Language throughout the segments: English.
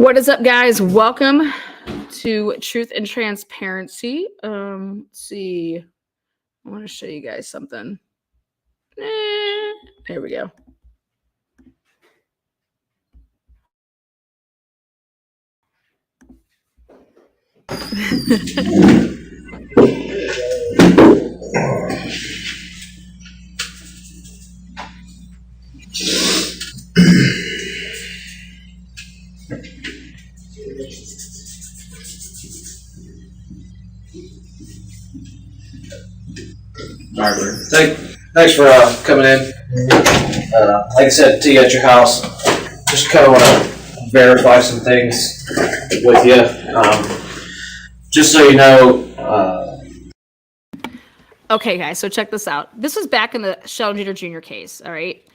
What is up, guys? Welcome to Truth and Transparency. Let's see. I want to show you guys something. There we go. Thanks for coming in. Like I said, to you at your house, just kind of want to verify some things with you. Just so you know. Okay, guys, so check this out. This was back in the Sheldon Jr. case, all right?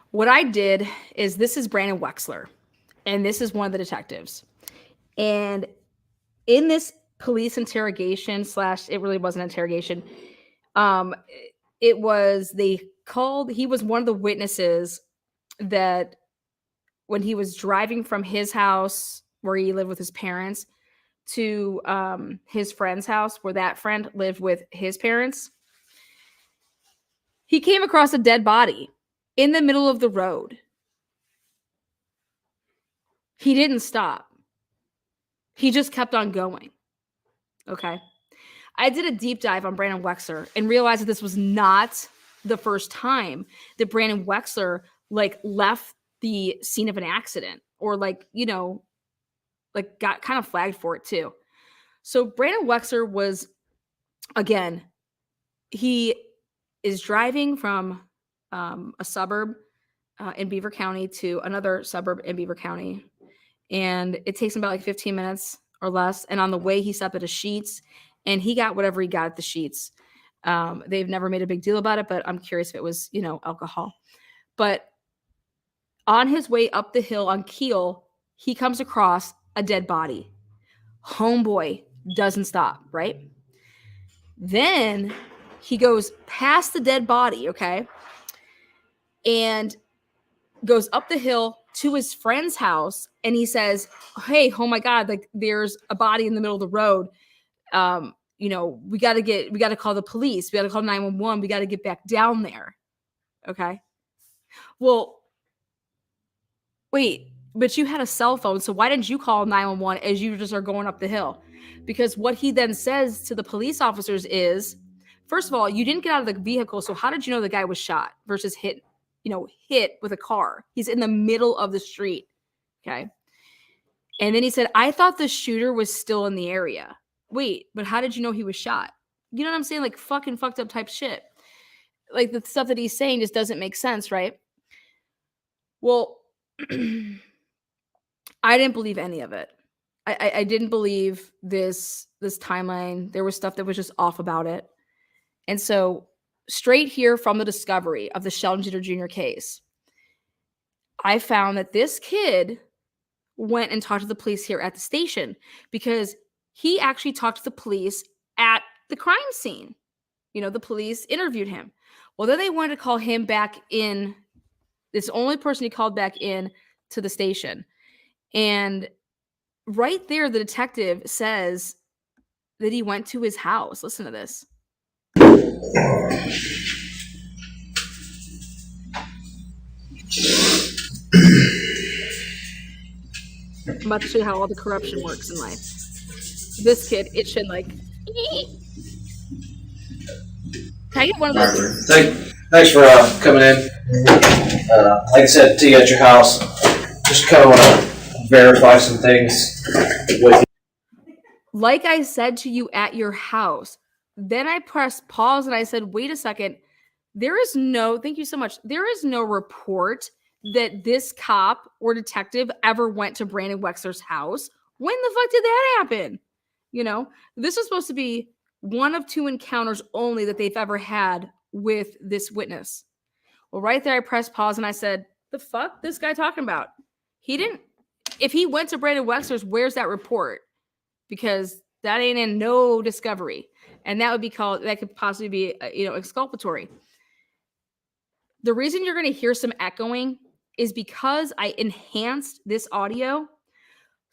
What I did is this is Brandon Wexler, and this is one of the detectives. And in this police interrogation / it really wasn't an interrogation, it was he was one of the witnesses that when he was driving from his house where he lived with his parents to his friend's house where that friend lived with his parents, he came across a dead body in the middle of the road. He didn't stop. He just kept on going. Okay. I did a deep dive on Brandon Wexler and realized that this was not the first time that Brandon Wexler left the scene of an accident or got kind of flagged for it too. So Brandon Wexler was, again, he is driving from a suburb in Beaver County to another suburb in Beaver County. And it takes him about 15 minutes or less. And on the way, he stopped at a Sheetz and he got whatever he got at the Sheetz. They've never made a big deal about it, but I'm curious if it was, alcohol. But on his way up the hill on Keel, he comes across a dead body. Homeboy doesn't stop, right? Then he goes past the dead body, okay? And goes up the hill to his friend's house and he says, "Hey, oh my God, there's a body in the middle of the road. We got to call the police. We got to call 911. We got to get back down there." Okay. Well, wait, but you had a cell phone. So why didn't you call 911 as you just are going up the hill? Because what he then says to the police officers is, first of all, you didn't get out of the vehicle. So how did you know the guy was shot versus hit with a car? He's in the middle of the street. Okay. And then he said, "I thought the shooter was still in the area." Wait, but how did you know he was shot? You know what I'm saying? Fucking fucked up type shit. The stuff that he's saying just doesn't make sense, right? Well, I didn't believe any of it. I didn't believe this timeline. There was stuff that was just off about it. And so straight here from the discovery of the Sheldon Jr. case, I found that this kid went and talked to the police here at the station because he actually talked to the police at the crime scene. The police interviewed him. Well, then they wanted to call him back in. It's the only person he called back in to the station. And right there, the detective says that he went to his house. Listen to this. I'm about to show you how all the corruption works in life. This kid itching can I get one of those? Thanks for coming in. Like I said, to you at your house, just kind of want to verify some things with you. Like I said to you at your house, then I pressed pause and I said, "Wait a second. Thank you so much. There is no report that this cop or detective ever went to Brandon Wexler's house. When the fuck did that happen?" This is supposed to be one of 2 encounters only that they've ever had with this witness. Well, right there, I pressed pause and I said, "The fuck this guy talking about? He didn't. If he went to Brandon Wexler's, where's that report? Because that ain't in no discovery, and that could possibly be exculpatory." The reason you're going to hear some echoing is because I enhanced this audio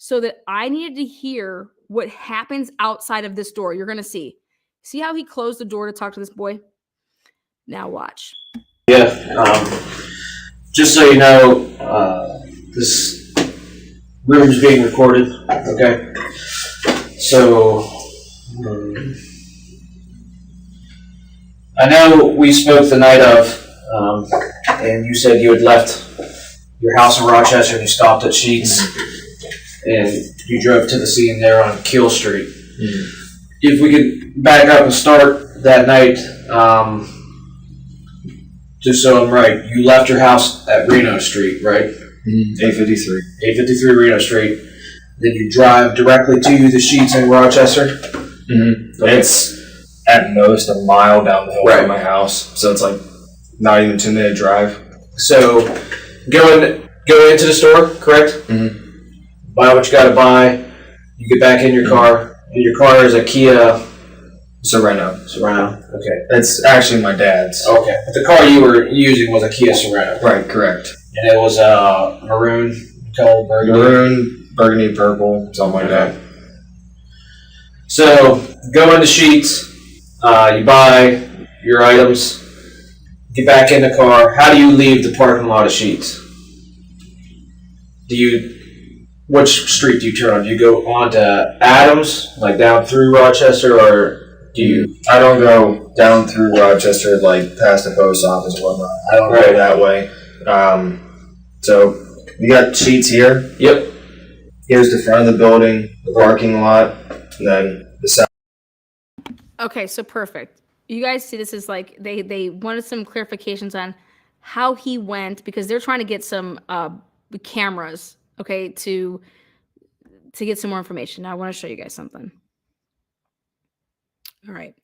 so that I needed to hear what happens outside of this door. You're going to see. See how he closed the door to talk to this boy? Now watch. Yeah. Just so you know, this room is being recorded. Okay. So, I know we spoke the night of, and you said you had left your house in Rochester and you stopped at Sheets, and you drove to the scene there on Keel Street. If we could back up and start that night, just so I'm right, you left your house at Reno Street, right? 853. 853 Reno Street. Then you drive directly to the Sheets in Rochester. Okay. It's at most a mile down the hill from my house, so it's like not even 2-minute drive. So go into the store, correct? Buy what you got to buy. You get back in your car, and your car is a Kia Sorento. Okay. It's actually my dad's. Okay. But the car you were using was a Kia Sorento. Right, correct. And it was maroon color, burgundy, purple, something like that. So go into Sheets. You buy your items. Get back in the car. How do you leave the parking lot of Sheets? Which street do you turn on? Do you go on to Adams, like down through Rochester, or do you? I don't go down through Rochester, like past the post office and whatnot. I don't go that way. So we got Sheets here. Yep. Here's the front of the building, the parking lot, and then the south. Okay, so perfect. You guys see this is like they wanted some clarifications on how he went because they're trying to get some cameras, okay, to get some more information. Now I want to show you guys something. All right.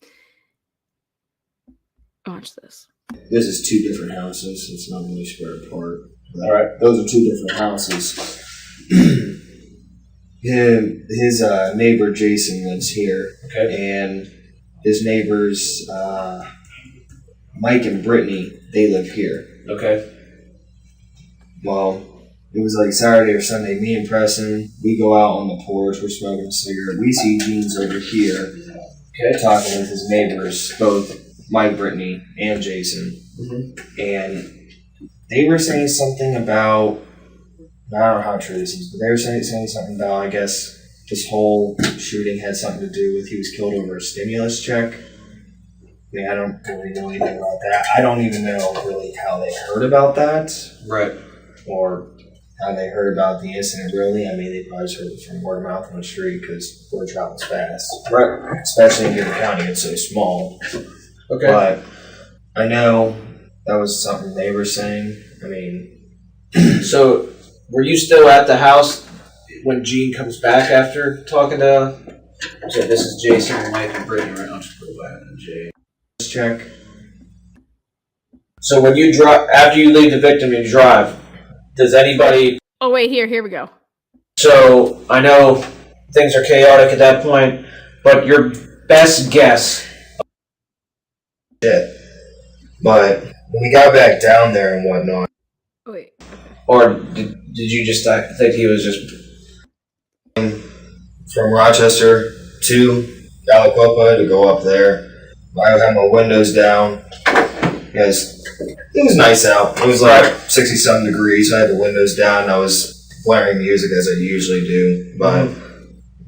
Watch this. This is 2 different houses. It's not really spread apart. All right. Those are 2 different houses. His neighbor Jason lives here. Okay. And his neighbors Mike and Brittany, they live here. Okay. Well, it was like Saturday or Sunday. Me and Preston, we go out on the porch. We're smoking a cigarette. We see Jeans over here, talking with his neighbors, both Mike, Brittany, and Jason. And they were saying something about, I don't know how true this is, but they were saying something about, I guess, this whole shooting had something to do with he was killed over a stimulus check. I mean, I don't really know anything about that. I don't even know really how they heard about that. Right. Or how they heard about the incident, really. I mean, they probably just heard it from word of mouth on the street because word travels fast. Right. Especially in Idaho County, it's so small. Okay. But I know that was something they were saying. I mean... So, were you still at the house when Gene comes back after talking to... So this is Jason and Mike and Brittany, right? I'll just put it back on Jay. Check. So when you drive, after you leave the victim, you drive. Does anybody? Oh wait, here we go. So I know things are chaotic at that point, but your best guess. Shit. But when we got back down there and whatnot. Oh, wait. Okay. Or did you just think he was just from Rochester to Aliquippa to go up there? I had my windows down because it was nice out. It was like 60-something degrees. I had the windows down. I was blaring music as I usually do. But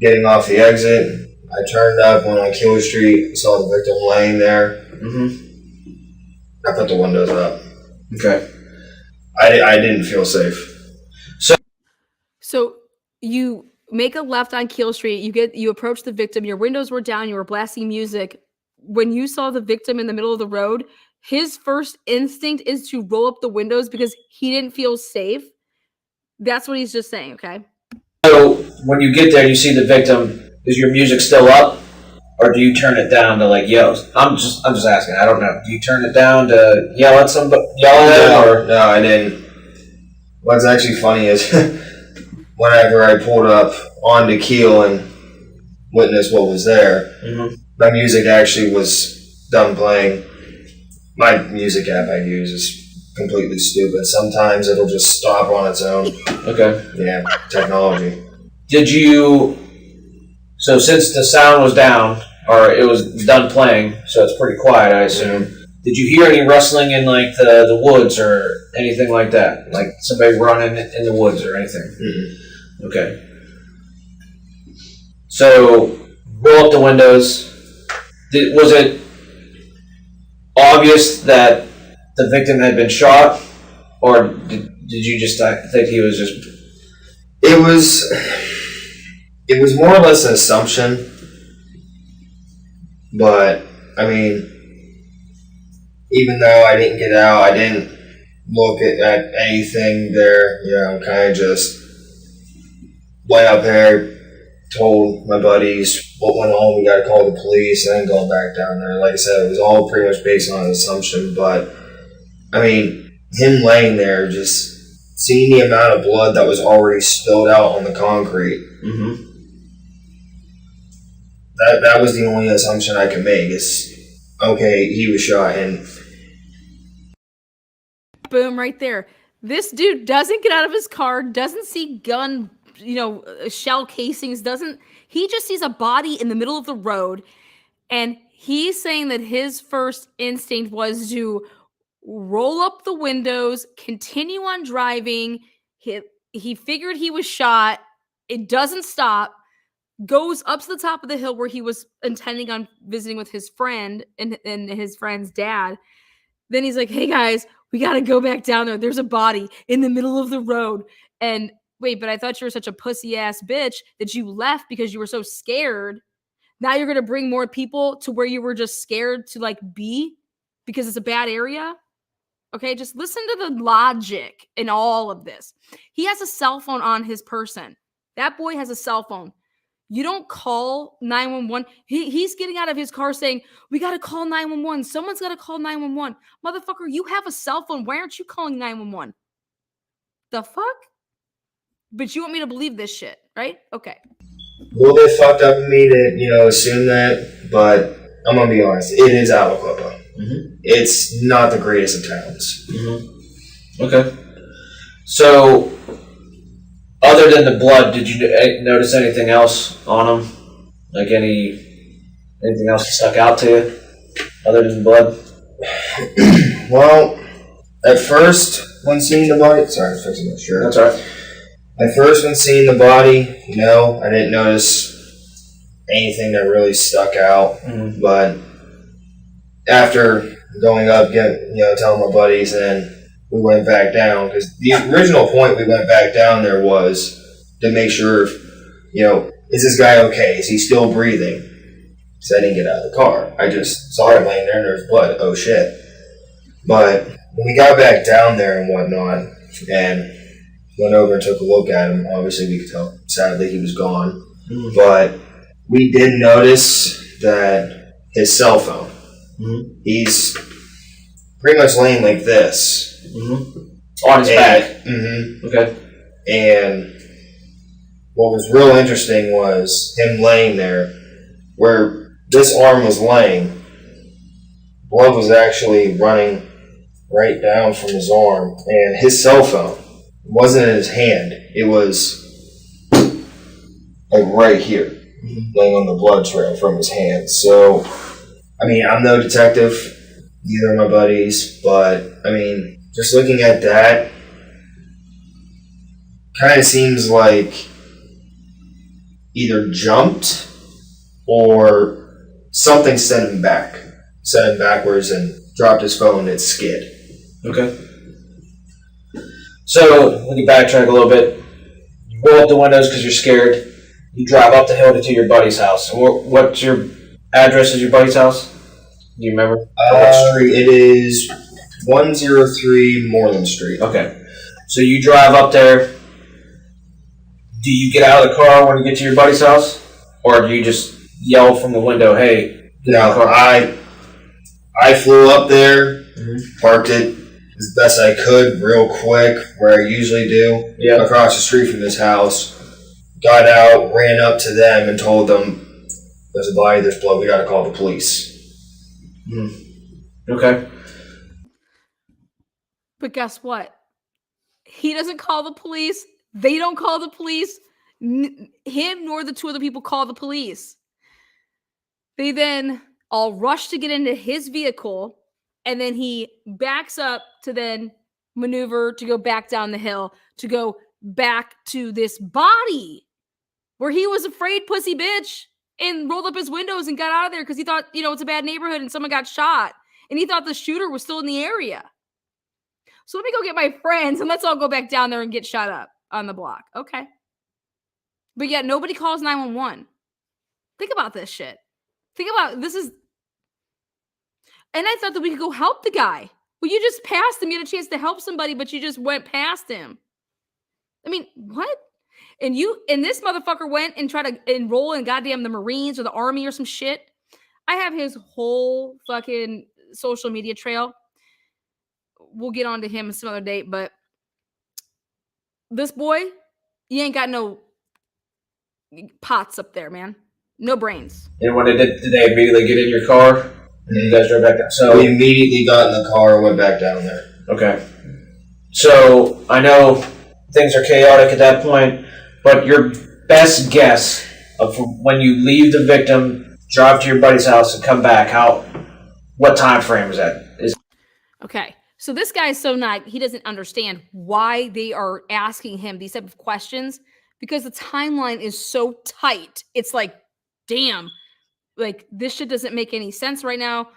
getting off the exit, I turned up, went on Keel Street, saw the victim laying there. I put the windows up. Okay. I didn't feel safe. So you make a left on Keel Street. You approach the victim. Your windows were down. You were blasting music. When you saw the victim in the middle of the road, his first instinct is to roll up the windows because he didn't feel safe. That's what he's just saying, okay? So when you get there and you see the victim, is your music still up? Or do you turn it down to like yell? I'm just asking. I don't know. Do you turn it down to yell at somebody? No, I didn't. What's actually funny is whenever I pulled up onto Keel and witnessed what was there, my music actually was done playing. My music app I use is completely stupid. Sometimes it'll just stop on its own. Okay. Yeah, technology. Did you? So since the sound was down, or it was done playing, so it's pretty quiet, I assume. Did you hear any rustling in like the woods or anything like that? Like somebody running in the woods or anything? Mm-hmm. Okay. So roll up the windows. Was it obvious that the victim had been shot, or did you just think he was just? It was more or less an assumption, but I mean, even though I didn't get out, I didn't look at anything there. You know, kind of just went up there, told my buddies what went on. We got to call the police, and then going back down there. Like I said, it was all pretty much based on an assumption. But I mean, him laying there, just seeing the amount of blood that was already spilled out on the concrete. Mm-hmm. That was the only assumption I could make. Is okay, he was shot, and boom, right there. This dude doesn't get out of his car, doesn't see gun, shell casings, he just sees a body in the middle of the road, and he's saying that his first instinct was to roll up the windows, continue on driving. He figured he was shot. It doesn't stop. Goes up to the top of the hill where he was intending on visiting with his friend and his friend's dad. Then he's like, hey guys, we got to go back down there. There's a body in the middle of the road. And wait, but I thought you were such a pussy ass bitch that you left because you were so scared. Now you're going to bring more people to where you were just scared to like be because it's a bad area. Okay, just listen to the logic in all of this. He has a cell phone on his person. That boy has a cell phone. You don't call 911. He's getting out of his car saying, we got to call 911. Someone's got to call 911. Motherfucker, you have a cell phone. Why aren't you calling 911? The fuck? But you want me to believe this shit, right? Okay. a little bit fucked up of me to, assume that, but I'm going to be honest. It is Alabama. Mm-hmm. It's not the greatest of towns. Mm-hmm. Okay. So, other than the blood, did you notice anything else on him? Like anything else that stuck out to you other than blood? Well, at first, when seeing the body, sorry, I was fixing my shirt. That's all right. At first, when seeing the body, I didn't notice anything that really stuck out. Mm-hmm. But after going up, telling my buddies, and then we went back down, because the original point we went back down there was to make sure, is this guy okay? Is he still breathing? Because I didn't get out of the car. I just saw him laying there and there's blood. Oh shit. But when we got back down there and whatnot, and went over and took a look at him, obviously we could tell, sadly, he was gone. Mm-hmm. But we did notice that his cell phone, he's pretty much laying like this. Mm-hmm. On his back. Mm-hmm. Okay. And what was real interesting was him laying there, where this arm was laying, blood was actually running right down from his arm, and his cell phone wasn't in his hand. It was like right here, laying on the blood trail from his hand. So, I'm no detective, neither are my buddies, but, just looking at that, kind of seems like either jumped or something sent him backwards and dropped his phone and it skid. Okay. So, when you backtrack a little bit, you roll up the windows because you're scared. You drive up the hill to your buddy's house. What's your address of your buddy's house? Do you remember? What street? It is 103 Moreland Street. Okay. So you drive up there. Do you get out of the car when you get to your buddy's house? Or do you just yell from the window, hey, get out of the car? I flew up there, parked it as best I could real quick, where I usually do, across the street from his house. Got out, ran up to them, and told them, there's a body, there's blood, we gotta call the police. Okay. But guess what? He doesn't call the police. They don't call the police. Him nor the two other people call the police. They then all rush to get into his vehicle, and then he backs up to then maneuver to go back down the hill to go back to this body where he was afraid, pussy bitch, and rolled up his windows and got out of there because he thought, it's a bad neighborhood and someone got shot. And he thought the shooter was still in the area. So let me go get my friends and let's all go back down there and get shot up on the block. Okay. But yet nobody calls 911. Think about this shit. Think about this is. And I thought that we could go help the guy. Well, you just passed him. You had a chance to help somebody, but you just went past him. I mean, what? And this motherfucker went and tried to enroll in goddamn the Marines or the Army or some shit. I have his whole fucking social media trail. We'll get on to him some other date, but this boy, you ain't got no pots up there, man. No brains. And when did they immediately get in your car? And you guys drove back down? So we immediately got in the car and went back down there. Okay. So I know things are chaotic at that point, but your best guess of when you leave the victim, drive to your buddy's house, and come back, what time frame is that? Okay. So this guy is so he doesn't understand why they are asking him these type of questions because the timeline is so tight. It's like, damn, like this shit doesn't make any sense right now.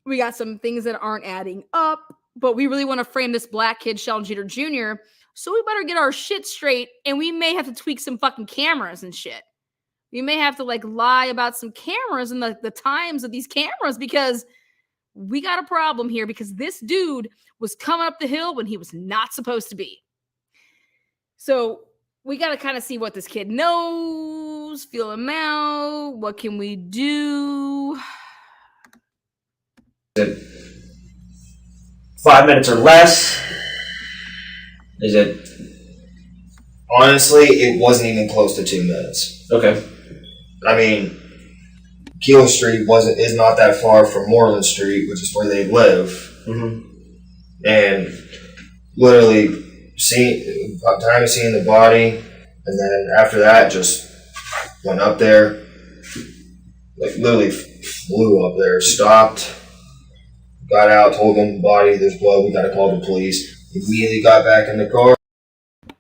We got some things that aren't adding up, but we really want to frame this black kid, Sheldon Jeter Jr., so we better get our shit straight, and we may have to tweak some fucking cameras and shit. We may have to lie about some cameras and the times of these cameras because we got a problem here because this dude was coming up the hill when he was not supposed to be. So we got to kind of see what this kid knows, feel him out. What can we do? Is it 5 minutes or less? Is it? Honestly, it wasn't even close to 2 minutes. Okay. I mean, Keel Street is not that far from Moreland Street, which is where they live. Mm-hmm. And literally, time of seeing the body, and then after that, just went up there, literally flew up there, stopped, got out, told them the body, there's blood, we gotta call the police. Immediately got back in the car.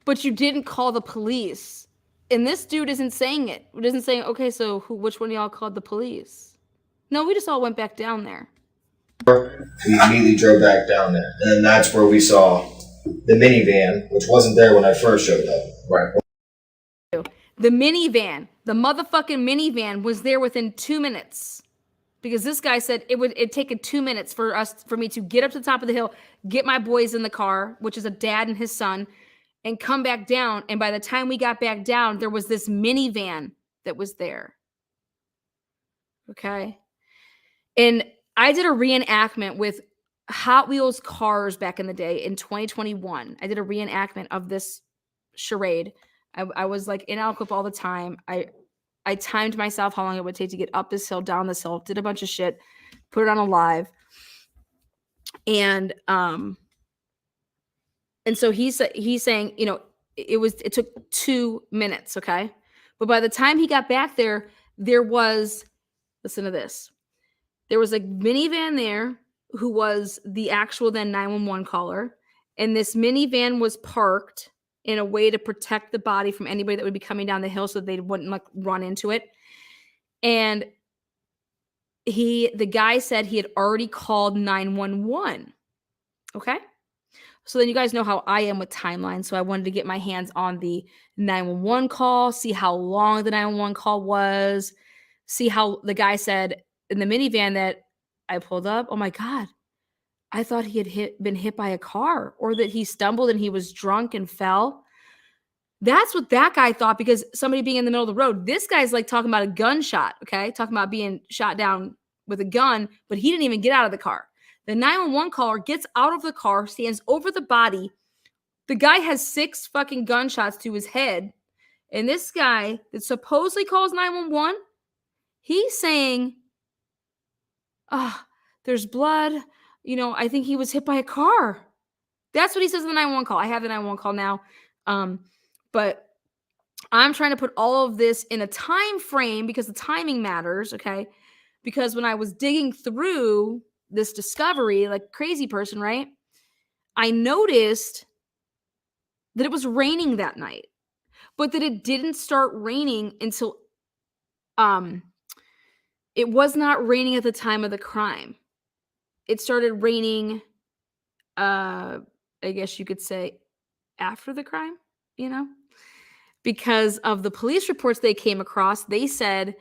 But you didn't call the police. And this dude isn't saying it. It isn't saying, okay, so which one of y'all called the police? No, we just all went back down there. We immediately drove back down there. And then that's where we saw the minivan, which wasn't there when I first showed up. Right. The minivan, the motherfucking minivan was there within 2 minutes. Because this guy said it'd take 2 minutes for me to get up to the top of the hill, get my boys in the car, which is a dad and his son, and come back down. And by the time we got back down, there was this minivan that was there. Okay. And I did a reenactment with Hot Wheels cars back in the day in 2021. I did a reenactment of this charade. I was in Alcop all the time. I timed myself how long it would take to get up this hill, down this hill, did a bunch of shit, put it on a live. And so he's saying, it took 2 minutes, okay? But by the time he got back there, listen to this. There was a minivan there who was the actual then 911 caller. And this minivan was parked in a way to protect the body from anybody that would be coming down the hill so they wouldn't run into it. And the guy said he had already called 911. Okay. So then you guys know how I am with timelines. So I wanted to get my hands on the 911 call, see how long the 911 call was, see how the guy said in the minivan that I pulled up, oh my God, I thought he had been hit by a car or that he stumbled and he was drunk and fell. That's what that guy thought because somebody being in the middle of the road. This guy's talking about a gunshot, okay? Talking about being shot down with a gun, but he didn't even get out of the car. The 911 caller gets out of the car, stands over the body. The guy has 6 fucking gunshots to his head. And this guy that supposedly calls 911, he's saying, there's blood. I think he was hit by a car. That's what he says in the 911 call. I have the 911 call now. But I'm trying to put all of this in a time frame because the timing matters, okay? Because when I was digging through this discovery, like crazy person, right? I noticed that it was raining that night, but that it didn't start raining until it was not raining at the time of the crime. It started raining I guess you could say after the crime, you know? Because of the police reports they came across, they said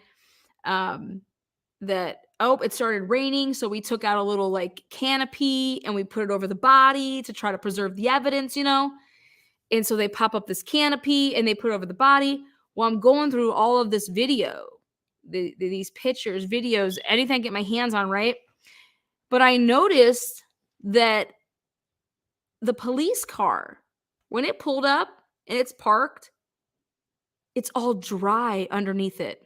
that, oh, it started raining, so we took out a little like canopy and we put it over the body to try to preserve the evidence, you know? And so they pop up this canopy and they put it over the body. Well, I'm going through all of this video, these pictures, videos, anything I get my hands on, right? But I noticed that the police car, when it pulled up and it's parked, it's all dry underneath it.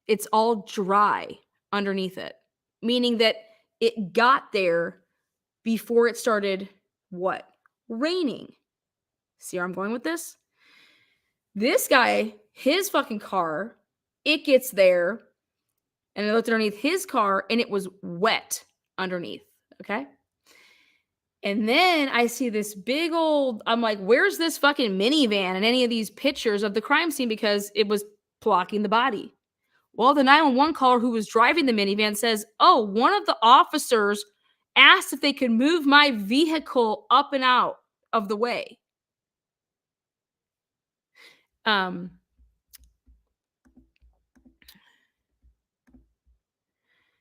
It's all dry underneath it, meaning that it got there before it started what? Raining. See where I'm going with this? This guy, his fucking car, it gets there, and I looked underneath his car, and it was wet underneath, okay? And then I see this big old, I'm like, where's this fucking minivan in any of these pictures of the crime scene because it was blocking the body? Well, the 911 caller who was driving the minivan says, oh, one of the officers asked if they could move my vehicle up and out of the way.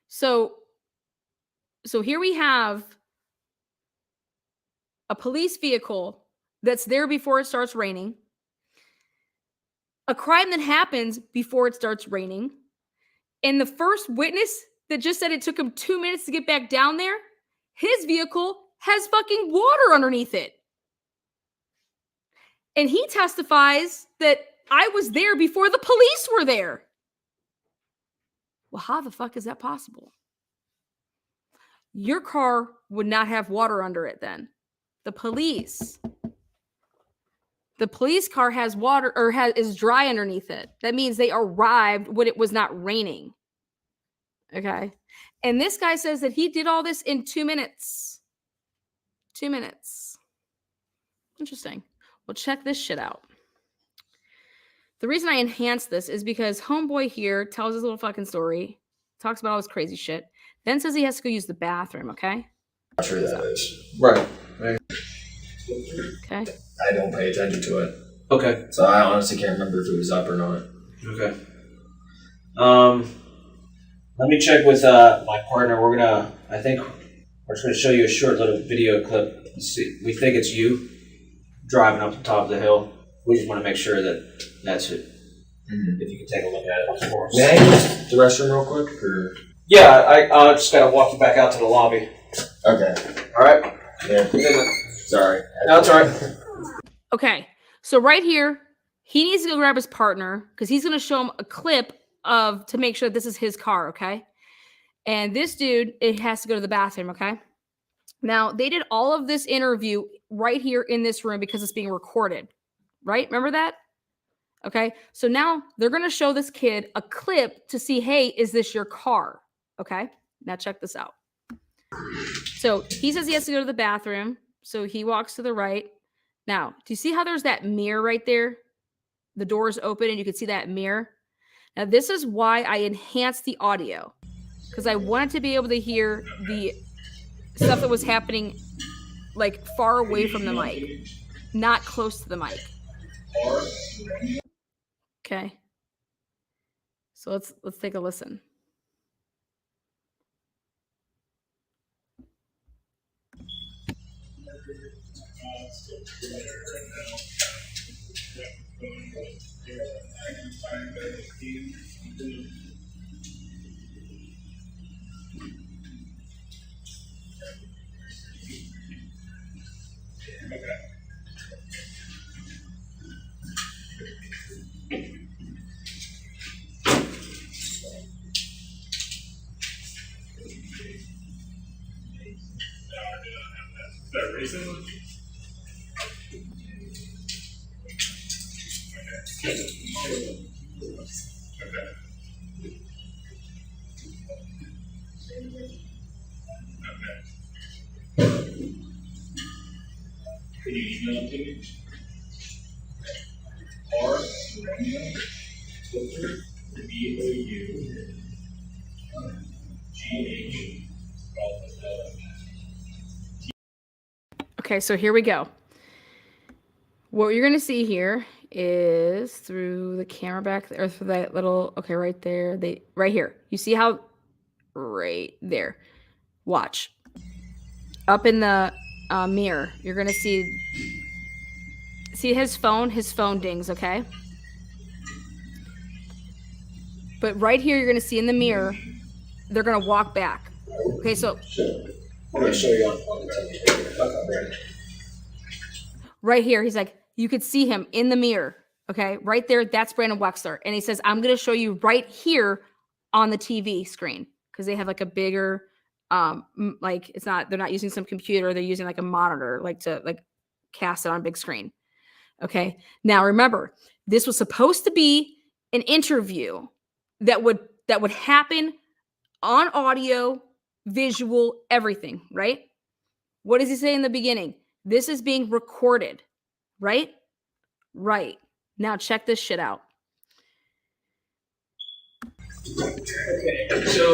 So here we have a police vehicle that's there before it starts raining, a crime that happens before it starts raining, and the first witness that just said it took him 2 minutes to get back down there, his vehicle has fucking water underneath it. And he testifies that I was there before the police were there. Well, how the fuck is that possible? Your car would not have water under it then. The police car has water or is dry underneath it. That means they arrived when it was not raining. Okay. And this guy says that he did all this in 2 minutes. 2 minutes. Interesting. Well, check this shit out. The reason I enhanced this is because homeboy here tells his little fucking story, talks about all this crazy shit, then says he has to go use the bathroom, okay? Not sure that is. Right. Okay. I don't pay attention to it. Okay. So I honestly can't remember if it was up or not. Okay. Let me check with my partner. We're just gonna show you a short little video clip. We think it's you driving up the top of the hill. We just want to make sure that that's it. Mm-hmm. If you can take a look at it for us. May I use the restroom real quick? Or? Yeah, I just gotta walk you back out to the lobby. Okay. All right. Yeah. Sorry. No, that's all right. Okay. So right here, he needs to go grab his partner because he's going to show him a clip to make sure that this is his car, okay? And this dude, it has to go to the bathroom, okay? Now, they did all of this interview right here in this room because it's being recorded, right? Remember that? Okay. So now they're going to show this kid a clip to see, hey, is this your car? Okay. Now check this out. So he says he has to go to the bathroom. So he walks to the right. Now, do you see how there's that mirror right there? The door is open and you can see that mirror. Now, this is why I enhanced the audio because I wanted to be able to hear the stuff that was happening like far away from the mic, not close to the mic. Okay. So let's take a listen. Can you email it to me? Or Romeo, Twitter, BOUGH. Okay, so here we go. What you're gonna see here is through the camera back there, or through that little, okay, right there, right here. You see how, right there. Watch. Up in the mirror, you're gonna see his phone dings, okay? But right here, you're gonna see in the mirror, they're gonna walk back. Okay, so I'm gonna show you on the TV. right here, he's like, you could see him in the mirror. Okay, right there, that's Brandon Wexler. And he says, I'm gonna show you right here on the TV screen, because they have like a bigger, like they're not using some computer, they're using like a monitor, like to like cast it on a big screen. Okay, now remember, this was supposed to be an interview that would happen on audio, visual, everything, right? What does he say in the beginning? This is being recorded, right? Right. Now check this shit out. Okay, so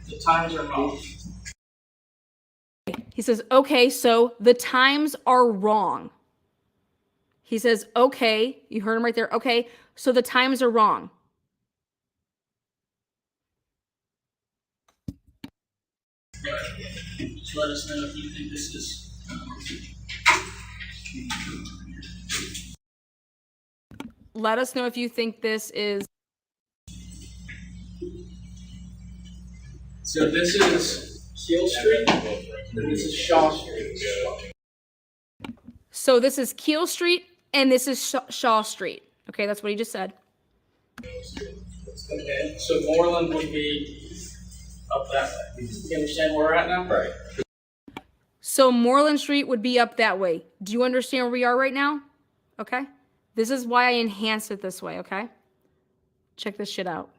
the times are wrong. He says, okay, so the times are wrong. He says, okay, you heard him right there. Okay, so the times are wrong. Just let us know if you think this is. Let us know if you think this is. So this is Keel Street, and this is Shaw Street. So this is Keel Street, and this is Shaw Street. Okay, that's what he just said. Okay, so Moreland would be up that way. You understand where we're at now? Right. So Moreland Street would be up that way. Do you understand where we are right now? Okay. This is why I enhanced it this way, okay? Check this shit out.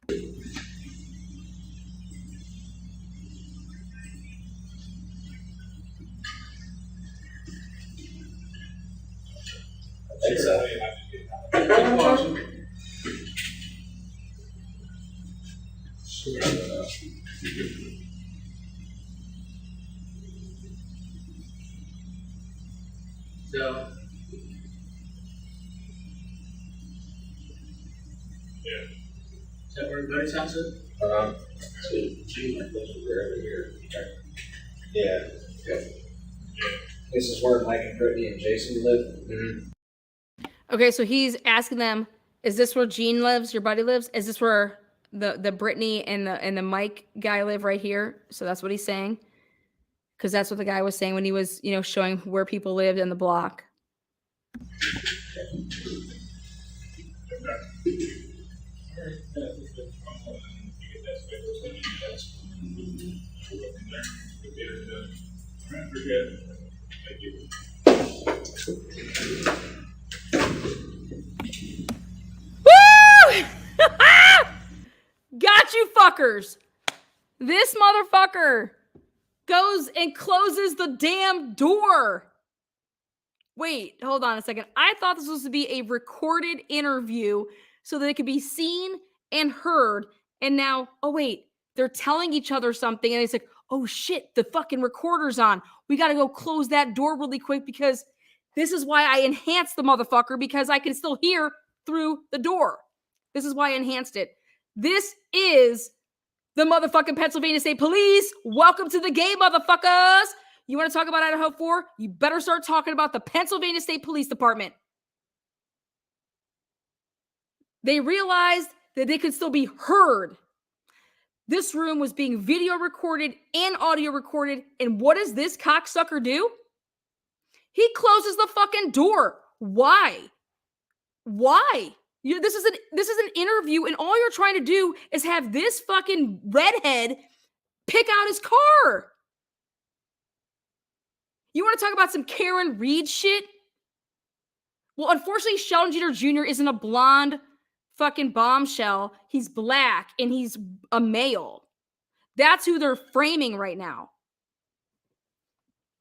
I think so. Keep watching. So. Is that where everybody's house is? Yeah. This is where Mike and Brittany and Jason live. Mm-hmm. Okay, so he's asking them, is this where Gene lives, your buddy lives? Is this where the Brittany and the Mike guy live right here? So that's what he's saying. Because that's what the guy was saying when he was, showing where people lived in the block. Woo! Got you fuckers. This motherfucker goes and closes the damn door. Wait, hold on a second. I thought this was to be a recorded interview so that it could be seen and heard. And now, oh wait, they're telling each other something. And it's like, oh shit, the fucking recorder's on. We got to go close that door really quick, because this is why I enhanced the motherfucker, because I can still hear through the door. This is why I enhanced it. This is the motherfucking Pennsylvania State Police. Welcome to the game, motherfuckers. You want to talk about Idaho 4? You better start talking about the Pennsylvania State Police Department. They realized that they could still be heard. This room was being video recorded and audio recorded. And what does this cocksucker do? He closes the fucking door. Why? Why? This is an interview, and all you're trying to do is have this fucking redhead pick out his car. You want to talk about some Karen Reed shit? Well, unfortunately, Sheldon Jeter Jr. isn't a blonde fucking bombshell. He's black and he's a male. That's who they're framing right now.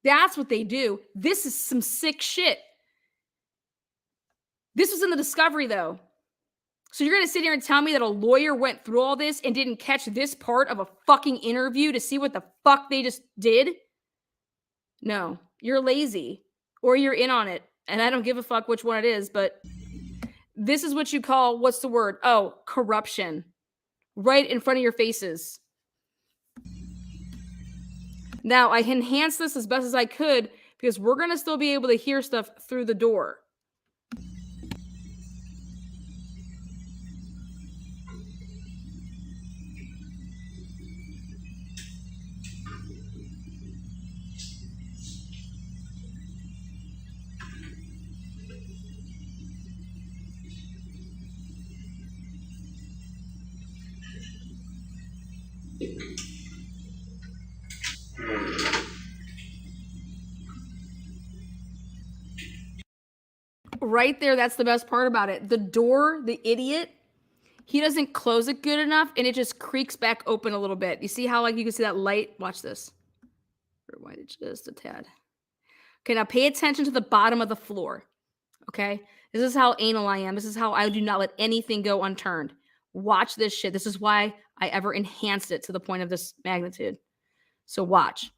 That's what they do. This is some sick shit. This was in the discovery, though. So you're going to sit here and tell me that a lawyer went through all this and didn't catch this part of a fucking interview to see what the fuck they just did? No, you're lazy or you're in on it. And I don't give a fuck which one it is, but this is what you call, what's the word? Oh, corruption. Right in front of your faces. Now, I enhanced this as best as I could because we're going to still be able to hear stuff through the door. Right there, that's the best part about it. The door, the idiot, he doesn't close it good enough and it just creaks back open a little bit. You see how like you can see that light? Watch this. Rewind it just a tad. Okay, now pay attention to the bottom of the floor. Okay? This is how anal I am. This is how I do not let anything go unturned. Watch this shit. This is why I ever enhanced it to the point of this magnitude. So watch.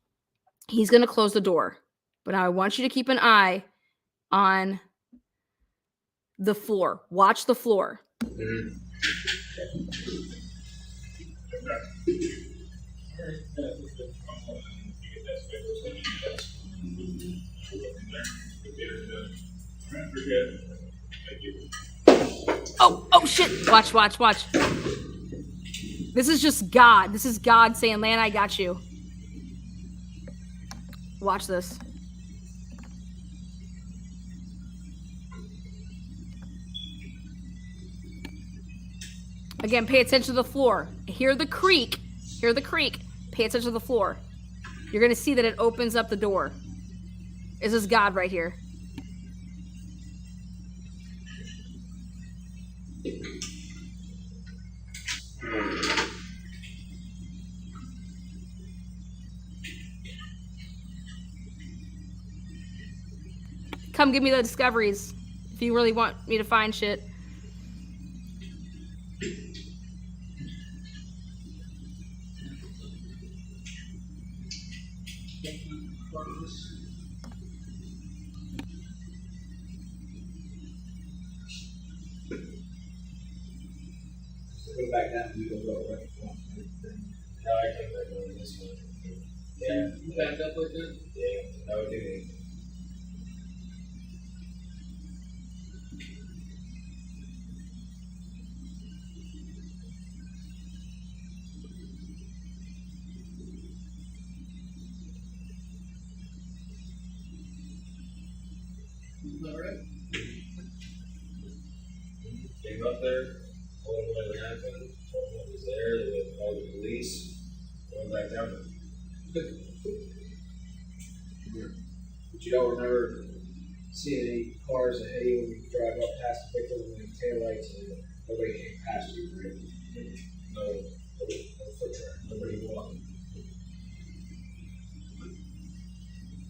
He's going to close the door. But now I want you to keep an eye on the floor. Watch the floor. Oh shit. Watch. This is just God. This is God saying, Lan, I got you. Watch this. Again, pay attention to the floor. Hear the creak. Hear the creak. Pay attention to the floor. You're going to see that it opens up the door. This is God right here. Come give me the discoveries if you really want me to find shit. Go back down and go right. No, I think they're going this way. Yeah. Back up like that? Yeah, that would do it. All right. Came up there, told them what had happened, told them what was there, they would call the police, went back down. But you don't remember seeing any cars ahead of you when you drive up past the victim with the taillights and nobody came past you, right? No foot traffic, nobody walking.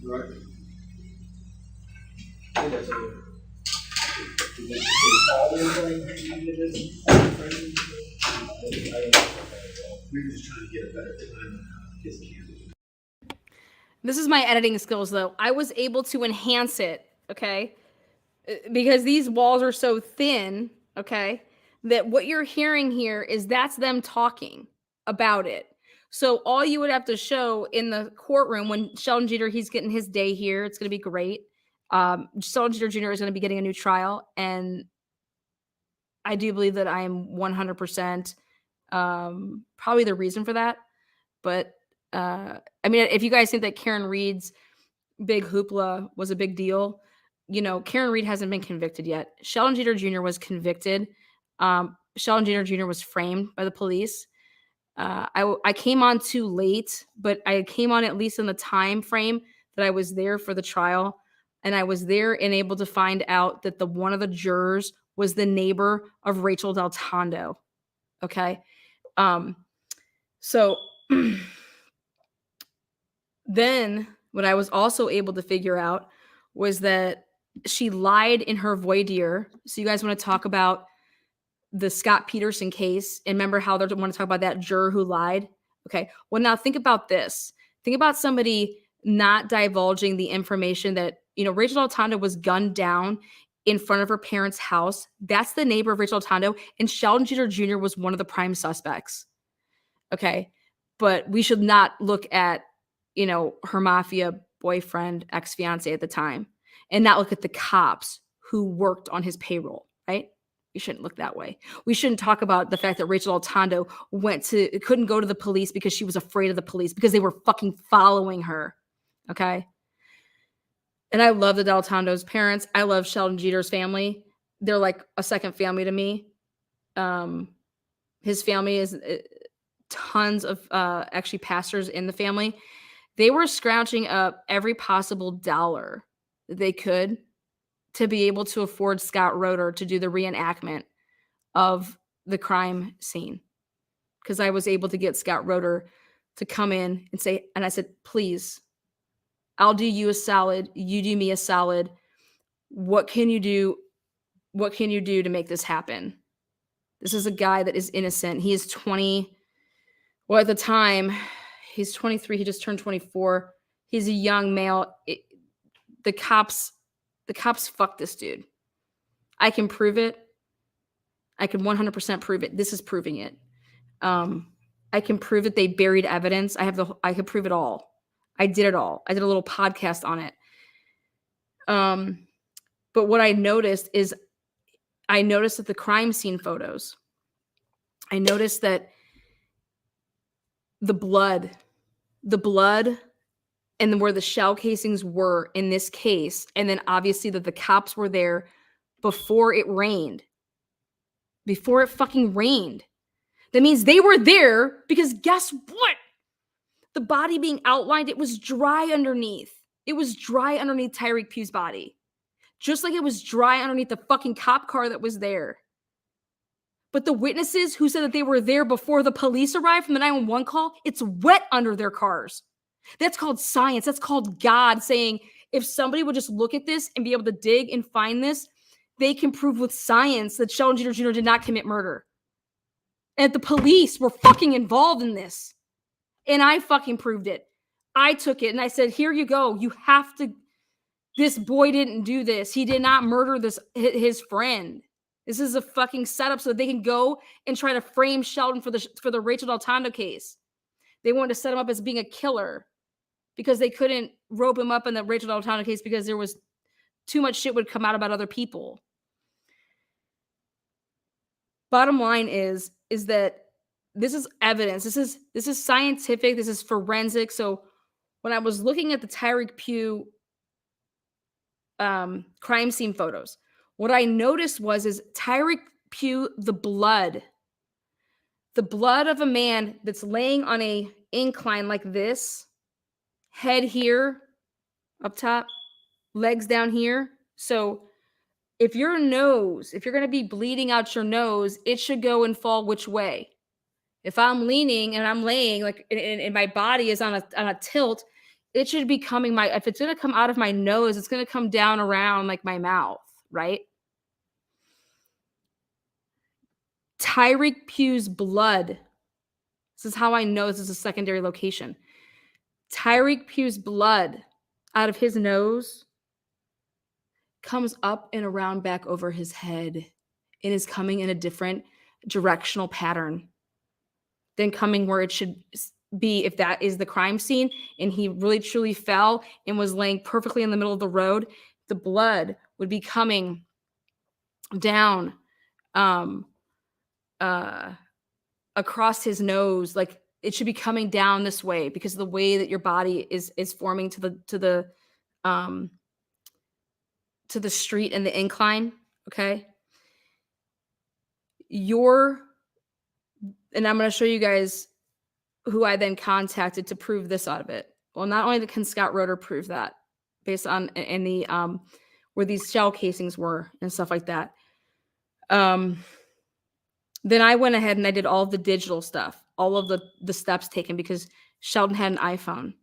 Right. I think that's a. We were just trying to get a better time on his camera. This is my editing skills, though. I was able to enhance it, okay? Because these walls are so thin, okay, that what you're hearing here is that's them talking about it. So all you would have to show in the courtroom when Sheldon Jeter, he's getting his day here. It's going to be great. Sheldon Jeter Jr. is going to be getting a new trial, and I do believe that I am 100% probably the reason for that. But I mean, if you guys think that Karen Reed's big hoopla was a big deal, you know, Karen Reed hasn't been convicted yet. Sheldon Jeter Jr. was convicted. Sheldon Jeter Jr. was framed by the police. I came on too late, but I came on at least in the time frame that I was there for the trial. And I was there and able to find out that one of the jurors was the neighbor of Rachel Del Tondo. Okay. So then what I was also able to figure out was that she lied in her voir dire. So you guys want to talk about the Scott Peterson case and remember how they want to talk about that juror who lied? Okay. Well, now think about this. Think about somebody not divulging the information that, Rachel Del Tondo was gunned down in front of her parents' house. That's the neighbor of Rachel Del Tondo. And Sheldon Jeter Jr. was one of the prime suspects. Okay. But we should not look at, her mafia boyfriend, ex-fiance at the time, and not look at the cops who worked on his payroll, right? We shouldn't look that way. We shouldn't talk about the fact that Rachel Del Tondo couldn't go to the police because she was afraid of the police because they were fucking following her. Okay. And I love the Del Tondo's parents. I love Sheldon Jeter's family. They're like a second family to me. His family is tons of actually pastors in the family. They were scrounging up every possible dollar that they could to be able to afford Scott Roeder to do the reenactment of the crime scene. Because I was able to get Scott Roeder to come in and say, and I said, please, I'll do you a solid. You do me a solid. What can you do? What can you do to make this happen? This is a guy that is innocent. He is 20. Well, at the time, he's 23. He just turned 24. He's a young male. The cops fucked this dude. I can prove it. I can 100% prove it. This is proving it. I can prove it. They buried evidence. I could prove it all. I did it all. I did a little podcast on it. But what I noticed that the crime scene photos, I noticed that the blood and where the shell casings were in this case, and then obviously that the cops were there before it rained. Before it fucking rained. That means they were there because guess what? The body being outlined, it was dry underneath. It was dry underneath Tyreek Pugh's body. Just like it was dry underneath the fucking cop car that was there. But the witnesses who said that they were there before the police arrived from the 911 call, it's wet under their cars. That's called science. That's called God saying, if somebody would just look at this and be able to dig and find this, they can prove with science that Sheldon Jeter Jr. did not commit murder. And the police were fucking involved in this. And I fucking proved it. I took it and I said, here you go. You have to, this boy didn't do this. He did not murder his friend. This is a fucking setup so that they can go and try to frame Sheldon for the Rachel Del Tondo case. They wanted to set him up as being a killer because they couldn't rope him up in the Rachel Del Tondo case because there was too much shit would come out about other people. Bottom line is that this is evidence. This is scientific. This is forensic. So when I was looking at the Tyreek Pugh crime scene photos, what I noticed is Tyreek Pugh, the blood of a man that's laying on a incline like this, head here, up top, legs down here. So if you're going to be bleeding out your nose, it should go and fall which way? If I'm leaning and I'm laying like and my body is on a tilt, it should be coming if it's going to come out of my nose, it's going to come down around like my mouth, right? Tyreek Pugh's blood. This is how I know this is a secondary location. Tyreek Pugh's blood out of his nose comes up and around back over his head and is coming in a different directional pattern than coming where it should be if that is the crime scene and he really truly fell and was laying perfectly in the middle of the road. The blood would be coming down across his nose, like it should be coming down this way because of the way that your body is forming to the street and the incline. Okay. And I'm going to show you guys who I then contacted to prove this out of it. Well, not only can Scott Roeder prove that based on in the where these shell casings were and stuff like that, Then I went ahead and I did all of the digital stuff, all of the steps taken because Sheldon had an iPhone.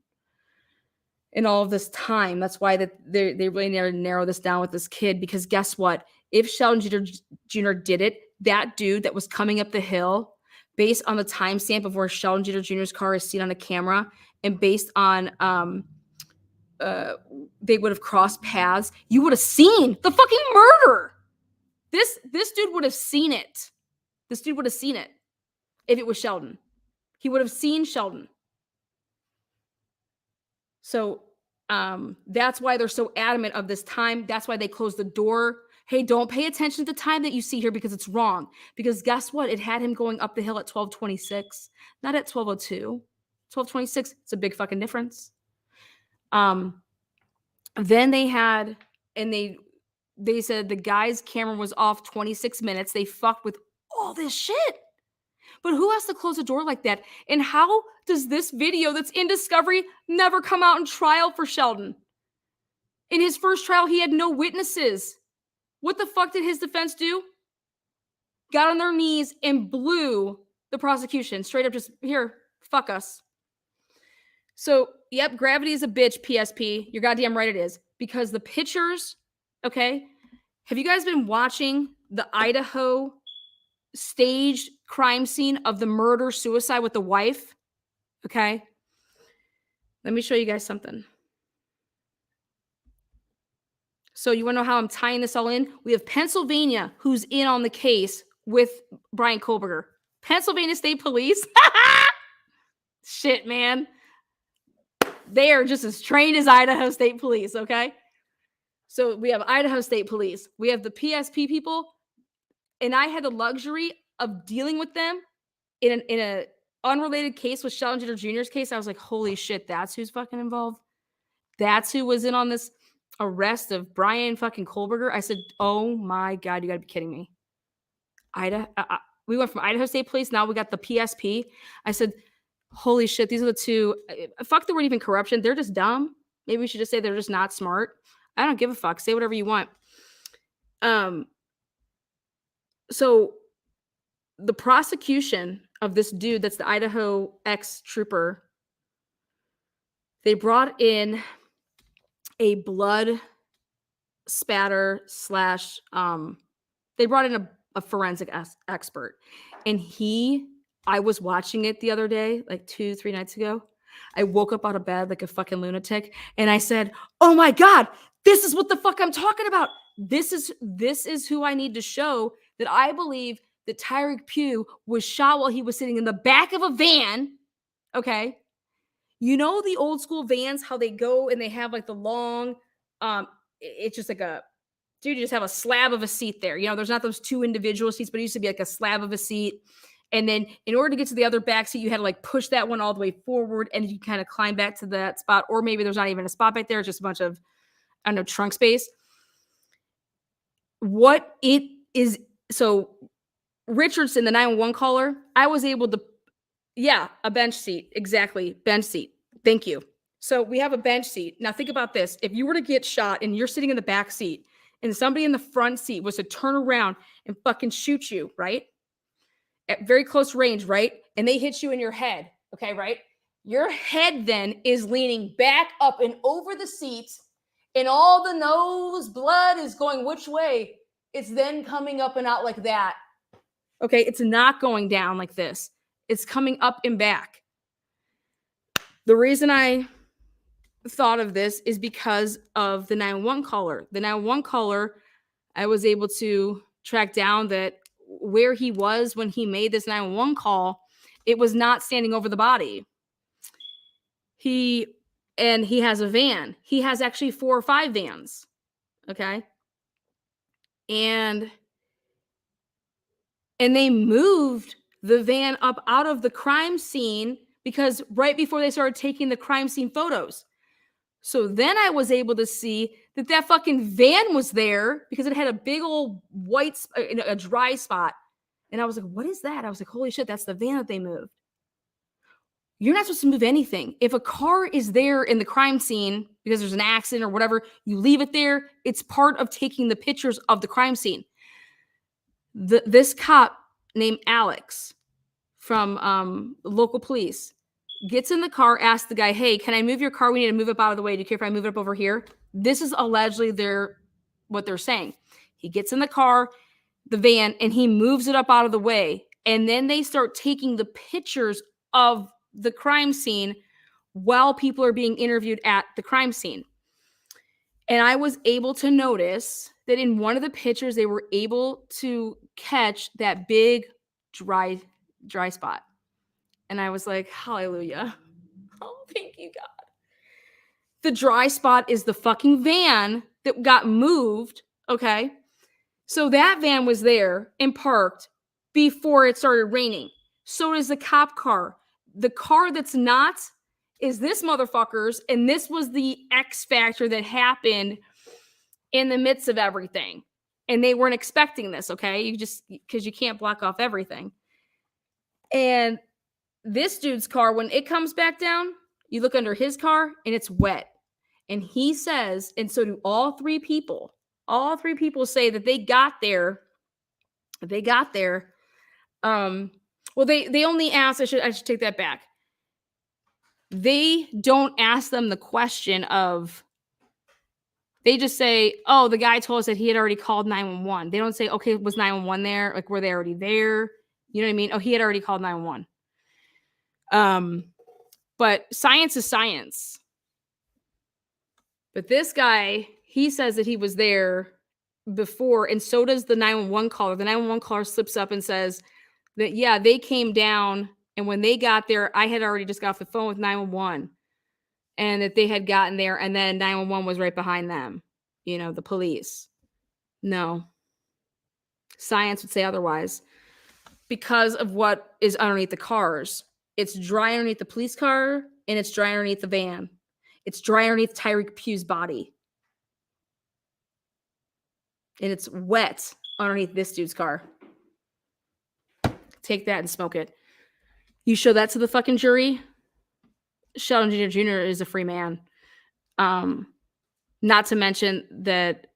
In all of this time, that's why they really narrow this down with this kid, because guess what? If Sheldon Jr. did it, that dude that was coming up the hill, based on the timestamp of where Sheldon Jr.'s car is seen on a camera, and based on they would have crossed paths, you would have seen the fucking murder. This dude would have seen it. This dude would have seen it if it was Sheldon. He would have seen Sheldon. So that's why they're so adamant of this time. That's why they closed the door. Hey, don't pay attention to the time that you see here because it's wrong. Because guess what? It had him going up the hill at 12:26, not at 12:02. 12:26. It's a big fucking difference. Then they had, and they said the guy's camera was off 26 minutes. They fucked with all this shit. But who has to close a door like that? And how does this video that's in discovery never come out in trial for Sheldon? In his first trial, he had no witnesses. What the fuck did his defense do? Got on their knees and blew the prosecution. Straight up just, here, fuck us. So, yep, gravity is a bitch, PSP. You're goddamn right it is. Because the pictures, okay? Have you guys been watching the Idaho staged crime scene of the murder-suicide with the wife? Okay. Let me show you guys something. So you want to know how I'm tying this all in? We have Pennsylvania, who's in on the case with Brian Kohlberger. Pennsylvania State Police. Shit, man. They are just as trained as Idaho State Police, okay? So we have Idaho State Police. We have the PSP people. And I had the luxury of dealing with them in a unrelated case with Sheldon Jr.'s case. I was like, holy shit, that's who's fucking involved. That's who was in on this arrest of Brian fucking Kohlberger. I said, oh my God, you gotta be kidding me. We went from Idaho State Police, now we got the PSP. I said, holy shit, these are the two. Fuck the word even corruption. They're just dumb. Maybe we should just say they're just not smart. I don't give a fuck. Say whatever you want. So the prosecution of this dude that's the Idaho ex-trooper, they brought in a blood spatter slash they brought in a forensic expert. And I was watching it the other day, like 2-3 nights ago. I woke up out of bed like a fucking lunatic and I said, oh my God, this is what the fuck I'm talking about. This is who I need to show that I believe that Tyreek Pugh was shot while he was sitting in the back of a van. Okay. You know the old school vans, how they go and they have like the long, it's just like you just have a slab of a seat there. You know, there's not those two individual seats, but it used to be like a slab of a seat. And then in order to get to the other back seat, you had to like push that one all the way forward and you kind of climb back to that spot. Or maybe there's not even a spot back there. It's just a bunch of, I don't know, trunk space. What it is. So Richardson, the 911 caller, I was able to, a bench seat. Exactly. Bench seat. Thank you. So we have a bench seat. Now think about this. If you were to get shot and you're sitting in the back seat and somebody in the front seat was to turn around and fucking shoot you, right? At very close range, right? And they hit you in your head, okay, right? Your head then is leaning back up and over the seat and all the nose blood is going which way? It's then coming up and out like that. Okay, it's not going down like this. It's coming up and back. The reason I thought of this is because of the 911 caller. The 911 caller, I was able to track down that where he was when he made this 911 call, it was not standing over the body. He has a van. He has actually 4 or 5 vans. Okay. And they moved the van up out of the crime scene because right before they started taking the crime scene photos. So then I was able to see that fucking van was there because it had a big old white, a dry spot. And I was like, what is that? I was like, holy shit, that's the van that they moved. You're not supposed to move anything. If a car is there in the crime scene because there's an accident or whatever, you leave it there. It's part of taking the pictures of the crime scene. This cop named Alex from local police gets in the car, asks the guy, "Hey, can I move your car? We need to move it out of the way. Do you care if I move it up over here?" This is allegedly what they're saying. He gets in the car, the van, and he moves it up out of the way. And then they start taking the pictures of the crime scene while people are being interviewed at the crime scene. And I was able to notice that in one of the pictures, they were able to catch that big dry spot. And I was like, hallelujah. Oh, thank you, God. The dry spot is the fucking van that got moved. Okay. So that van was there and parked before it started raining. So does the cop car. The car that's not is this motherfucker's. And this was the X factor that happened in the midst of everything. And they weren't expecting this. Okay. Because you can't block off everything. And this dude's car, when it comes back down, you look under his car and it's wet. And he says, and so do all three people. All three people say that they got there. Well, they only asked, I should take that back. They don't ask them the question of, they just say, oh, the guy told us that he had already called 911. They don't say, okay, was 911 there? Like, were they already there? You know what I mean? Oh, he had already called 911. But science is science. But this guy, he says that he was there before, and so does the 911 caller. The 911 caller slips up and says that, yeah, they came down, and when they got there, I had already just got off the phone with 911, and that they had gotten there, and then 911 was right behind them, the police. No. Science would say otherwise. Because of what is underneath the cars. It's dry underneath the police car, and it's dry underneath the van. It's dry underneath Tyreek Pugh's body. And it's wet underneath this dude's car. Take that and smoke it. You show that to the fucking jury, Sheldon Jr. is a free man. Not to mention that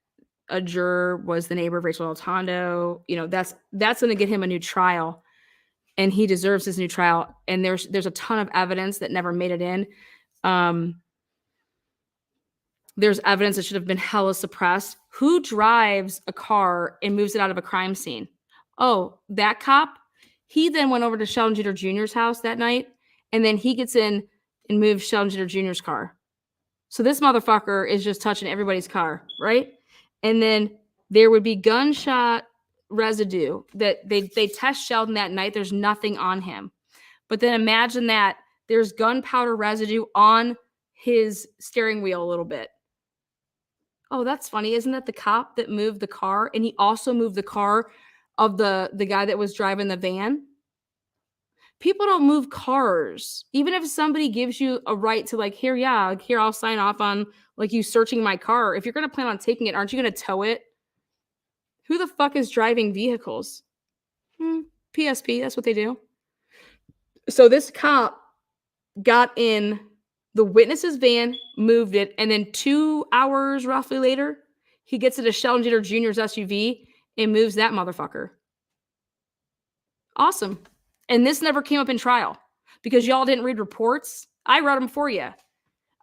a juror was the neighbor of Rachel Altondo. That's going to get him a new trial, and he deserves his new trial. And there's a ton of evidence that never made it in. There's evidence that should have been hella suppressed. Who drives a car and moves it out of a crime scene? Oh, that cop? He then went over to Sheldon Jeter Jr.'s house that night, and then he gets in and moves Sheldon Jeter Jr.'s car. So this motherfucker is just touching everybody's car, right? And then there would be gunshot residue that they test Sheldon that night. There's nothing on him. But then imagine that there's gunpowder residue on his steering wheel a little bit. Oh, that's funny. Isn't that the cop that moved the car? And he also moved the car of the guy that was driving the van. People don't move cars. Even if somebody gives you a right to here, I'll sign off on you searching my car. If you're going to plan on taking it, aren't you going to tow it? Who the fuck is driving vehicles? PSP, that's what they do. So this cop got in the witness's van, moved it, and then 2 hours roughly later, he gets into Sheldon Jeter Jr.'s SUV and moves that motherfucker. Awesome. And this never came up in trial because y'all didn't read reports. I wrote them for you.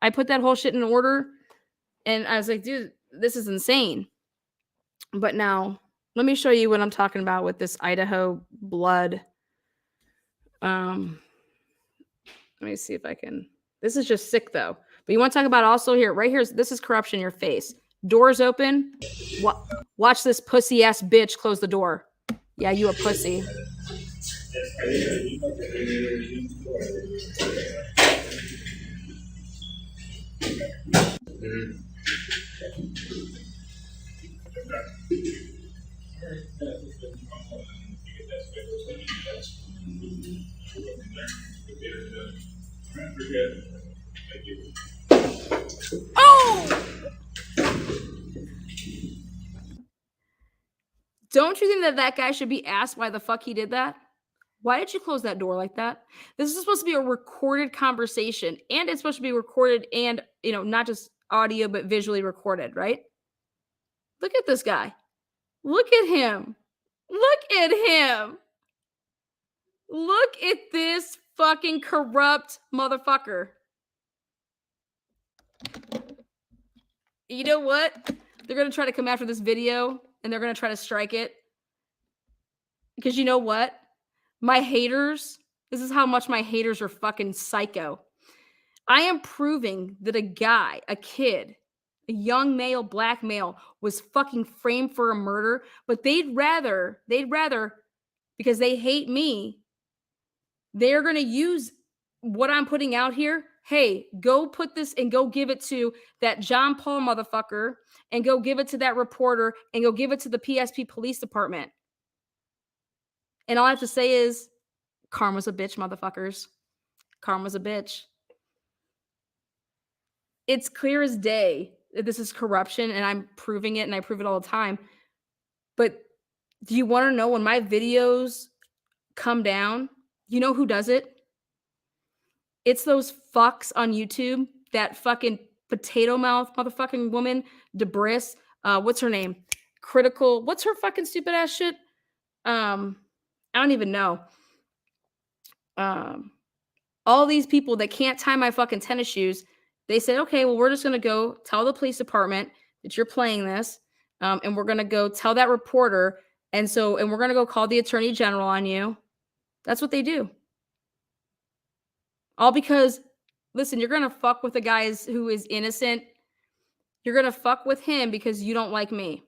I put that whole shit in order, and I was like, dude, this is insane. But now, let me show you what I'm talking about with this Idaho blood. Let me see if I can. This is just sick, though. But you want to talk about also here, right here, this is corruption in your face. Doors open. Watch this pussy-ass bitch close the door. Yeah, you a pussy. Oh! Don't you think that guy should be asked why the fuck he did that? Why did you close that door like that? This is supposed to be a recorded conversation, and it's supposed to be recorded and, not just audio, but visually recorded, right? Look at this guy. Look at him. Look at him. Look at this fucking corrupt motherfucker. You know what? They're going to try to come after this video and they're going to try to strike it. Because you know what? My haters, this is how much my haters are fucking psycho. I am proving that a guy, a kid, a young male, black male, was fucking framed for a murder, but they'd rather, because they hate me, they're going to use what I'm putting out here. Hey, go put this and go give it to that John Paul motherfucker and go give it to that reporter and go give it to the PSP police department. And all I have to say is karma's a bitch, motherfuckers. Karma's a bitch. It's clear as day that this is corruption and I'm proving it and I prove it all the time. But do you want to know when my videos come down, you know who does it? It's those fucks on YouTube, that fucking potato mouth motherfucking woman, Debris. What's her name? Critical. What's her fucking stupid ass shit? I don't even know. All these people that can't tie my fucking tennis shoes, they said, okay, well, we're just going to go tell the police department that you're playing this. And we're going to go tell that reporter. And we're going to go call the attorney general on you. That's what they do. All because, listen, you're going to fuck with a guy who is innocent. You're going to fuck with him because you don't like me.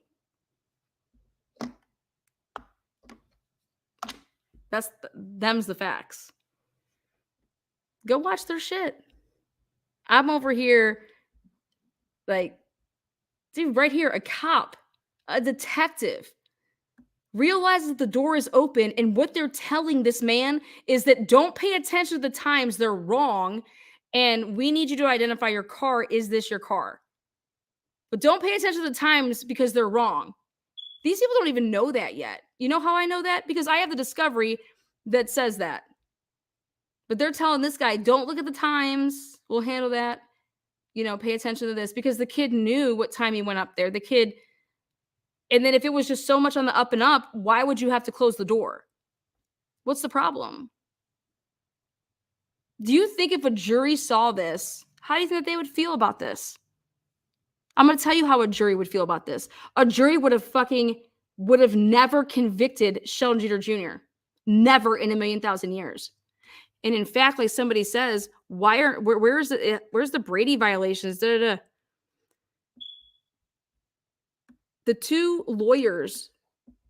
Them's the facts. Go watch their shit. I'm over here like, dude, right here, a cop, a detective realizes that the door is open and what they're telling this man is that don't pay attention to the times, they're wrong, and we need you to identify your car. Is this your car? But don't pay attention to the times because they're wrong. These people don't even know that yet. You know how I know that? Because I have the discovery that says that. But they're telling this guy, don't look at the times. We'll handle that. You know, pay attention to this. Because the kid knew what time he went up there. The kid, and then if it was just so much on the up and up, why would you have to close the door? What's the problem? Do you think if a jury saw this, how do you think that they would feel about this? I'm going to tell you how a jury would feel about this. A jury would have never convicted Sheldon Jeter Jr. Never in a million thousand years. And in fact, like somebody says, where's the Brady violations? The two lawyers,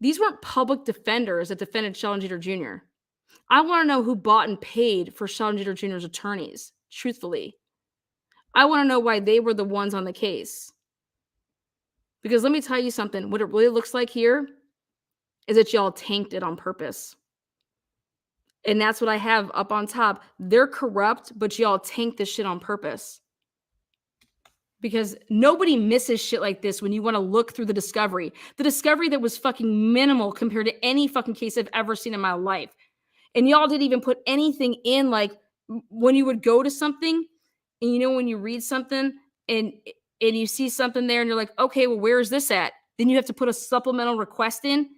these weren't public defenders that defended Sheldon Jeter Jr. I want to know who bought and paid for Sheldon Jeter Jr.'s attorneys, truthfully. I want to know why they were the ones on the case. Because let me tell you something. What it really looks like here is that y'all tanked it on purpose. And that's what I have up on top. They're corrupt, but y'all tank this shit on purpose. Because nobody misses shit like this when you want to look through the discovery. The discovery that was fucking minimal compared to any fucking case I've ever seen in my life. And y'all didn't even put anything in, like when you would go to something and you know when you read something and you see something there and you're like, okay, well, where is this at? Then you have to put a supplemental request in.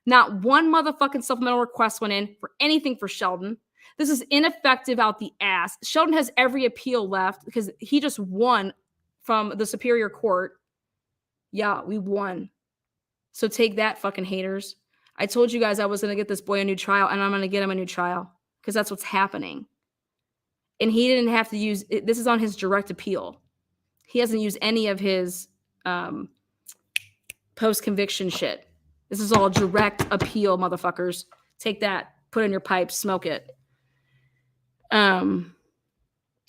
Not one motherfucking supplemental request went in for anything for Sheldon. This is ineffective out the ass. Sheldon has every appeal left because he just won from the Superior Court. Yeah, we won. So take that, fucking haters. I told you guys I was going to get this boy a new trial, and I'm going to get him a new trial because that's what's happening. And he didn't have to use it. This is on his direct appeal. He hasn't used any of his post-conviction shit. This is all direct appeal, motherfuckers. Take that. Put in your pipe. Smoke it.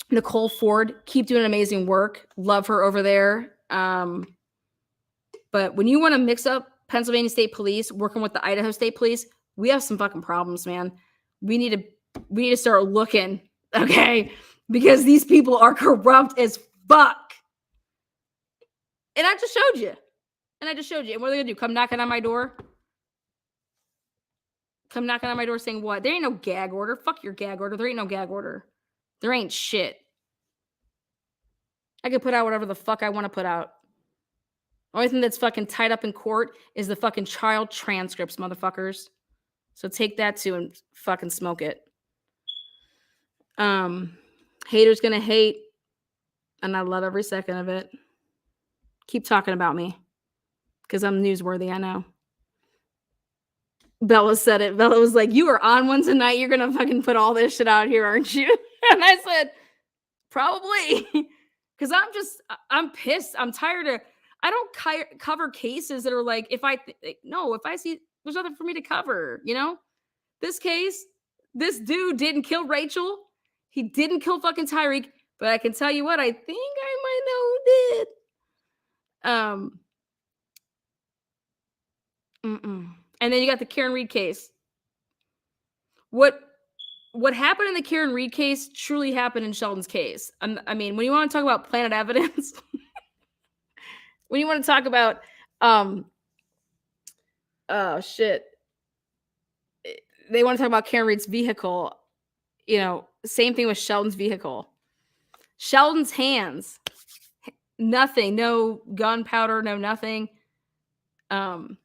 Nicole Ford, keep doing amazing work. Love her over there. But when you want to mix up Pennsylvania State Police working with the Idaho State Police, we have some fucking problems, man. We need to start looking, okay? Because these people are corrupt as fuck. And I just showed you. And what are they gonna do? Come knocking on my door? Come knocking on my door saying what? There ain't no gag order. Fuck your gag order. There ain't no gag order. There ain't shit. I can put out whatever the fuck I want to put out. Only thing that's fucking tied up in court is the fucking trial transcripts, motherfuckers. So take that too and fucking smoke it. Haters gonna hate, and I love every second of it. Keep talking about me, because I'm newsworthy, I know. Bella said it. Bella was like, "You are on one tonight. You're gonna fucking put all this shit out here, aren't you?" And I said, "Probably," because I'm pissed. I'm tired of. I don't cover cases that are like, if I see there's nothing for me to cover, you know. This case, this dude didn't kill Rachel. He didn't kill fucking Tyreek. But I can tell you what, I think I might know who did. And then you got the Karen Reed case. What happened in the Karen Reed case truly happened in Sheldon's case. I mean, when you want to talk about planet evidence, when you want to talk about, oh shit, they want to talk about Karen Reed's vehicle. You know, same thing with Sheldon's vehicle. Sheldon's hands, nothing, no gunpowder, no nothing. So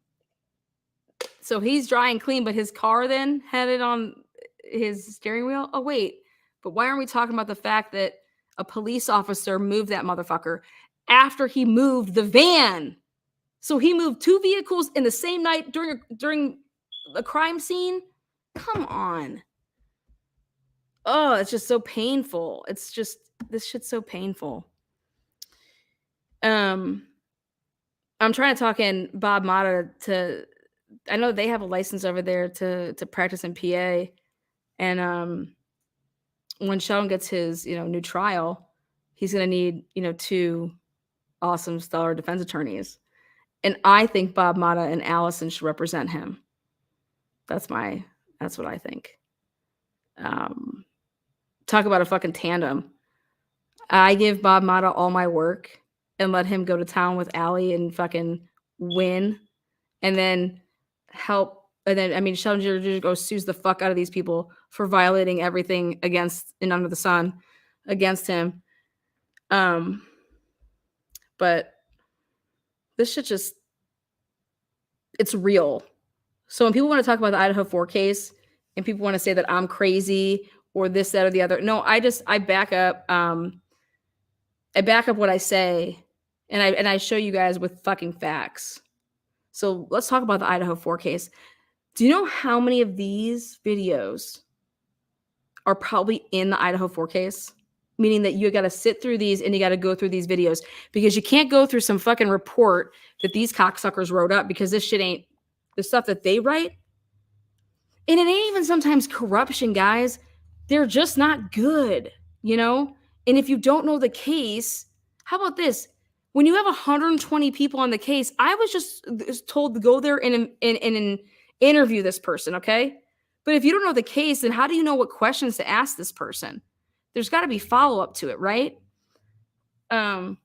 he's dry and clean, but his car then had it on his steering wheel. Oh, wait. But why aren't we talking about the fact that a police officer moved that motherfucker after he moved the van? So he moved two vehicles in the same night during a crime scene? Come on. Oh, it's just so painful. It's just, this shit's so painful. I'm trying to talk in Bob Mata to, I know they have a license over there to practice in PA. And when Sheldon gets his, new trial, he's going to need, two awesome stellar defense attorneys. And I think Bob Mata and Allison should represent him. That's what I think. Talk about a fucking tandem. I give Bob Mata all my work and let him go to town with Allie and fucking win. And then Sheldon just goes sues the fuck out of these people for violating everything against and under the sun against him. But this shit just, it's real. So when people want to talk about the Idaho 4 case and people want to say that I'm crazy or this, that, or the other, no, I back up. I back up what I say, and I show you guys with fucking facts. So let's talk about the Idaho 4 case. Do you know how many of these videos are probably in the Idaho 4 case? Meaning that you got to sit through these and you got to go through these videos, because you can't go through some fucking report that these cocksuckers wrote up, because this shit ain't the stuff that they write. And it ain't even sometimes corruption, guys. They're just not good, And if you don't know the case, how about this? When you have 120 people on the case, I was just told to go there and interview this person, okay? But if you don't know the case, then how do you know what questions to ask this person? There's got to be follow-up to it, right? And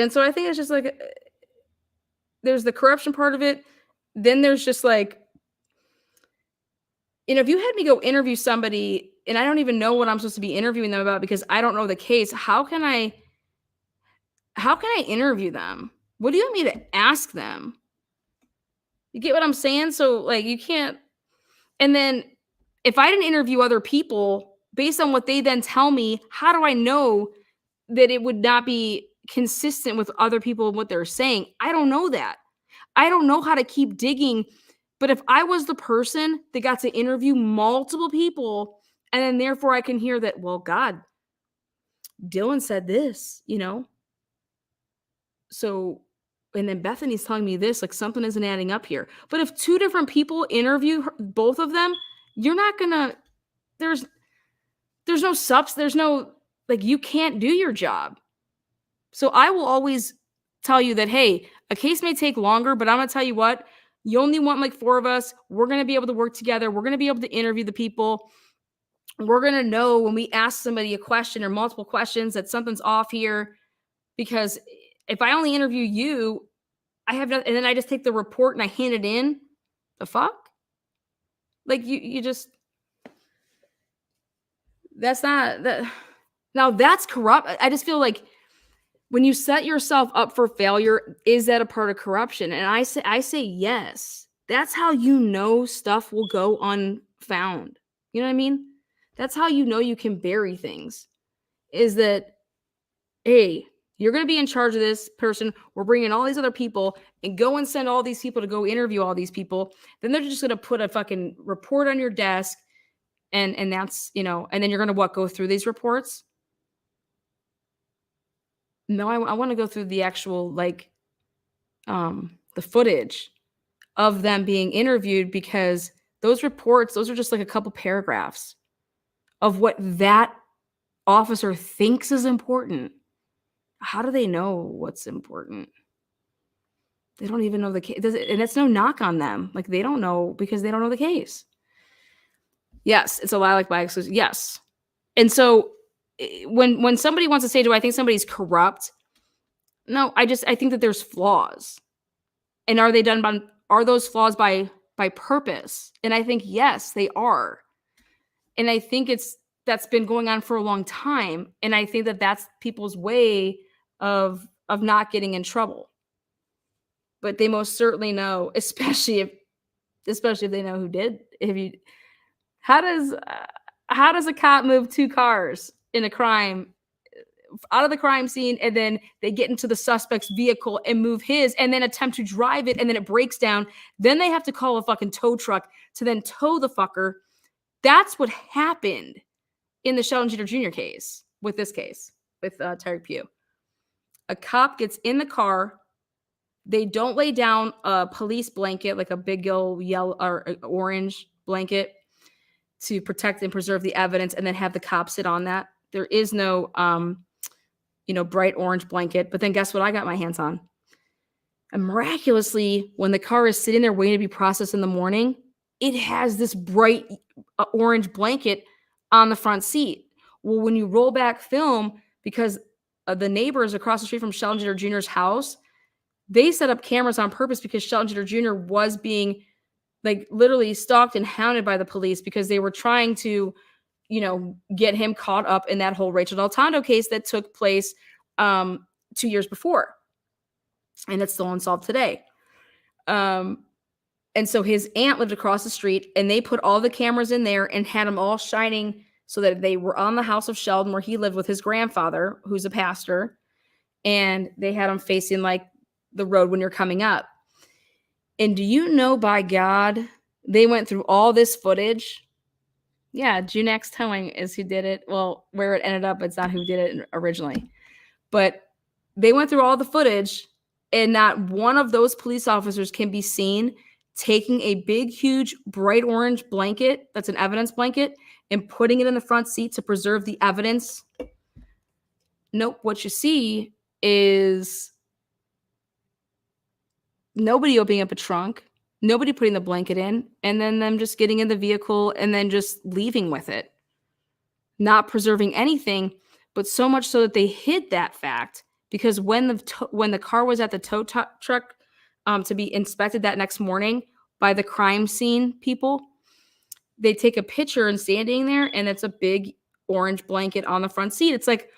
so I think it's just like, there's the corruption part of it. Then there's just like, if you had me go interview somebody and I don't even know what I'm supposed to be interviewing them about because I don't know the case, how can I interview them? What do you want me to ask them? You get what I'm saying? So like, you can't. And then if I didn't interview other people based on what they then tell me, how do I know that it would not be consistent with other people and what they're saying? I don't know that. I don't know how to keep digging. But if I was the person that got to interview multiple people, and then therefore I can hear that, well, God, Dylan said this, So, and then Bethany's telling me this, like something isn't adding up here. But if two different people interview both of them, you're not gonna, there's no subs, there's no, like, you can't do your job. So I will always tell you that, hey, a case may take longer, but I'm gonna tell you what, you only want like 4 of us. We're going to be able to work together. We're going to be able to interview the people. We're going to know when we ask somebody a question or multiple questions that something's off here. Because if I only interview you, I have nothing. And then I just take the report and I hand it in. The fuck? Like you just, that's not that. Now that's corrupt. I just feel like when you set yourself up for failure, is that a part of corruption? And I say yes. That's how you know stuff will go unfound. You know what I mean? That's how you know you can bury things. Is that, hey, you're going to be in charge of this person. We're bringing all these other people and go and send all these people to go interview all these people. Then they're just going to put a fucking report on your desk, and that's, and then you're going to go through these reports. No, I want to go through the actual, like, the footage of them being interviewed, because those reports, those are just like a couple paragraphs of what that officer thinks is important. How do they know what's important? They don't even know the case. And it's no knock on them. Like, they don't know because they don't know the case. Yes, it's a lie like by exclusion. Yes. And so when somebody wants to say, do I think somebody's corrupt? No, I think that there's flaws. And are those flaws by purpose? And I think yes, they are. And I think that's been going on for a long time. And I think that that's people's way of not getting in trouble. But they most certainly know, especially if they know who did. How does a cop move two cars in a crime out of the crime scene, and then they get into the suspect's vehicle and move his, and then attempt to drive it, and then it breaks down? Then they have to call a fucking tow truck to then tow the fucker. That's what happened in the Sheldon Jeter Jr. case, with Tyreek Pugh. A cop gets in the car. They don't lay down a police blanket, like a big old yellow or orange blanket, to protect and preserve the evidence, and then have the cop sit on that. There is no, bright orange blanket. But then guess what I got my hands on? And miraculously, when the car is sitting there waiting to be processed in the morning, it has this bright orange blanket on the front seat. Well, when you roll back film, because the neighbors across the street from Sheldon Jeter Jr.'s house, they set up cameras on purpose because Sheldon Jeter Jr. was being, like, literally stalked and hounded by the police because they were trying to, get him caught up in that whole Rachel Del Tondo case that took place 2 years before. And it's still unsolved today. And so his aunt lived across the street, and they put all the cameras in there and had them all shining so that they were on the house of Sheldon where he lived with his grandfather, who's a pastor. And they had them facing, like, the road when you're coming up. And do you know, by God, they went through all this footage? Yeah, Junex Towing is who did it. Well, where it ended up, it's not who did it originally. But they went through all the footage, and not one of those police officers can be seen taking a big, huge, bright orange blanket, that's an evidence blanket, and putting it in the front seat to preserve the evidence. Nope. What you see is nobody opening up a trunk, nobody putting the blanket in, and then them just getting in the vehicle and then just leaving with it, not preserving anything. But so much so that they hid that fact, because when the car was at the tow truck to be inspected that next morning by the crime scene people, they take a picture and standing there, and it's a big orange blanket on the front seat. It's like,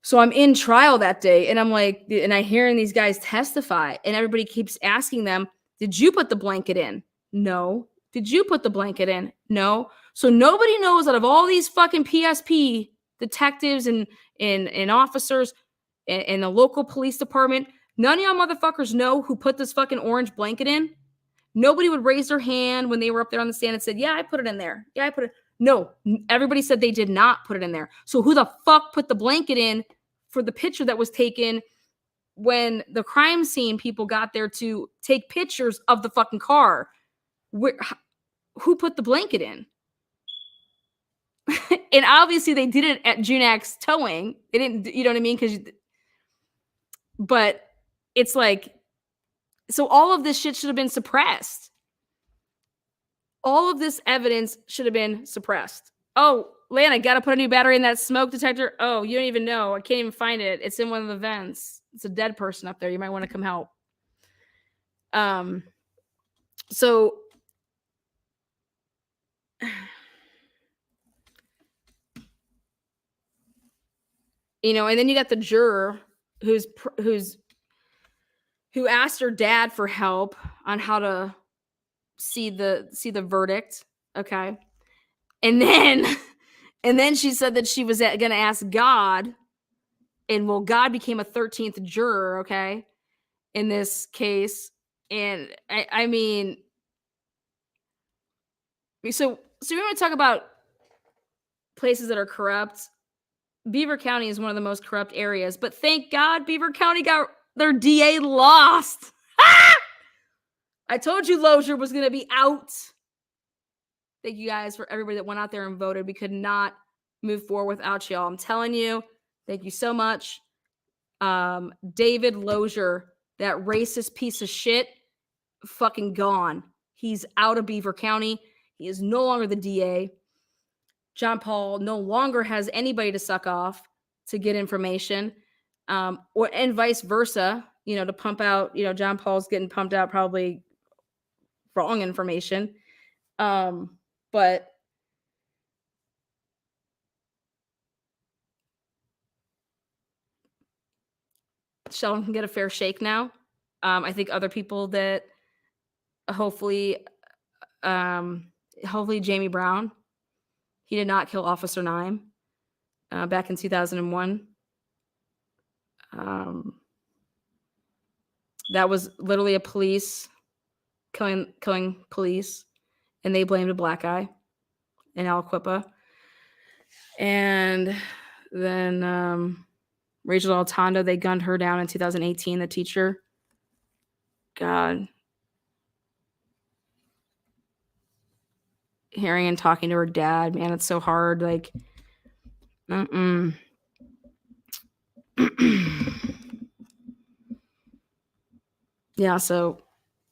so I'm in trial that day, and I'm like, and I hearing these guys testify, and everybody keeps asking them, did you put the blanket in? No. Did you put the blanket in? No. So nobody knows, out of all these fucking PSP detectives and officers and the local police department, none of y'all motherfuckers know who put this fucking orange blanket in. Nobody would raise their hand when they were up there on the stand and said, yeah, I put it in there. Yeah, I put it. No, everybody said they did not put it in there. So who the fuck put the blanket in for the picture that was taken when the crime scene people got there to take pictures of the fucking car? Who put the blanket in? And obviously they did it at Junex Towing. They didn't, you know what I mean? But it's like, so all of this shit should have been suppressed. All of this evidence should have been suppressed. Oh, Lana, got to put a new battery in that smoke detector. Oh, you don't even know. I can't even find it. It's in one of the vents. It's a dead person up there. You might want to come help. So And then you got the juror who's who asked her dad for help on how to see the verdict. Okay. And then and then she said that she was going to ask God, and well, God became a 13th juror, okay, in this case. And I mean, so we want to talk about places that are corrupt. Beaver County is one of the most corrupt areas, but thank God Beaver County got their DA lost. I told you Lozier was going to be out. Thank you guys for everybody that went out there and voted. We could not move forward without y'all. I'm telling you, thank you so much. David Lozier, that racist piece of shit, fucking gone. He's out of Beaver County. He is no longer the DA. John Paul no longer has anybody to suck off to get information, and vice versa. To pump out. John Paul's getting pumped out probably wrong information. But Sheldon can get a fair shake now. I think other people that hopefully Jamie Brown, he did not kill Officer Nime back in 2001. That was literally a police killing police, and they blamed a black guy in Aliquippa. And then Rachel Altondo, they gunned her down in 2018, the teacher. God. Hearing and talking to her dad, man, it's so hard. Like, yeah, so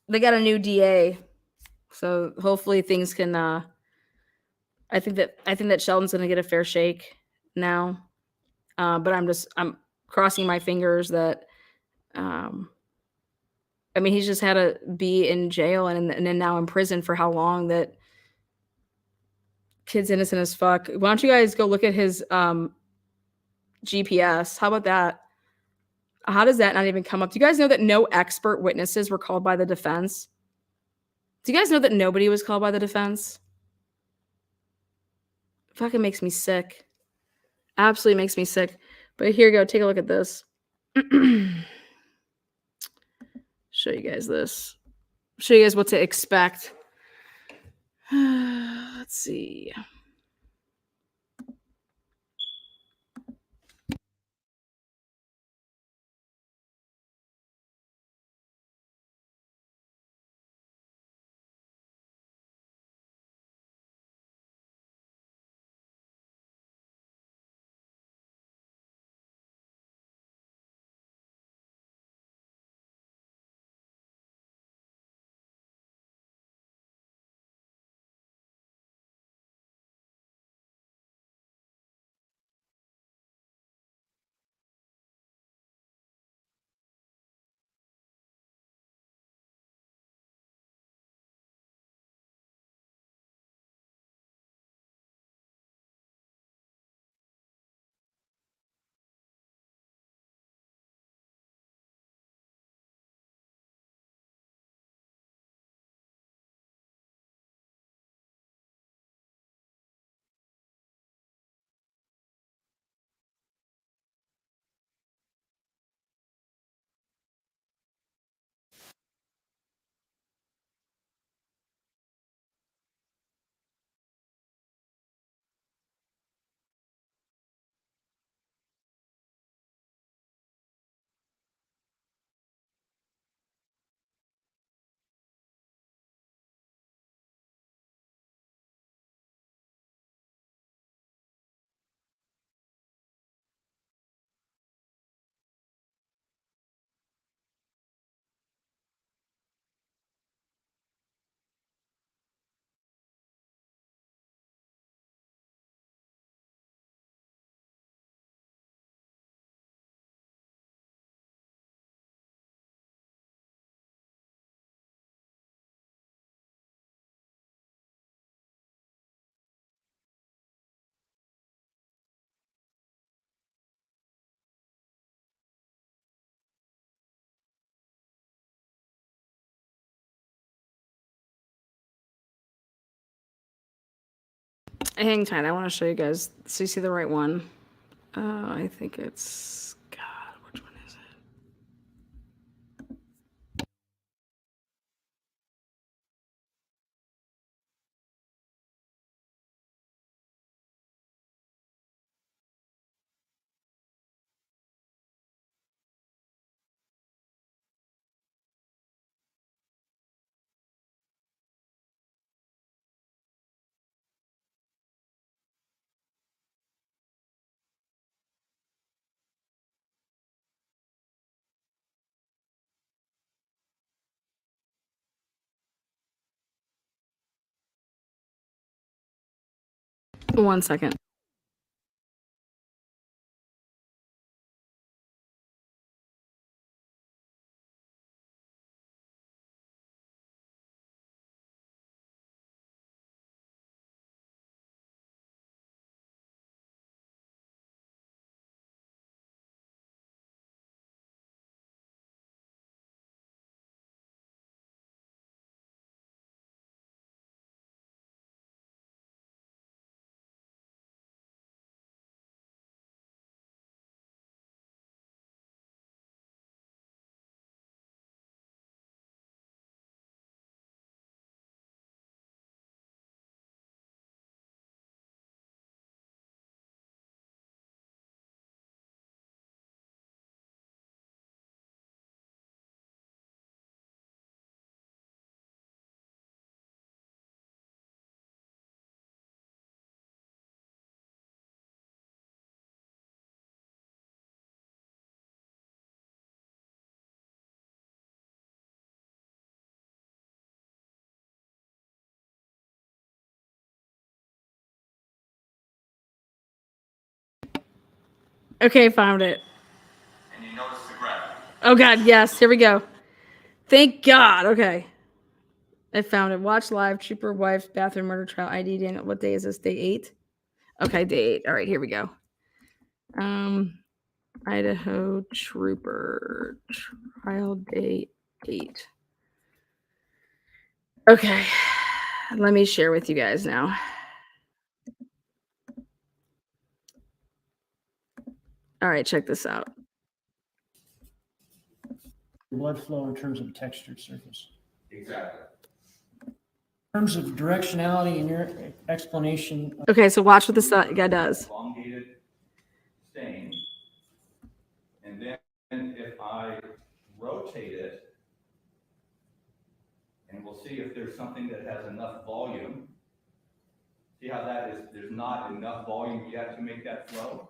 they got a new DA. So hopefully things can I think that Sheldon's gonna get a fair shake now. But I'm crossing my fingers that he's just had to be in jail and then now in prison for how long, that kid's innocent as fuck. Why don't you guys go look at his GPS? How about that? How does that not even come up? Do you guys know that no expert witnesses were called by the defense? Do you guys know that nobody was called by the defense? It fucking makes me sick. Absolutely makes me sick. But here you go. Take a look at this. Show you guys this. Show you guys what to expect. Let's see. Hang tight. I want to show you guys so you see the right one. I think it's God. Which one is it? One second. Okay, found it. And you notice the graph. Oh God, yes. Here we go. Thank God. Okay. I found it. Watch live. Trooper wife's bathroom murder trial. ID Daniel. What day is this? Day 8? Okay, day 8. All right, here we go. Idaho Trooper trial day 8. Okay. Let me share with you guys now. All right, check this out. Blood flow in terms of textured surface. Exactly. In terms of directionality and your explanation. Okay, so watch what this guy does. Elongated stain. And then if I rotate it, and we'll see if there's something that has enough volume. See how that is, there's not enough volume yet to make that flow?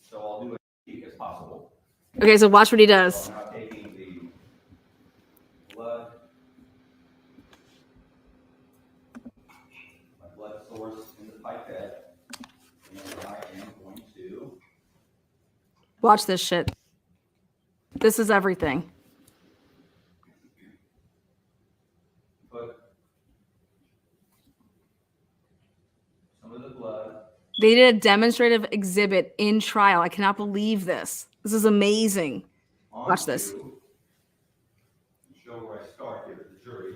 So I'll do it as weak as possible. Okay, so watch what he So does. I'm now taking the blood, my blood source in the pipette, and I am going to Watch this shit. This is everything. put some of the blood. They did a demonstrative exhibit in trial. I cannot believe this. This is amazing. Watch this. Show where I start here, the jury.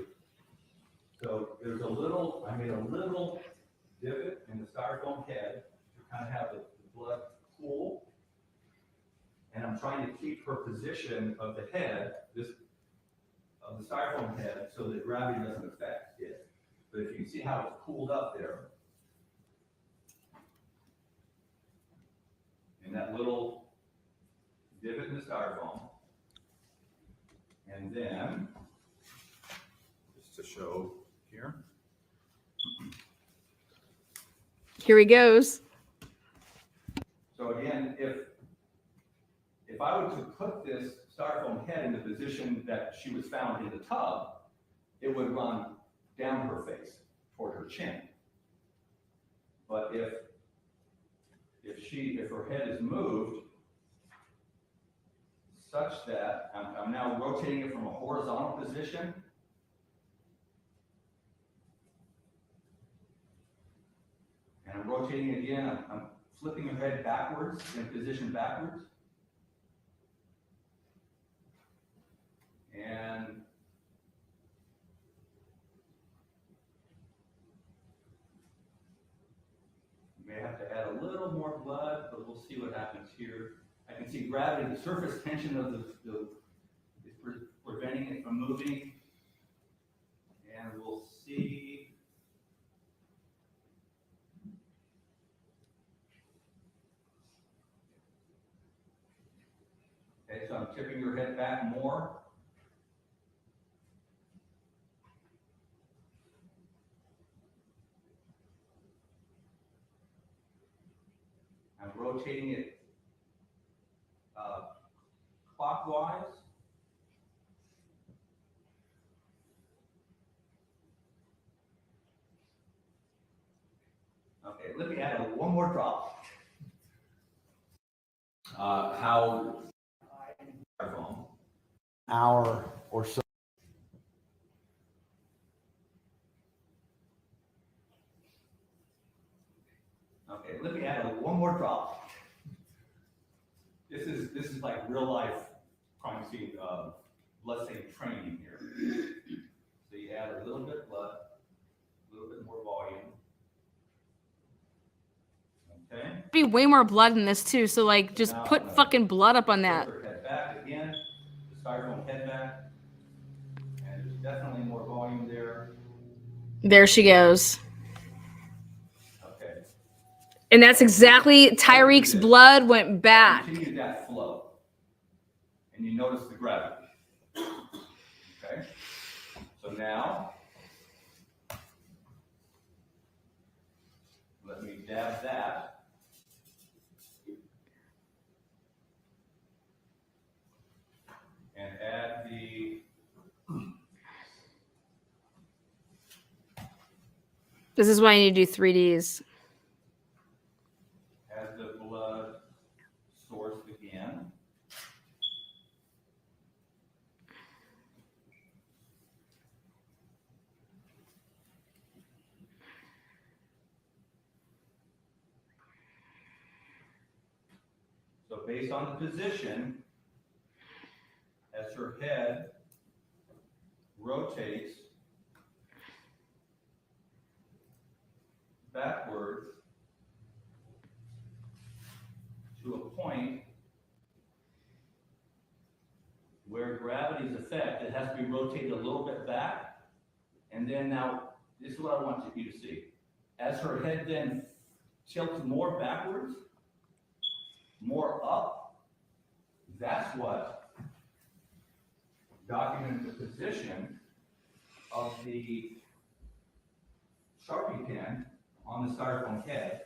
So there's I made a little divot in the styrofoam head to kind of have the blood cool. And I'm trying to keep her position of the head, of the styrofoam head, so that gravity doesn't affect it. But if you see how it's cooled up there, in that little divot in the styrofoam, and then, just to show here. Here he goes. So again, if I were to put this styrofoam head in the position that she was found in the tub, it would run down her face toward her chin. But if her head is moved such that I'm now rotating it from a horizontal position, and I'm rotating it again, I'm flipping her head backwards, in position backwards. And may have to add a little more blood, but we'll see what happens here. I can see gravity, the surface tension of the is preventing it from moving. And we'll see. Okay, so I'm tipping your head back more. I'm rotating it clockwise. Okay, let me add one more drop. How hour or so. Okay, let me add one more drop. This is like real life crime scene blood stain training here. So you add a little bit of blood, a little bit more volume. Okay. Be way more blood in this too. So like, just Now, put fucking blood up on that. Tilt her head back again, the styrofoam head back, and there's definitely more volume there. There she goes. Okay. And that's exactly Tyreek's blood went back. Continue that flow, and you notice the gravity. Okay. So now, let me dab that. And add the This is why you need to do 3Ds. blood source again. So based on the position, as her head rotates backwards to a point where gravity's effect, it has to be rotated a little bit back. And then now, this is what I want you to see. As her head then tilts more backwards, more up, that's what documents the position of the Sharpie pen on the styrofoam head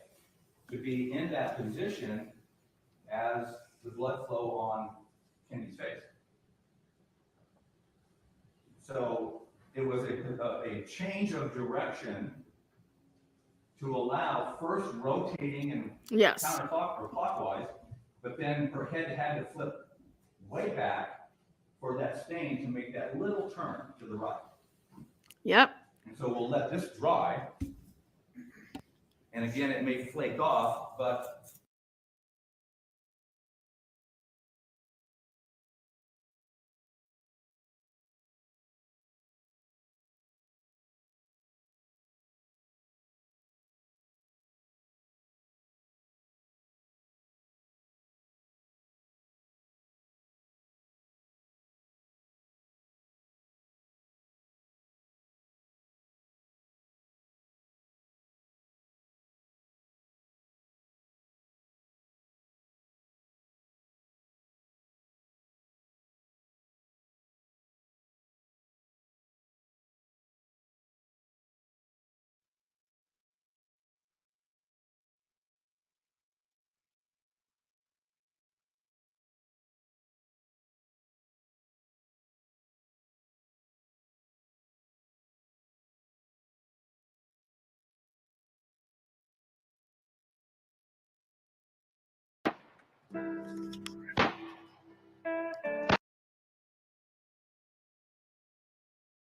to be in that position as the blood flow on Kenny's face. So it was a change of direction to allow first rotating and Yes. counterclockwise, but then her head had to flip way back for that stain to make that little turn to the right. Yep. And so we'll let this dry. And again, it may flake off, but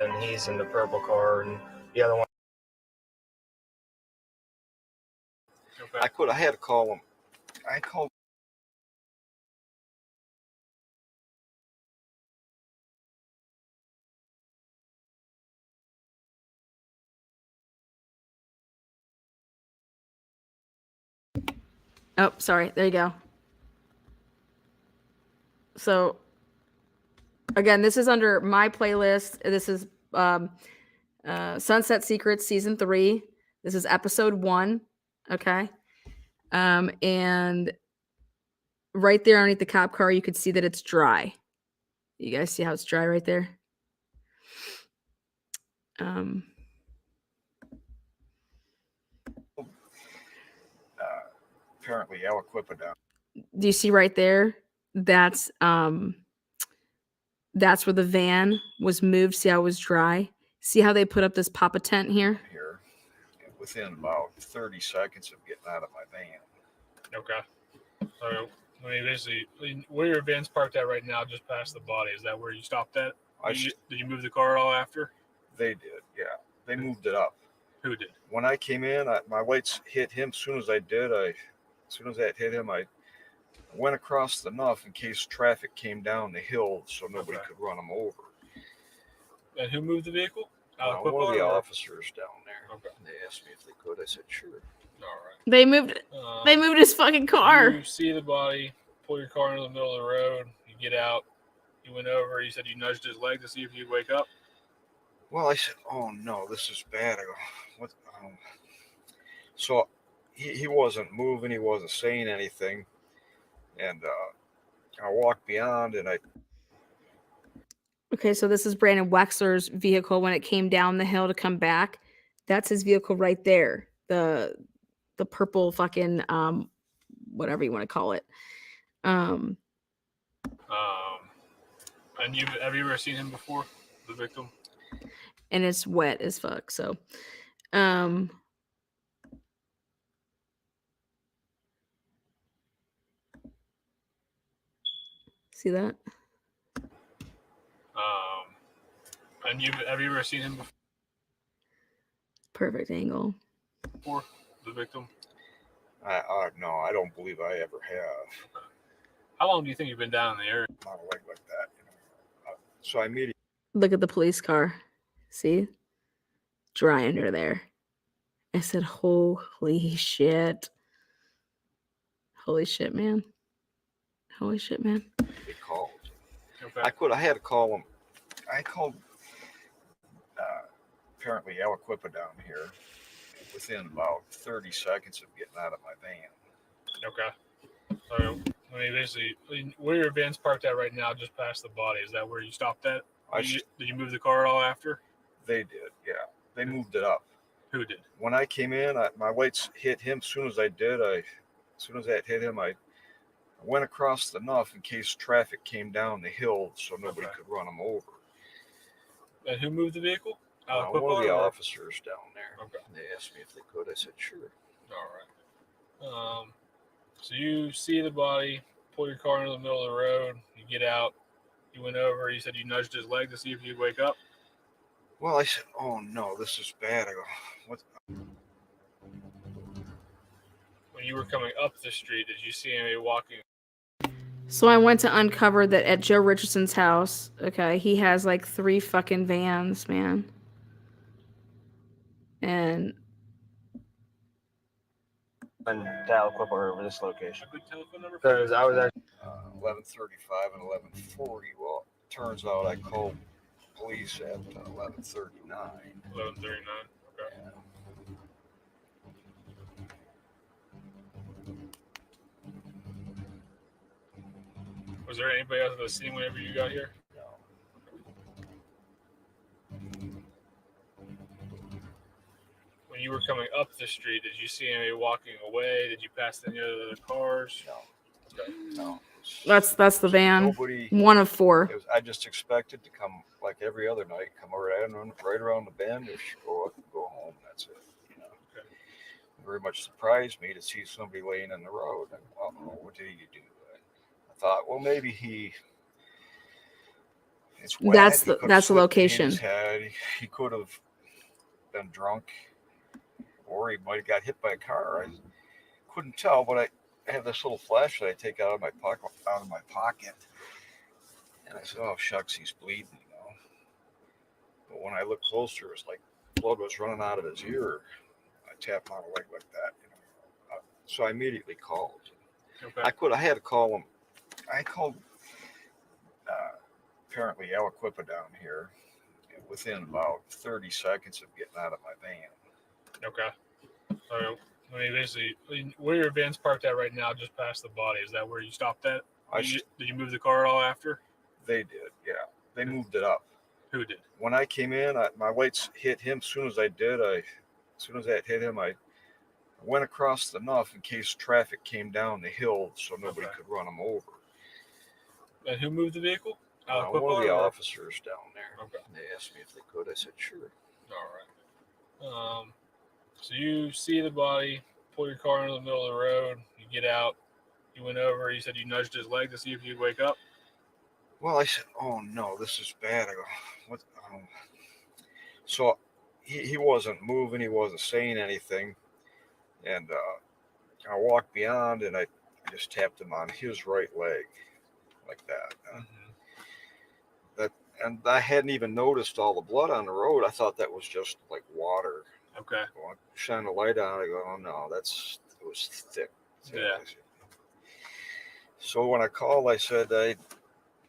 And he's in the purple car, and the other one. Okay. I had to call him. I called. Oh, sorry. There you go. So again, this is under my playlist. This is Sunset Secrets season 3. This is episode 1. Okay. And right there underneath the cop car, you could see that it's dry. You guys see how it's dry right there? Apparently Aliquippa. Do you see right there? That's where the van was moved. See how it was dry? See how they put up this Papa tent here? Here, within about 30 seconds of getting out of my van. Okay. So, I mean, basically, where your van's parked at right now, just past the body, is that where you stopped at? Did you move the car at all after? They did, yeah. They moved it up. Who did? When I came in, my lights hit him. As soon as that hit him, I went across the enough in case traffic came down the hill so nobody could run them over. And who moved the vehicle? One of the officers down there. Okay. They asked me if they could. I said, sure. All right. They moved his fucking car. You see the body, pull your car into the middle of the road, you get out, you went over, you said you nudged his leg to see if he'd wake up. Well, I said, oh no, this is bad. I go, what? So he wasn't moving, he wasn't saying anything. And I walked beyond and Okay, so this is Brandon Wexler's vehicle when it came down the hill to come back. That's his vehicle right there. The purple fucking whatever you want to call it. And have you ever seen him before, the victim? And it's wet as fuck. So see that? And have you ever seen him before? Perfect angle. The victim? no, I don't believe I ever have. How long do you think you've been down in the area? Not a leg like that, you know. So I immediately Look at the police car. See? Dry under there. I said, holy shit. Holy shit, man. Holy shit, man. called. Okay. I had to call him. I called apparently Aliquippa down here within about 30 seconds of getting out of my van. Okay. So, I mean, basically, where your van's parked at right now, just past the body, is that where you stopped at? Did you move the car at all after? They did, yeah. They moved it up. Who did? When I came in, my lights hit him. As soon as that hit him, I went across the enough in case traffic came down the hill so nobody could run them over. And who moved the vehicle? One of the officers down there. Okay. They asked me if they could. I said, sure. All right. So you see the body, pull your car into the middle of the road, you get out, you went over, you said you nudged his leg to see if he'd wake up. Well, I said, oh no, this is bad. I go, what? When you were coming up the street, did you see anybody walking? So I went to uncover that at Joe Richardson's house, okay, he has like 3 fucking vans, man. And Aliquippa over this location. Good telephone number? Because I was actually 11:35 and 11:40. Well, turns out I called police at 11:39. 11:39. Okay. Yeah. Was there anybody else at the scene whenever you got here? No. When you were coming up the street, did you see anybody walking away? Did you pass any other cars? No. Okay. No. that's the van. Nobody. One of 4. I just expected to come like every other night, come right around the bend, and go up and go home. That's it. You know. Okay. It very much surprised me to see somebody laying in the road. And, what did you do? I thought, well, maybe it's wet. That's the location. He could have been drunk, or he might have got hit by a car. I couldn't tell, but I have this little flashlight I take out of my pocket, and I said, "Oh shucks, he's bleeding," you know. But when I looked closer, it was like blood was running out of his ear. I tapped on a leg like that, you know. So I immediately called. Okay. I had to call them. I called apparently Aliquippa down here within about 30 seconds of getting out of my van. Okay. So, I mean, basically, where your van's parked at right now, just past the body, is that where you stopped at? Did you move the car at all after? They did, yeah. They moved it up. Who did? When I came in, my lights hit him. As soon as I hit him, I went across enough in case traffic came down the hill so nobody could run him over. And who moved the vehicle? One of the officers down there. Okay. They asked me if they could. I said, sure. All right. So you see the body, pull your car into the middle of the road, you get out, you went over, you said you nudged his leg to see if he'd wake up. Well, I said, oh no, this is bad. I go, what? So he wasn't moving, he wasn't saying anything. And I walked beyond and I just tapped him on his right leg like that. And I hadn't even noticed all the blood on the road. I thought that was just like water. Okay. Well, I shine a light on it. I go, oh no, it was thick. Yeah. So when I called, I said, I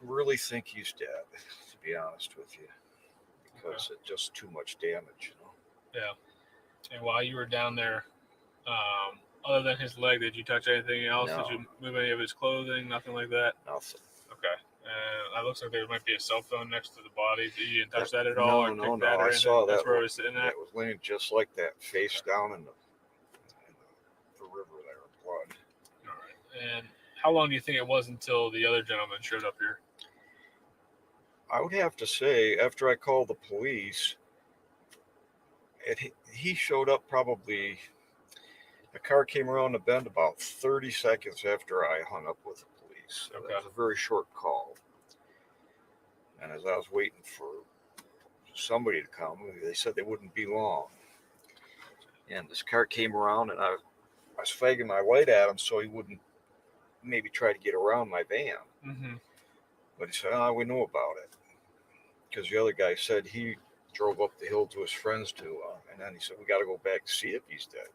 really think he's dead, to be honest with you, because it's just too much damage, Yeah. And while you were down there, other than his leg, did you touch anything else? No. Did you move any of his clothing? Nothing like that? Nothing. Okay. And it looks like there might be a cell phone next to the body. You didn't touch that at all? No. I saw that. That's where it was sitting at? It was laying just like that, face down in the river there of blood. All right. And how long do you think it was until the other gentleman showed up here? I would have to say, after I called the police, he showed up probably. The car came around the bend about 30 seconds after I hung up with the police. So that was a very short call. And as I was waiting for somebody to come, they said they wouldn't be long. And this car came around, and I was flagging my light at him so he wouldn't maybe try to get around my van. Mm-hmm. But he said, oh, we know about it. Because the other guy said he drove up the hill to his friends and then he said, we got to go back to see if he's dead,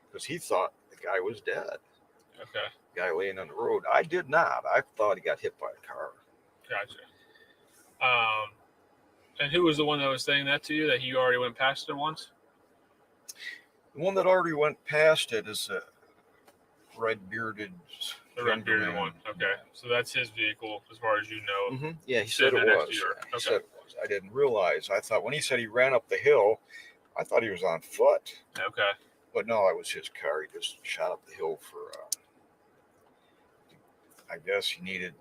because he thought the guy was dead. Okay. The guy laying on the road. I did not. I thought he got hit by a car. Gotcha. And who was the one that was saying that to you, that you already went past it once? The one that already went past it is a red-bearded. The red-bearded one. Okay. So that's his vehicle, as far as you know. Mm-hmm. Yeah, he said it was. He said it was. I didn't realize. I thought when he said he ran up the hill, I thought he was on foot. Okay. But no, it was his car. He just shot up the hill for, I guess he needed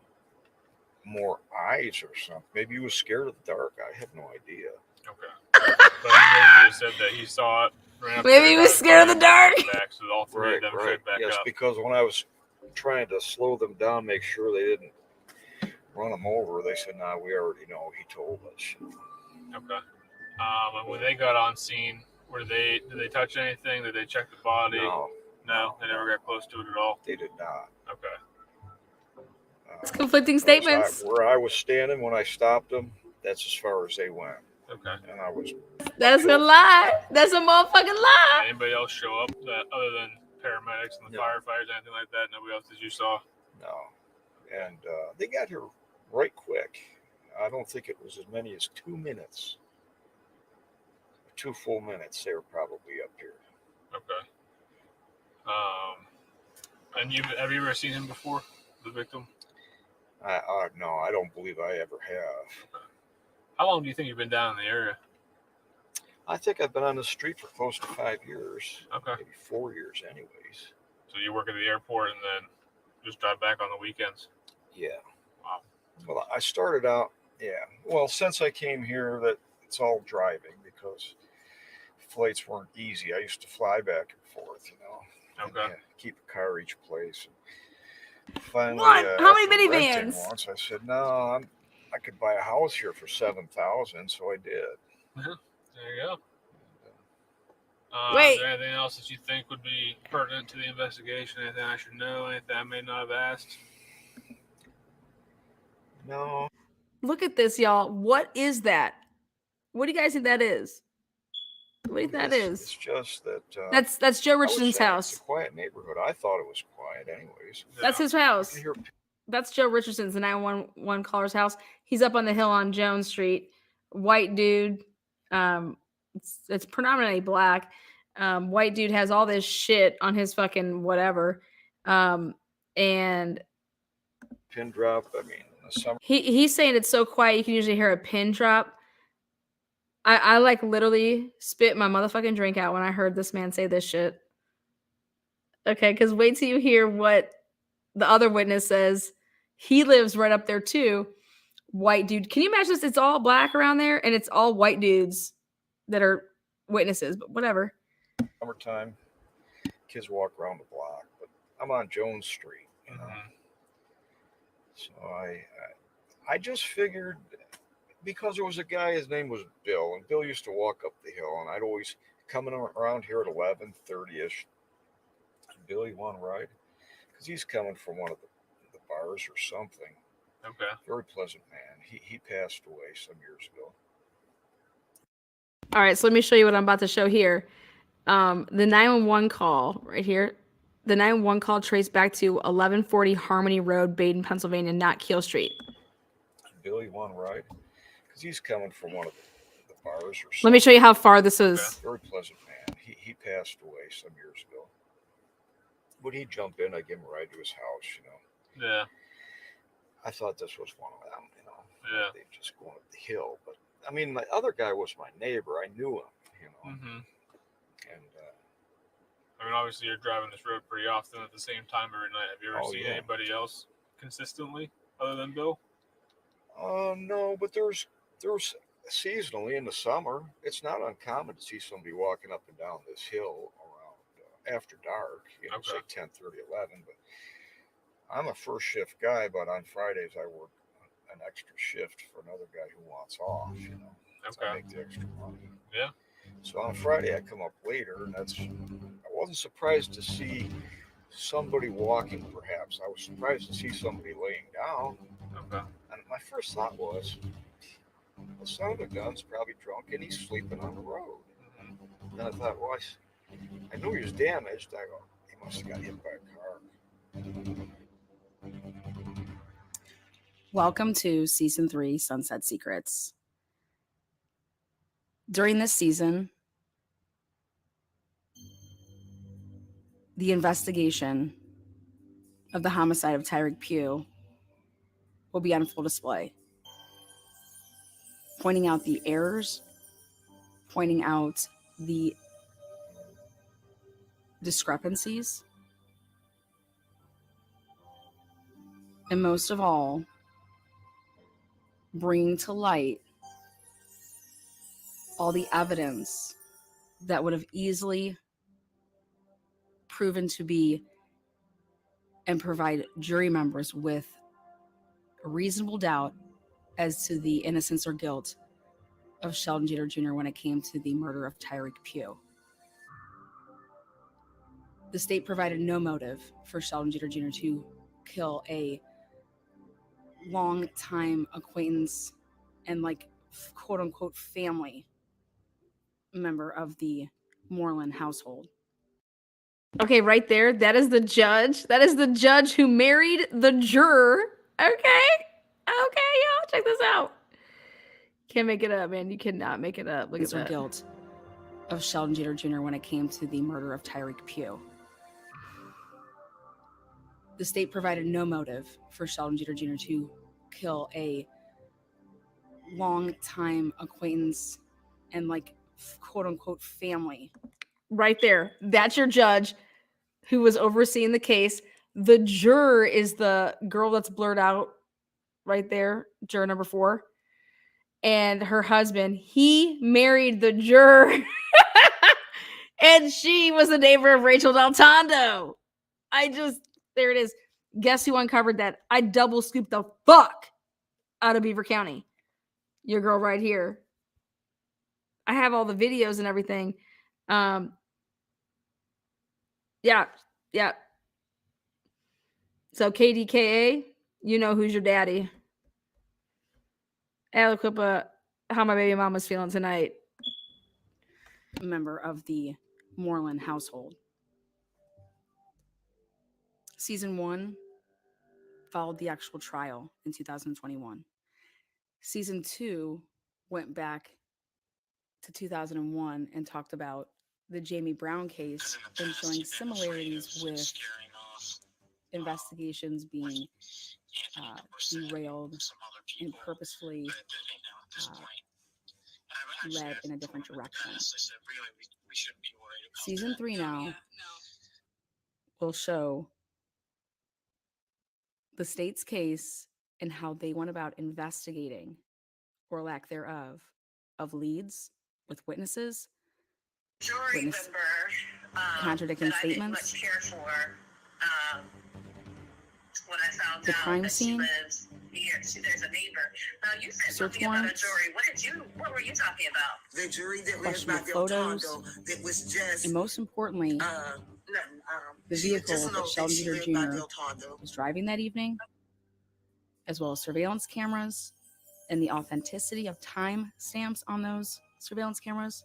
more eyes or something. Maybe he was scared of the dark. I have no idea. Okay. But he said that he saw it. Maybe he was scared of the dark. Back, so all three of them showed back yes, up. because when I was trying to slow them down, make sure they didn't run him over, they said, nah, we already know. He told us. Okay. And when they got on scene, did they touch anything? Did they check the body? No, they never got close to it at all. They did not. Okay. It's conflicting statements. Where I was standing when I stopped them, that's as far as they went. Okay. And I was. That's a lie. That's a motherfucking lie. Anybody else show up other than paramedics and the firefighters, anything like that? Nobody else that you saw? No. And they got here right quick. I don't think it was as many as 2 minutes. 2 full minutes, they were probably up here. Okay. And have you ever seen him before, the victim? No, I don't believe I ever have. Okay. How long do you think you've been down in the area? I think I've been on the street for close to 5 years. Okay. Maybe 4 years anyways. So you work at the airport and then just drive back on the weekends? Yeah. Wow. Well, I started out, well, since I came here, that it's all driving because flights weren't easy. I used to fly back and forth, Okay. And, keep a car each place. And finally, How many after renting minivans? once, I said, no, I could buy a house here for $7,000, so I did. There you go. Wait. Is there anything else that you think would be pertinent to the investigation? Anything I should know? Anything I may not have asked? No. Look at this, y'all. What is that? What do you guys think that is? What do you think that is? It's just that That's Joe I would Richardson's say house. it's a quiet neighborhood. I thought it was quiet, anyways. That's his You house. can hear That's Joe Richardson's, the 911 caller's house. He's up on the hill on Jones Street. White dude. It's predominantly black. White dude has all this shit on his fucking whatever. And pin drop. I mean, in the summer. he's saying it's so quiet you can usually hear a pin drop. I like literally spit my motherfucking drink out when I heard this man say this shit. Okay, because wait till you hear what the other witness says. He lives right up there too. White dude. Can you imagine this? It's all black around there and it's all white dudes that are witnesses, but whatever. Summertime, kids walk around the block, but I'm on Jones Street, you know. So I just figured, because there was a guy, his name was Bill, and Bill used to walk up the hill, and I'd always coming around here at 11:30ish. Bill, you want to ride? Because he's coming from one of the bars or something. Okay. Very pleasant man. He passed away some years ago. All right, so let me show you what I'm about to show here. The 911 call right here. The 911 call traced back to 1140 Harmony Road, Baden, Pennsylvania, not Keel Street. Bill, you want to ride? Because he's coming from one of the bars or something. Let me show you how far this is. Very pleasant man. He passed away some years ago. When he'd jump in, I'd give him a ride to his house, you know. Yeah. I thought this was one of them, you know. Yeah. They just going up the hill. But, I mean, my other guy was my neighbor. I knew him, you know. Mm-hmm. And, I mean, obviously, you're driving this road pretty often at the same time every night. Have you ever seen yeah. anybody else consistently other than Bill? no, but there's seasonally in the summer, it's not uncommon to see somebody walking up and down this hill around after dark, you know, say 10:30, 11. But I'm a first shift guy, but on Fridays I work an extra shift for another guy who wants off, you know. Okay. I make the extra money. Yeah. So on Friday I come up later, and I wasn't surprised to see somebody walking. Perhaps I was surprised to see somebody laying down. Okay. And my first thought was, the son of a gun's probably drunk and he's sleeping on the road. And I thought, well, I knew he was damaged. I go, he must have got hit by a car. Welcome to Season 3, Sunset Secrets. During this season, the investigation of the homicide of Tyreek Pugh will be on full display, pointing out the errors, pointing out the discrepancies, and most of all, bringing to light all the evidence that would have easily proven to be and provide jury members with a reasonable doubt as to the innocence or guilt of Sheldon Jeter Jr. when it came to the murder of Tyreek Pugh. The state provided no motive for Sheldon Jeter Jr. to kill a long-time acquaintance and quote-unquote family member of the Moreland household. Okay, right there, that is the judge. That is the judge who married the juror. Okay, y'all, check this out. Can't make it up, man. You cannot make it up. Look at that. Guilt of Sheldon Jeter Jr. when it came to the murder of Tyreek Pugh. The state provided no motive for Sheldon Jeter Jr. to kill a long-time acquaintance and quote-unquote family. Right there. That's your judge who was overseeing the case. The juror is the girl that's blurred out right there, juror number 4. And her husband, he married the juror. And she was a neighbor of Rachel Del Tondo. There it is. Guess who uncovered that? I double scooped the fuck out of Beaver County. Your girl right here. I have all the videos and everything. Yeah. So KDKA, you know who's your daddy. Aliquippa, how my baby mama's feeling tonight. member of the Moreland household. Season 1 followed the actual trial in 2021. Season 2 went back to 2001 and talked about the Jamie Brown case and showing similarities with investigations being derailed and purposefully led in a different direction. Season 3 now will show the state's case and how they went about investigating, or lack thereof, of leads with witnesses, witness contradicting statements, when I found the out crime that scene, she lives here. There's a neighbor. You said search something about a warrants, jury. What were you talking about? The jury that lives by questionable their photos, condo that was just and most importantly, the vehicle that Sheldon Peter Jr. was driving that evening, as well as surveillance cameras and the authenticity of time stamps on those surveillance cameras.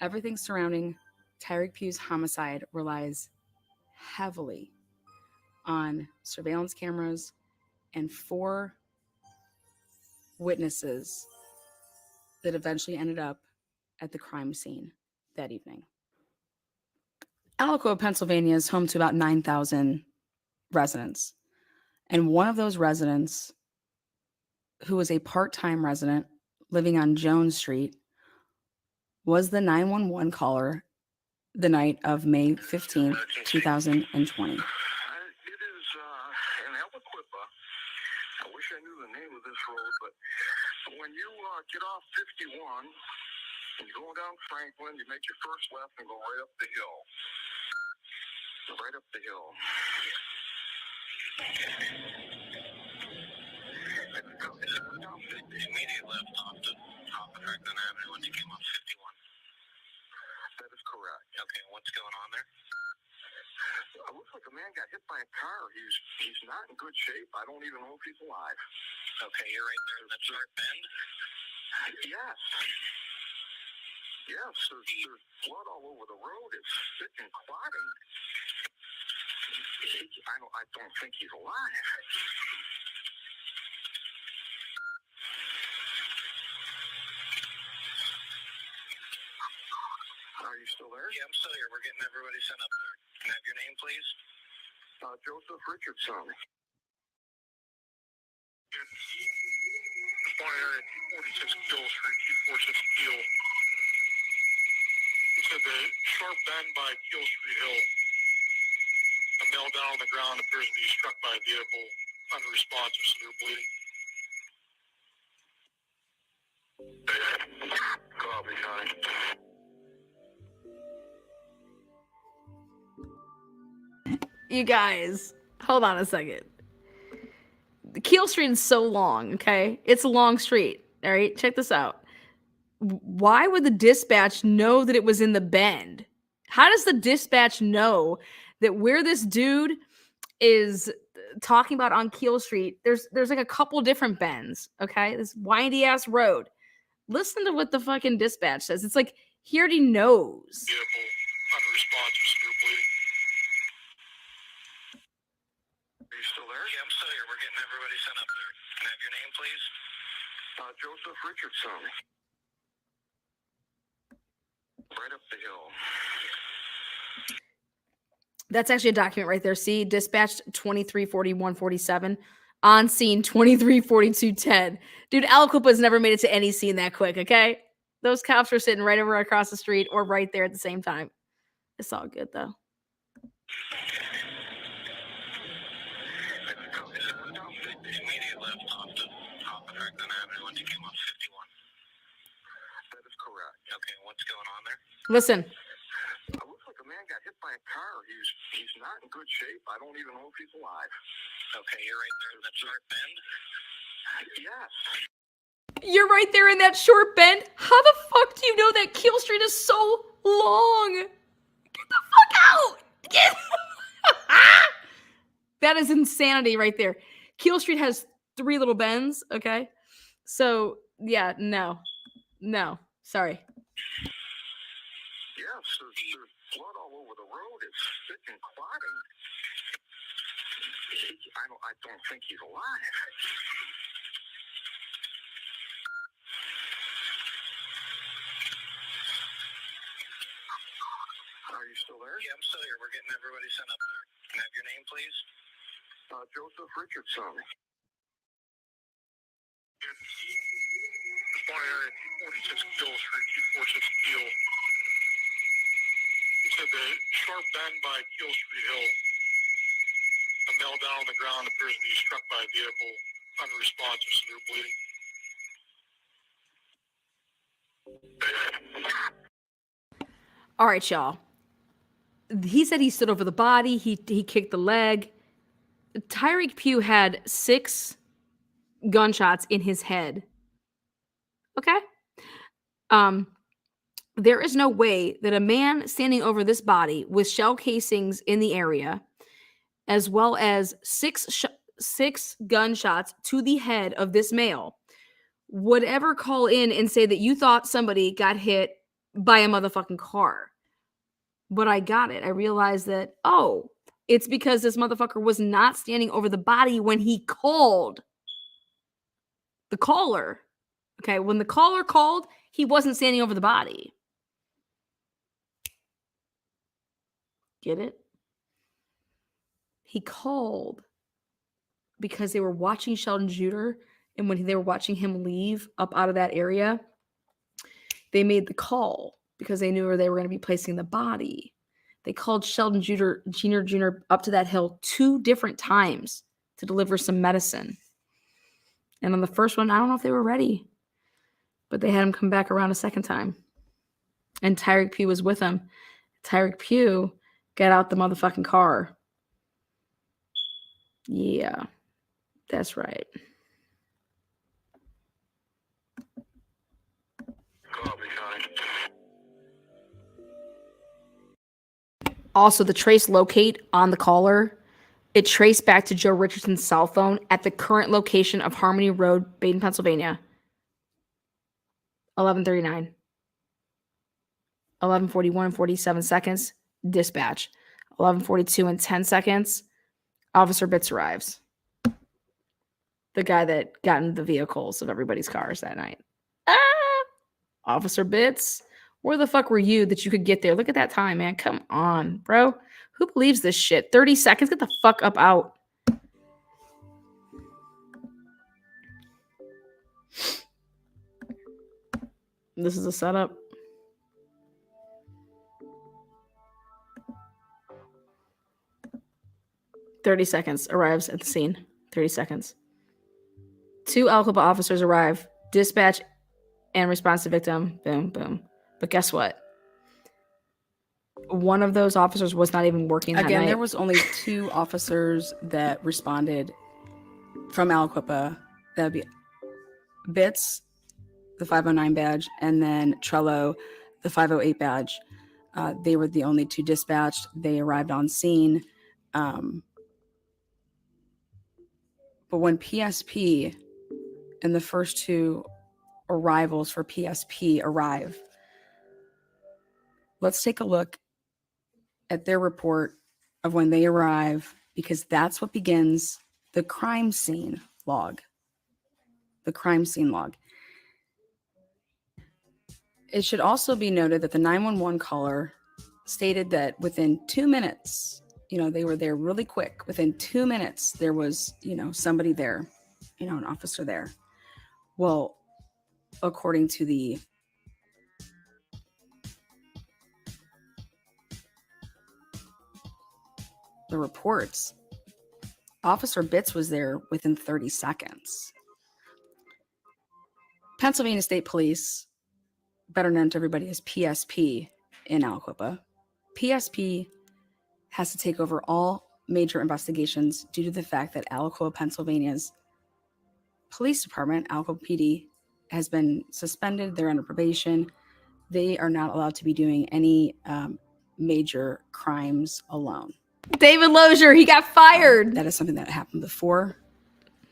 Everything surrounding Tyreek Pugh's homicide relies heavily on surveillance cameras and 4 witnesses that eventually ended up at the crime scene that evening. Alico, Pennsylvania is home to about 9,000 residents. And one of those residents, who was a part-time resident living on Jones Street, was the 911 caller the night of May 15th, 2020. It is an Aliquippa. I wish I knew the name of this road, but when you get off 51, you go down Franklin, you make your first left and go right up the hill. Right up the hill. Immediate left off the top of Franklin Avenue when you came off 51. That is correct. Okay, what's going on there? It looks like a man got hit by a car. He's not in good shape. I don't even know if he's alive. Okay, you're right there in that sharp bend? Yes. Yes, there's blood all over the road. It's thick and clotting. I don't think he's alive. Are you still there? Yeah, I'm still here. We're getting everybody sent up there. Can I have your name, please? Joseph Richardson. 46 Kill Street, 246 Kill. It said the sharp bend by Kill Street Hill. A male down on the ground appears to be struck by a vehicle, unresponsive, severe bleeding. Copy, Connie. You guys, hold on a second. The Keel Street is so long, okay? It's a long street, all right? Check this out. Why would the dispatch know that it was in the bend? How does the dispatch know that where this dude is talking about on Keel Street, there's like a couple different bends, okay? This windy ass road. Listen to what the fucking dispatch says. It's like he already knows. Vehicle, unresponsive, severe bleeding. Are you still there? Yeah, I'm still here. We're getting everybody sent up there. Can I have your name, please? Joseph Richardson. Right up the hill. That's actually a document right there. See, dispatched 234147, on scene 234210. Dude, Aliquippa's never made it to any scene that quick, okay? Those cops were sitting right over across the street or right there at the same time. It's all good, though. Immediate left off the top of Franklin Avenue when you came off 51. That is correct. Okay, what's going on there? Listen. It looks like a man got hit by a car. He's not in good shape. I don't even know if he's alive. Okay, you're right there in that short bend? Yes. You're right there in that short bend? How the fuck do you know that Keel Street is so long? Get the fuck out! Get That is insanity right there. Keel Street has 3 little bends, okay? So, yeah, no. Sorry. Yes, there's blood all over the road. It's thick and clotting. I don't think he's alive. Are you still there? Yeah, I'm still here. We're getting everybody sent up there. Can I have your name, please? Joseph Richardson. Fire at 46 Kill Street, 246 Keel. It said the sharp bend by Keel Street Hill. A male down on the ground appears to be struck by a vehicle. Unresponsive, severe bleeding. All right, y'all. He said he stood over the body. He kicked the leg. Tyreek Pugh had 6 gunshots in his head. Okay? There is no way that a man standing over this body with shell casings in the area, as well as 6 gunshots to the head of this male, would ever call in and say that you thought somebody got hit by a motherfucking car. But I got it. I realized that, oh, it's because this motherfucker was not standing over the body when he called. The caller. Okay, when the caller called, he wasn't standing over the body. Get it? He called because they were watching Sheldon Juder, and when they were watching him leave up out of that area, they made the call because they knew where they were going to be placing the body. They called Sheldon Juder Jr. up to that hill 2 different times to deliver some medicine. And on the first one, I don't know if they were ready, but they had him come back around a second time. And Tyreek Pugh was with him. Tyreek Pugh got out the motherfucking car. Yeah, that's right. Also, the trace locate on the caller, it traced back to Joe Richardson's cell phone at the current location of Harmony Road, Baden, Pennsylvania. 11:39. 11:41 and 47 seconds, dispatch. 11:42 and 10 seconds, Officer Bitts arrives. The guy that got in the vehicles of everybody's cars that night. Officer Bitts, where the fuck were you that you could get there? Look at that time, man. Come on, bro. Who believes this shit? 30 seconds? Get the fuck up out. This is a setup. "30 seconds. Arrives at the scene. 30 seconds. 2 Alcoba officers arrive. Dispatch and response to victim. Boom, boom. But guess what? One of those officers was not even working that Again, night. there was only 2 officers that responded from Aliquippa. That would be Bitts, the 509 badge, and then Trello, the 508 badge. They were the only 2 dispatched. They arrived on scene. But when PSP and the first 2 arrivals for PSP arrive, let's take a look at their report of when they arrive, because that's what begins the crime scene log. The crime scene log. It should also be noted that the 911 caller stated that within 2 minutes, they were there really quick. Within 2 minutes, there was, somebody there, an officer there. Well, according to the reports, Officer Bitts was there within 30 seconds. Pennsylvania State Police, better known to everybody as PSP in Aliquippa, PSP has to take over all major investigations due to the fact that Aliquippa, Pennsylvania's police department, Aliquippa PD, has been suspended. They're under probation. They are not allowed to be doing any major crimes alone. David Lozier, he got fired. That is something that happened before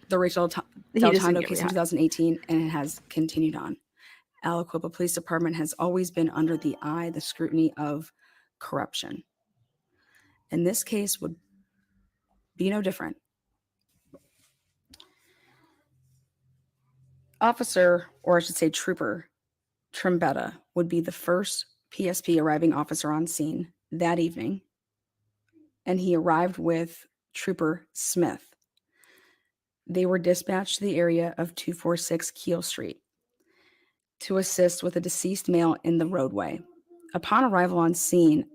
the Rachel Del Tondo case in 2018, and it has continued on. Aliquippa Police Department has always been under the scrutiny of corruption. And this case would be no different. Officer, or I should say trooper, Trimbetta would be the first PSP arriving officer on scene that evening, and he arrived with Trooper Smith. They were dispatched to the area of 246 Keel Street to assist with a deceased male in the roadway. Upon arrival on scene,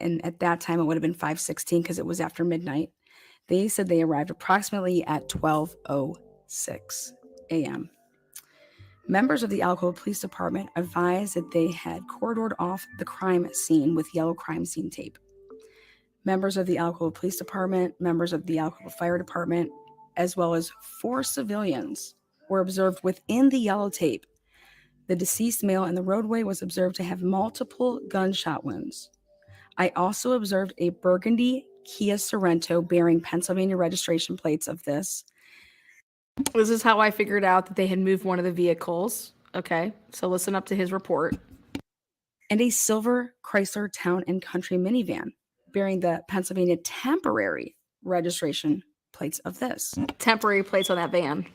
and at that time it would have been 5:16 because it was after midnight, they said they arrived approximately at 12:06 a.m. Members of the Aliquippa Police Department advised that they had cordored off the crime scene with yellow crime scene tape. Members of the Aliquippa Police Department, members of the Aliquippa Fire Department, as well as 4 civilians were observed within the yellow tape. The deceased male in the roadway was observed to have multiple gunshot wounds. I also observed a burgundy Kia Sorento bearing Pennsylvania registration plates of this. This is how I figured out that they had moved one of the vehicles. Okay, so listen up to his report. And a silver Chrysler Town and Country minivan bearing the Pennsylvania temporary registration plates of this. Temporary plates on that van.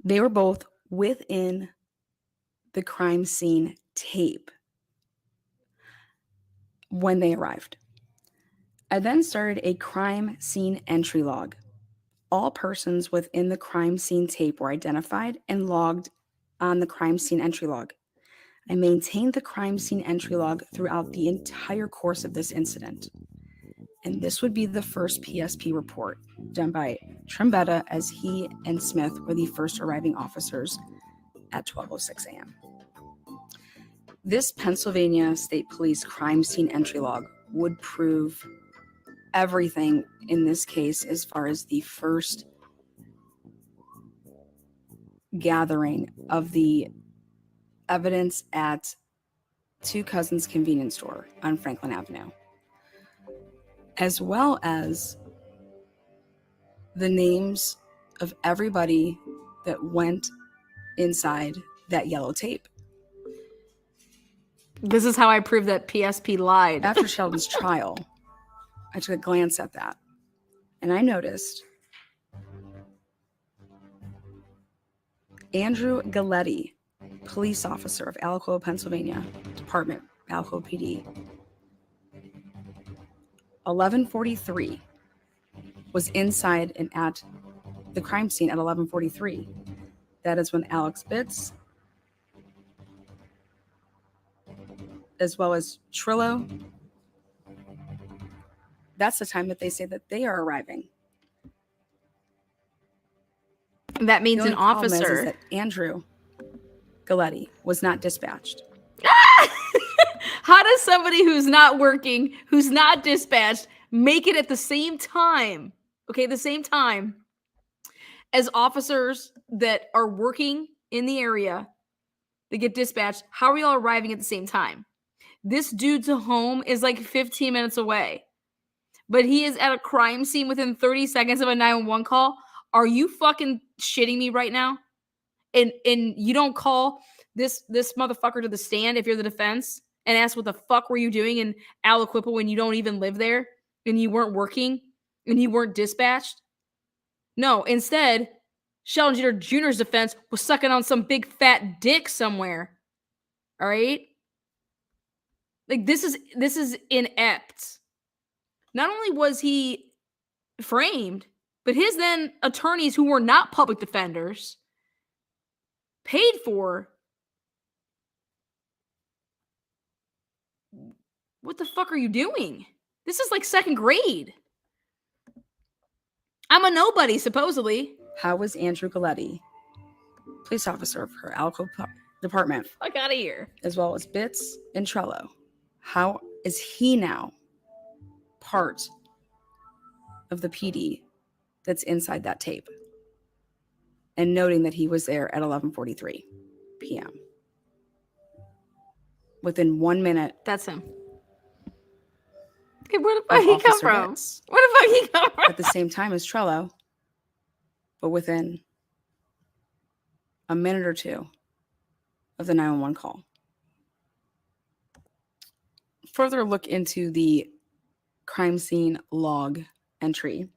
They were both within the crime scene tape when they arrived. I then started a crime scene entry log. All persons within the crime scene tape were identified and logged on the crime scene entry log. I maintained the crime scene entry log throughout the entire course of this incident. And this would be the first PSP report done by Trimbetta, as he and Smith were the first arriving officers at 12:06 a.m. This Pennsylvania State Police crime scene entry log would prove everything in this case as far as the first gathering of the evidence at Two Cousins convenience store on Franklin Avenue, as well as the names of everybody that went inside that yellow tape. This is how I proved that PSP lied. After Sheldon's trial, I took a glance at that, and I noticed Andrew Galletti, police officer of Aliquippa, Pennsylvania Department, Aliquippa PD, 11:43, was inside and at the crime scene at 11:43. That is when Alex Bitts, as well as Trillo, that's the time that they say that they are arriving. That means The an only problem officer. is that Andrew Galletti was not dispatched. How does somebody who's not working, who's not dispatched, make it at the same time? Okay, the same time as officers that are working in the area, they get dispatched. How are we all arriving at the same time? This dude's home is like 15 minutes away, but he is at a crime scene within 30 seconds of a 911 call. Are you fucking shitting me right now? And you don't call this motherfucker to the stand if you're the defense and ask what the fuck were you doing in Aliquippa when you don't even live there and you weren't working and you weren't dispatched? No, instead, Sheldon Jeter Jr.'s defense was sucking on some big fat dick somewhere. All right? Like this is inept. Not only was he framed, but his then attorneys who were not public defenders paid for. What the fuck are you doing? This is like second grade. I'm a nobody, supposedly. How was Andrew Galletti, police officer for Aliquippa Department, Fuck out of here. as well as Bitts and Trello, how is he now part of the PD that's inside that tape? And noting that he was there at 11:43 p.m. Within 1 minute. That's him. Okay, where the fuck he come from? Bitts, Where the fuck he come from? at the same time as Trello, but within a minute or two of the 911 call. further look into the crime scene log entry,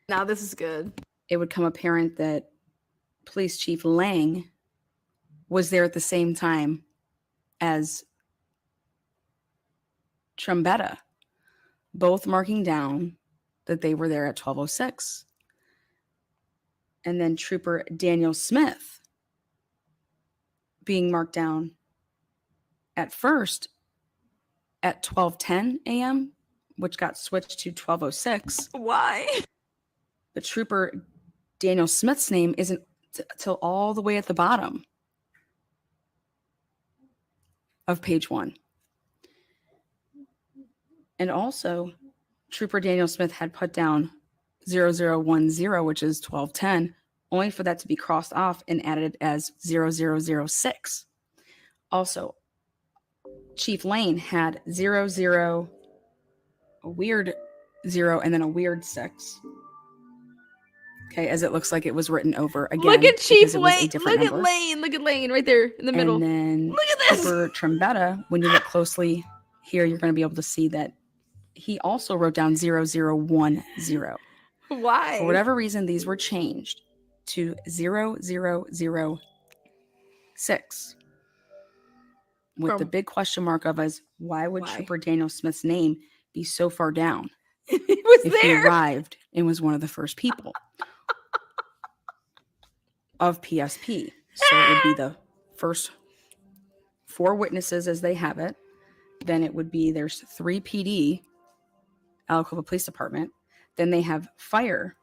Now this is good. it would become apparent that Police Chief Lang was there at the same time as Trombetta, both marking down that they were there at 12:06. And then Trooper Daniel Smith being marked down at first at 12:10 a.m., which got switched to 12:06. Why? But Trooper Daniel Smith's name isn't till all the way at the bottom of page 1. And also, Trooper Daniel Smith had put down 0010, which is 12:10, only for that to be crossed off and added as 0006. Also, Chief Lane had 00, a weird 0, and then a weird 6. Okay, as it looks like it was written over again. Look at Chief because it was a Lane. different Look at number. Lane. Look at Lane right there in the middle. And then Look at this. Trooper Trombetta, when you look closely here, you're going to be able to see that he also wrote down 0010. Why? For whatever reason, these were changed to 0006. With the big question mark of us, why would Trooper Daniel Smith's name be so far down? He was if there. He arrived and was one of the first people of PSP. So it would be the first 4 witnesses as they have it. Then it would be there's 3 PD, Aliquippa Police Department. Then they have fire.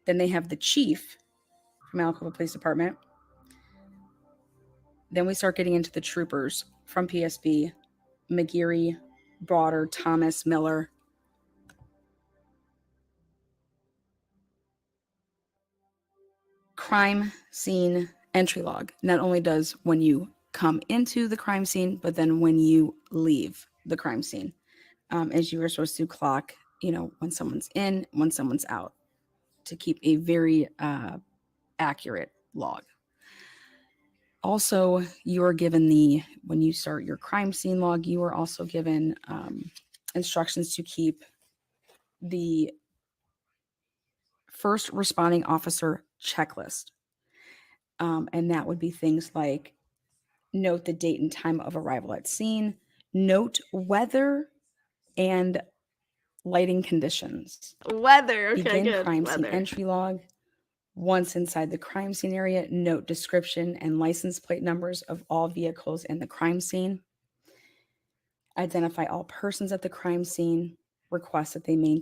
Then they have the chief from Aliquippa Police Department. Then we start getting into the troopers from PSB, McGeary, Broader, Thomas, Miller. Crime scene entry log. Not only does when you come into the crime scene, but then when you leave the crime scene. As you were supposed to clock, when someone's in, when someone's out, to keep a very accurate log. Also, you are given when you start your crime scene log, you are also given instructions to keep the first responding officer checklist. And that would be things like note the date and time of arrival at scene, note weather and lighting conditions. Weather, okay, Begin good. crime Weather. scene entry log. Once inside the crime scene area, note description and license plate numbers of all vehicles in the crime scene. Identify all persons at the crime scene. Request that they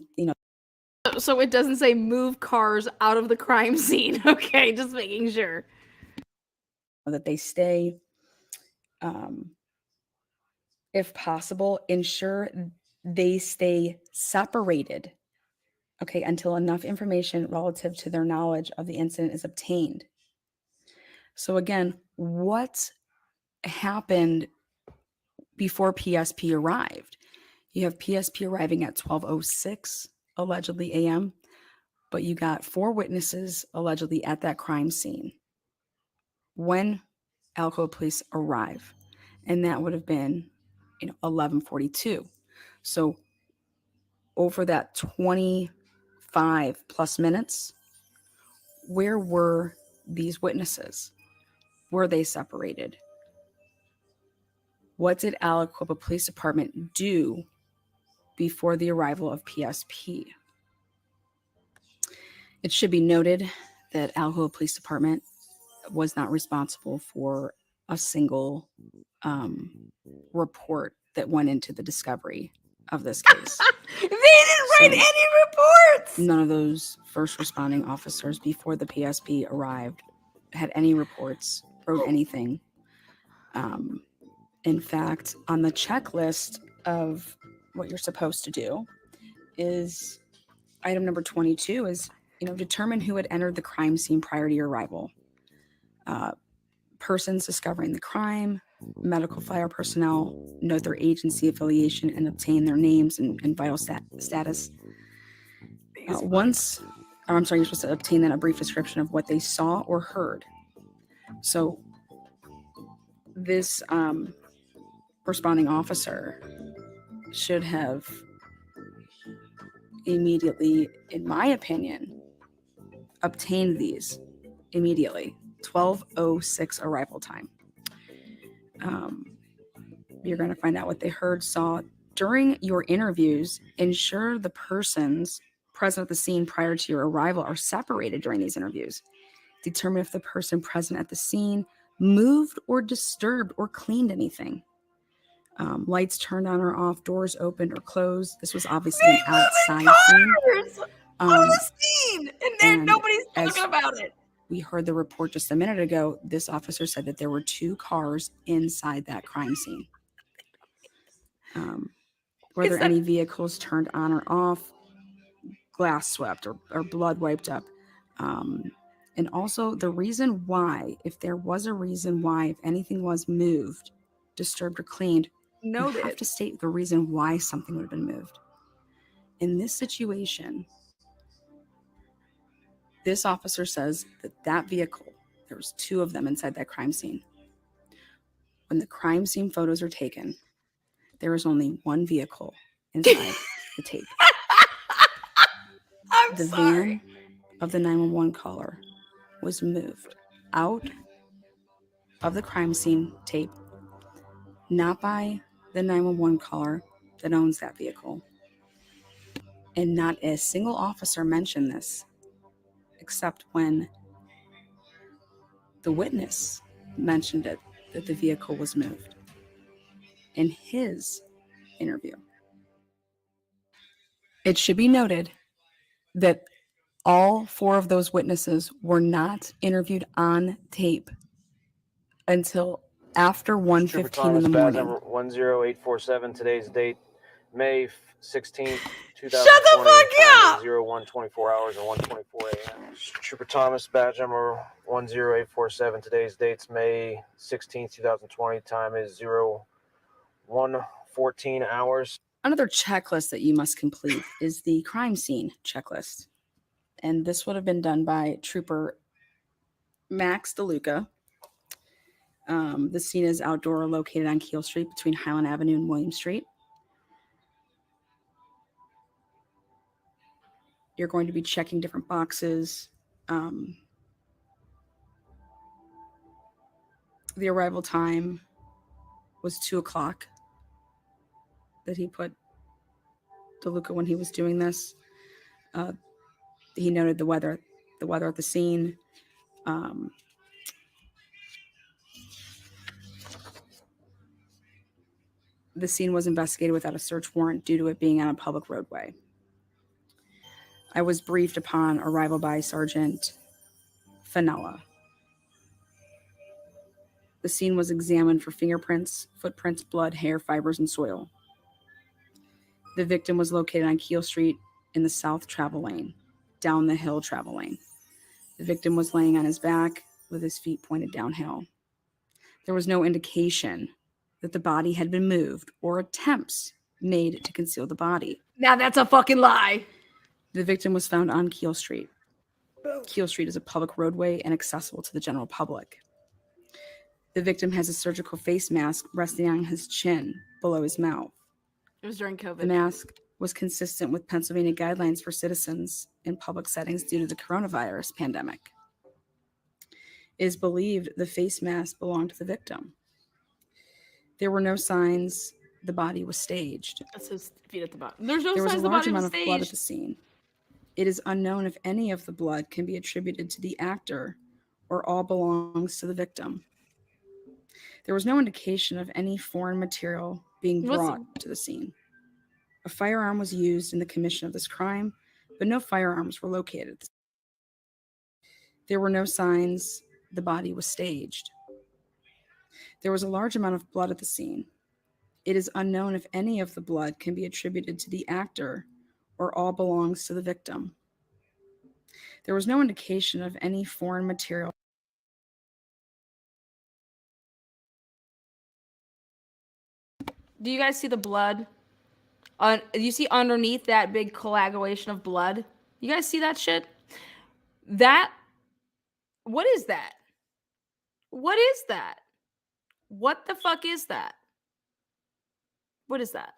So it doesn't say move cars out of the crime scene. Okay, just making sure. That they stay. If possible, ensure they stay separated. Okay, until enough information relative to their knowledge of the incident is obtained. So again, what happened before PSP arrived? You have PSP arriving at 12:06 allegedly a.m., but you got 4 witnesses allegedly at that crime scene when Aliquippa police arrive, and that would have been 11:42. So over that 25 plus minutes, where were these witnesses? Were they separated? What did Aliquippa Police Department do before the arrival of PSP? It should be noted that Aliquippa Police Department was not responsible for a single report that went into the discovery of this case. They didn't write any reports. None of those first responding officers before the PSP arrived had any reports, wrote anything. In fact, on the checklist of what you're supposed to do is item number 22 is, determine who had entered the crime scene prior to your arrival. Persons discovering the crime, medical fire personnel, note their agency affiliation and obtain their names and vital status. You're supposed to obtain then a brief description of what they saw or heard. So this responding officer should have immediately, in my opinion, obtained these immediately. 12:06 arrival time. You're going to find out what they heard, saw. During your interviews, ensure the persons present at the scene prior to your arrival are separated during these interviews. Determine if the person present at the scene moved or disturbed or cleaned anything. Lights turned on or off, doors opened or closed. This was obviously an outside scene. On the scene, and nobody's talking about it. We heard the report just a minute ago. This officer said that there were 2 cars inside that crime scene. Were there any vehicles turned on or off, glass swept or blood wiped up? And also the reason why, if there was a reason why, if anything was moved, disturbed, or cleaned, you have to state the reason why something would have been moved. In this situation, this officer says that vehicle, there was 2 of them inside that crime scene. When the crime scene photos are taken, there is only 1 vehicle inside the tape. The van of the 911 caller was moved out of the crime scene tape, not by the 911 caller that owns that vehicle. And not a single officer mentioned this, except when the witness mentioned it, that the vehicle was moved in his interview. It should be noted that all 4 of those witnesses were not interviewed on tape until after 1:15 in the morning. 10847, today's date, May 16th, 2020. Shut the fuck up! 0124 hours and 124 a.m. Trooper Thomas, badge number 10847, today's date's May 16th, 2020. Time is 0114 hours. Another checklist that you must complete is the crime scene checklist. And this would have been done by Trooper Max DeLuca. The scene is outdoor, located on Keel Street between Highland Avenue and William Street. You're going to be checking different boxes. The arrival time was 2:00 that he put DeLuca when he was doing this. He noted the weather at the scene. The scene was investigated without a search warrant due to it being on a public roadway. I was briefed upon arrival by Sergeant Fanella. The scene was examined for fingerprints, footprints, blood, hair, fibers, and soil. The victim was located on Keel Street in the south travel lane, down the hill travel lane. The victim was laying on his back with his feet pointed downhill. There was no indication that the body had been moved or attempts made to conceal the body. Now that's a fucking lie. The victim was found on Keel Street. Keel Street is a public roadway and accessible to the general public. The victim has a surgical face mask resting on his chin below his mouth. It was during COVID. The mask was consistent with Pennsylvania guidelines for citizens in public settings due to the coronavirus pandemic. It is believed the face mask belonged to the victim. There were no signs the body was staged. That's his feet at the bottom. There's no There was signs a the large body was amount of blood at staged. the scene. It is unknown if any of the blood can be attributed to the actor or all belongs to the victim. There was no indication of any foreign material being brought to the scene. A firearm was used in the commission of this crime, but no firearms were located. There were no signs the body was staged. There was a large amount of blood at the scene. It is unknown if any of the blood can be attributed to the actor or all belongs to the victim. There was no indication of any foreign material. Do you guys see the blood? You see underneath that big coagulation of blood? You guys see that shit? What is that? What is that? What the fuck is that? What is that?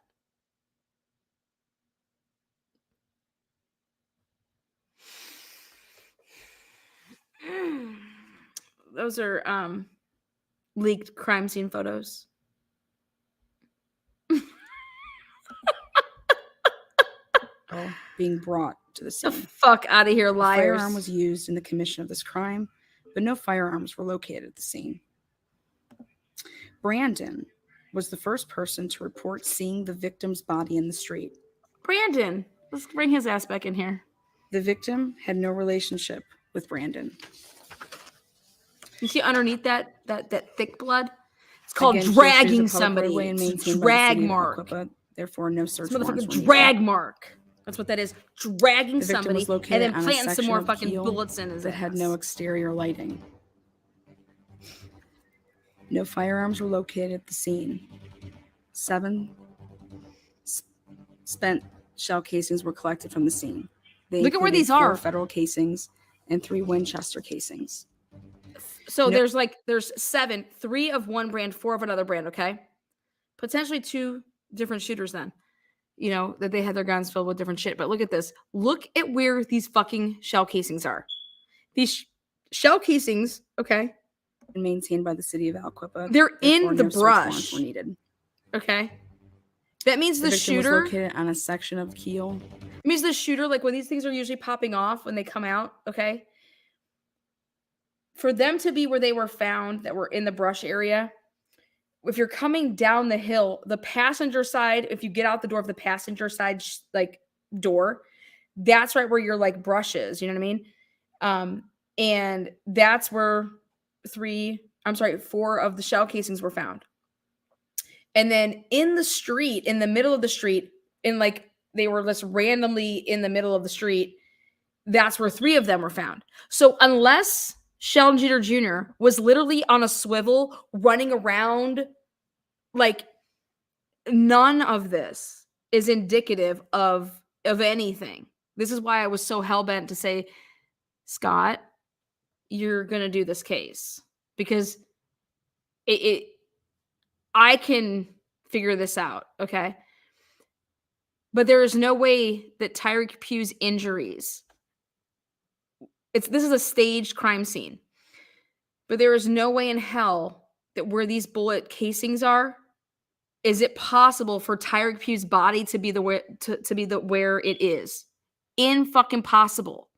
Those are leaked crime scene photos. Being brought to the The scene. fuck out of here, A liars. firearm was used in the commission of this crime, but no firearms were located at the scene. Brandon was the first person to report seeing the victim's body in the street. Brandon, let's bring his ass back in here. The victim had no relationship with Brandon. You see underneath that thick blood? It's called Again, dragging Geoffrey is a public somebody. roadway and It's a maintained by the drag city of mark. Aliquippa, therefore no search It's a warrants motherfucking were needed. drag mark. That's what that is. Dragging The victim somebody was located and then on a planting some section more of fucking keel bullets in his that ass. had no exterior lighting. No firearms were located at the scene. 7 spent shell casings were collected from the scene. They Look at where included these 4 are. federal casings and 3 Winchester casings. So No- there's 7, 3 of one brand, 4 of another brand, okay? Potentially 2 different shooters then. You know, that they had their guns filled with different shit. But look at this. Look at where these fucking shell casings are. These shell casings, okay? And maintained by the city of Aliquippa. They're therefore in the no search warrants brush. were needed. Okay? That means The the victim was shooter located on a section of keel. It means the shooter, like when these things are usually popping off when they come out, okay? For them to be where they were found, that were in the brush area, if you're coming down the hill, the passenger side, if you get out the door of the passenger side, like door, that's right where your like brush is, you know what I mean? And that's where 4 of the shell casings were found. And then in the street, in the middle of the street, in like they were just randomly in the middle of the street, that's where 3 of them were found. So unless Sheldon Jeter Jr. was literally on a swivel running around, like none of this is indicative of anything. This is why I was so hell-bent to say, Scott, you're going to do this case because I can figure this out, okay? But there is no way that Tyreek Pugh's injuries, this is a staged crime scene, but there is no way in hell that where these bullet casings are, is it possible for Tyreek Pugh's body to be where it is? In fucking possible.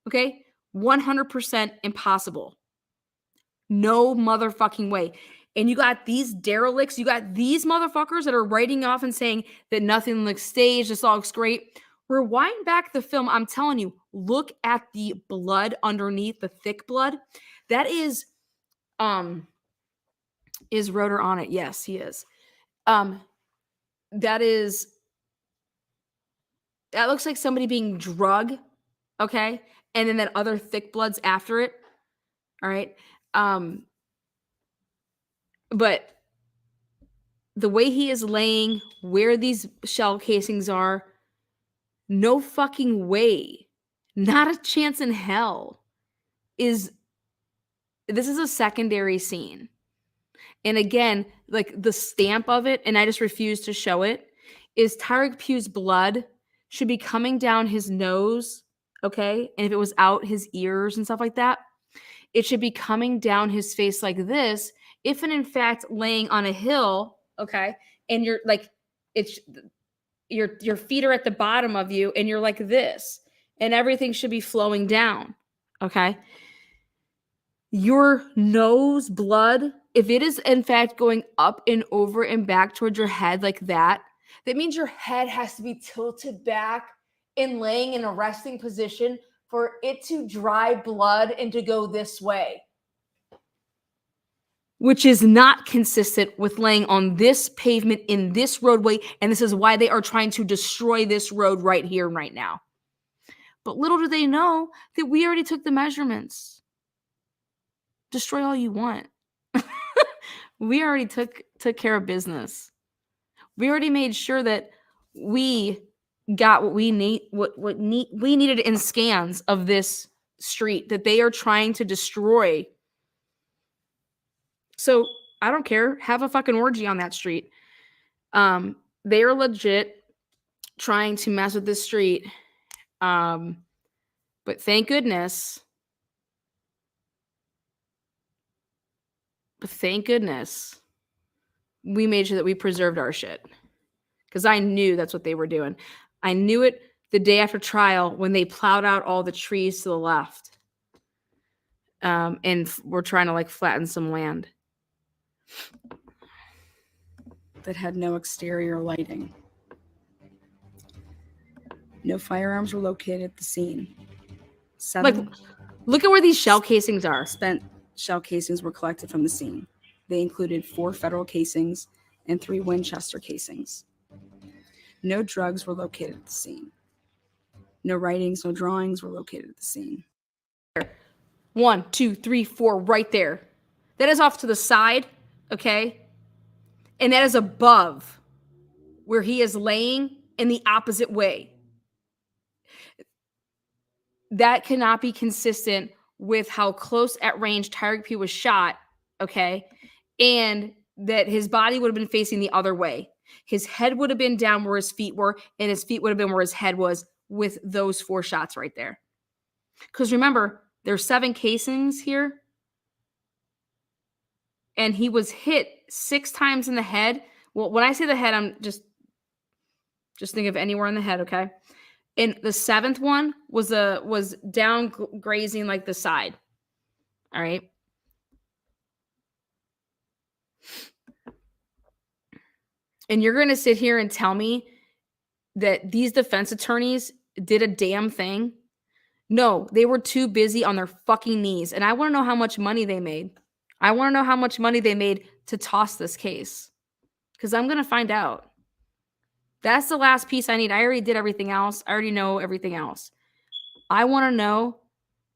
Okay? 100% impossible. No motherfucking way. And you got these derelicts, you got these motherfuckers that are writing off and saying that nothing looks staged, this all looks great. Rewind back the film. I'm telling you, look at the blood underneath, the thick blood. That is Rotor on it? Yes, he is. That looks like somebody being drugged, okay? And then that other thick blood's after it. All right. But the way he is laying, where these shell casings are, no fucking way, not a chance in hell this is a secondary scene. And again, like the stamp of it, and I just refuse to show it, is Tyreek Pugh's blood should be coming down his nose, okay? And if it was out his ears and stuff like that, it should be coming down his face like this. If and in fact laying on a hill, okay, and you're like, it's your feet are at the bottom of you, and you're like this, and everything should be flowing down, okay? Your nose blood, if it is in fact going up and over and back towards your head like that, that means your head has to be tilted back and laying in a resting position for it to dry blood and to go this way, which is not consistent with laying on this pavement in this roadway. And this is why they are trying to destroy this road right here and right now. But little do they know that we already took the measurements. Destroy all you want. We already took care of business. We already made sure that we got what we need, we needed in scans of this street that they are trying to destroy. So I don't care. Have a fucking orgy on that street. They are legit trying to mess with this street. But thank goodness. We made sure that we preserved our shit. Because I knew that's what they were doing. I knew it the day after trial when they plowed out all the trees to the left. And we're trying to like flatten some land. That had no exterior lighting. No firearms were located at the scene. Look at where these shell casings are. Spent shell casings were collected from the scene. They included 4 federal casings and 3 Winchester casings. No drugs were located at the scene. No writings, no drawings were located at the scene. 1, 2, 3, 4, right there. That is off to the side, okay? And that is above where he is laying in the opposite way. That cannot be consistent with how close at range Tyreek Pugh was shot, okay? And that his body would have been facing the other way. His head would have been down where his feet were, and his feet would have been where his head was with those 4 shots right there. Because remember, there's 7 casings here, and he was hit 6 times in the head. Well, when I say the head, I'm just think of anywhere in the head, okay? And the 7th one was down grazing like the side. All right. And you're going to sit here and tell me that these defense attorneys did a damn thing? No, they were too busy on their fucking knees. And I want to know how much money they made. I want to know how much money they made to toss this case. Because I'm going to find out. That's the last piece I need. I already did everything else. I already know everything else. I want to know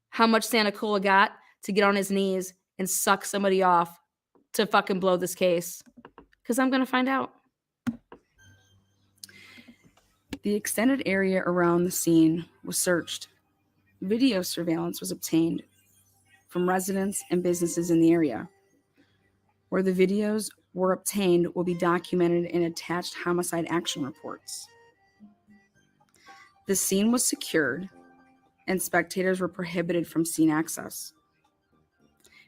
how much Santa Cola got to get on his knees and suck somebody off to fucking blow this case. Because I'm going to find out. The extended area around the scene was searched. Video surveillance was obtained from residents and businesses in the area. Where the videos were obtained will be documented in attached homicide action reports. The scene was secured and spectators were prohibited from scene access.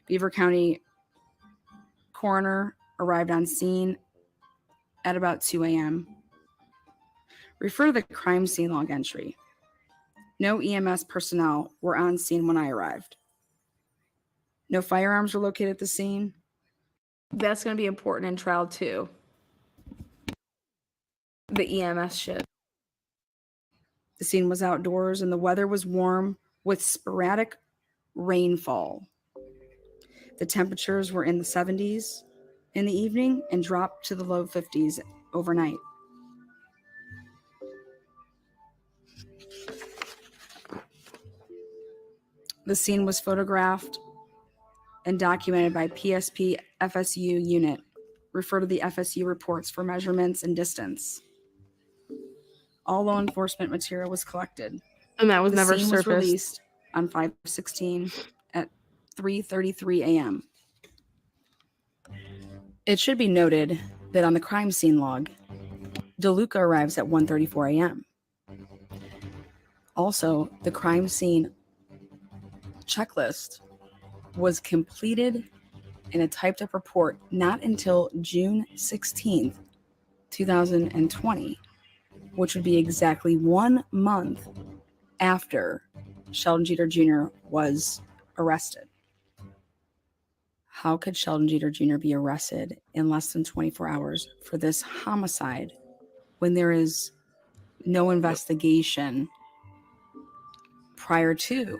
Beaver County coroner arrived on scene at about 2 a.m. Refer to the crime scene log entry. No EMS personnel were on scene when I arrived. No firearms were located at the scene. That's going to be important in trial too. The EMS shit. The scene was outdoors and the weather was warm with sporadic rainfall. The temperatures were in the 70s in the evening and dropped to the low 50s overnight. The scene was photographed and documented by PSP FSU unit. Refer to the FSU reports for measurements and distance. All law enforcement material was collected. And that was never surfaced. surfaced. Was released on 5/16 at 3:33 a.m. It should be noted that on the crime scene log, DeLuca arrives at 1:34 a.m. Also, the crime scene checklist was completed in a typed up report not until June 16th, 2020, which would be exactly 1 month after Sheldon Jeter Jr. was arrested. How could Sheldon Jeter Jr. be arrested in less than 24 hours for this homicide when there is no investigation prior to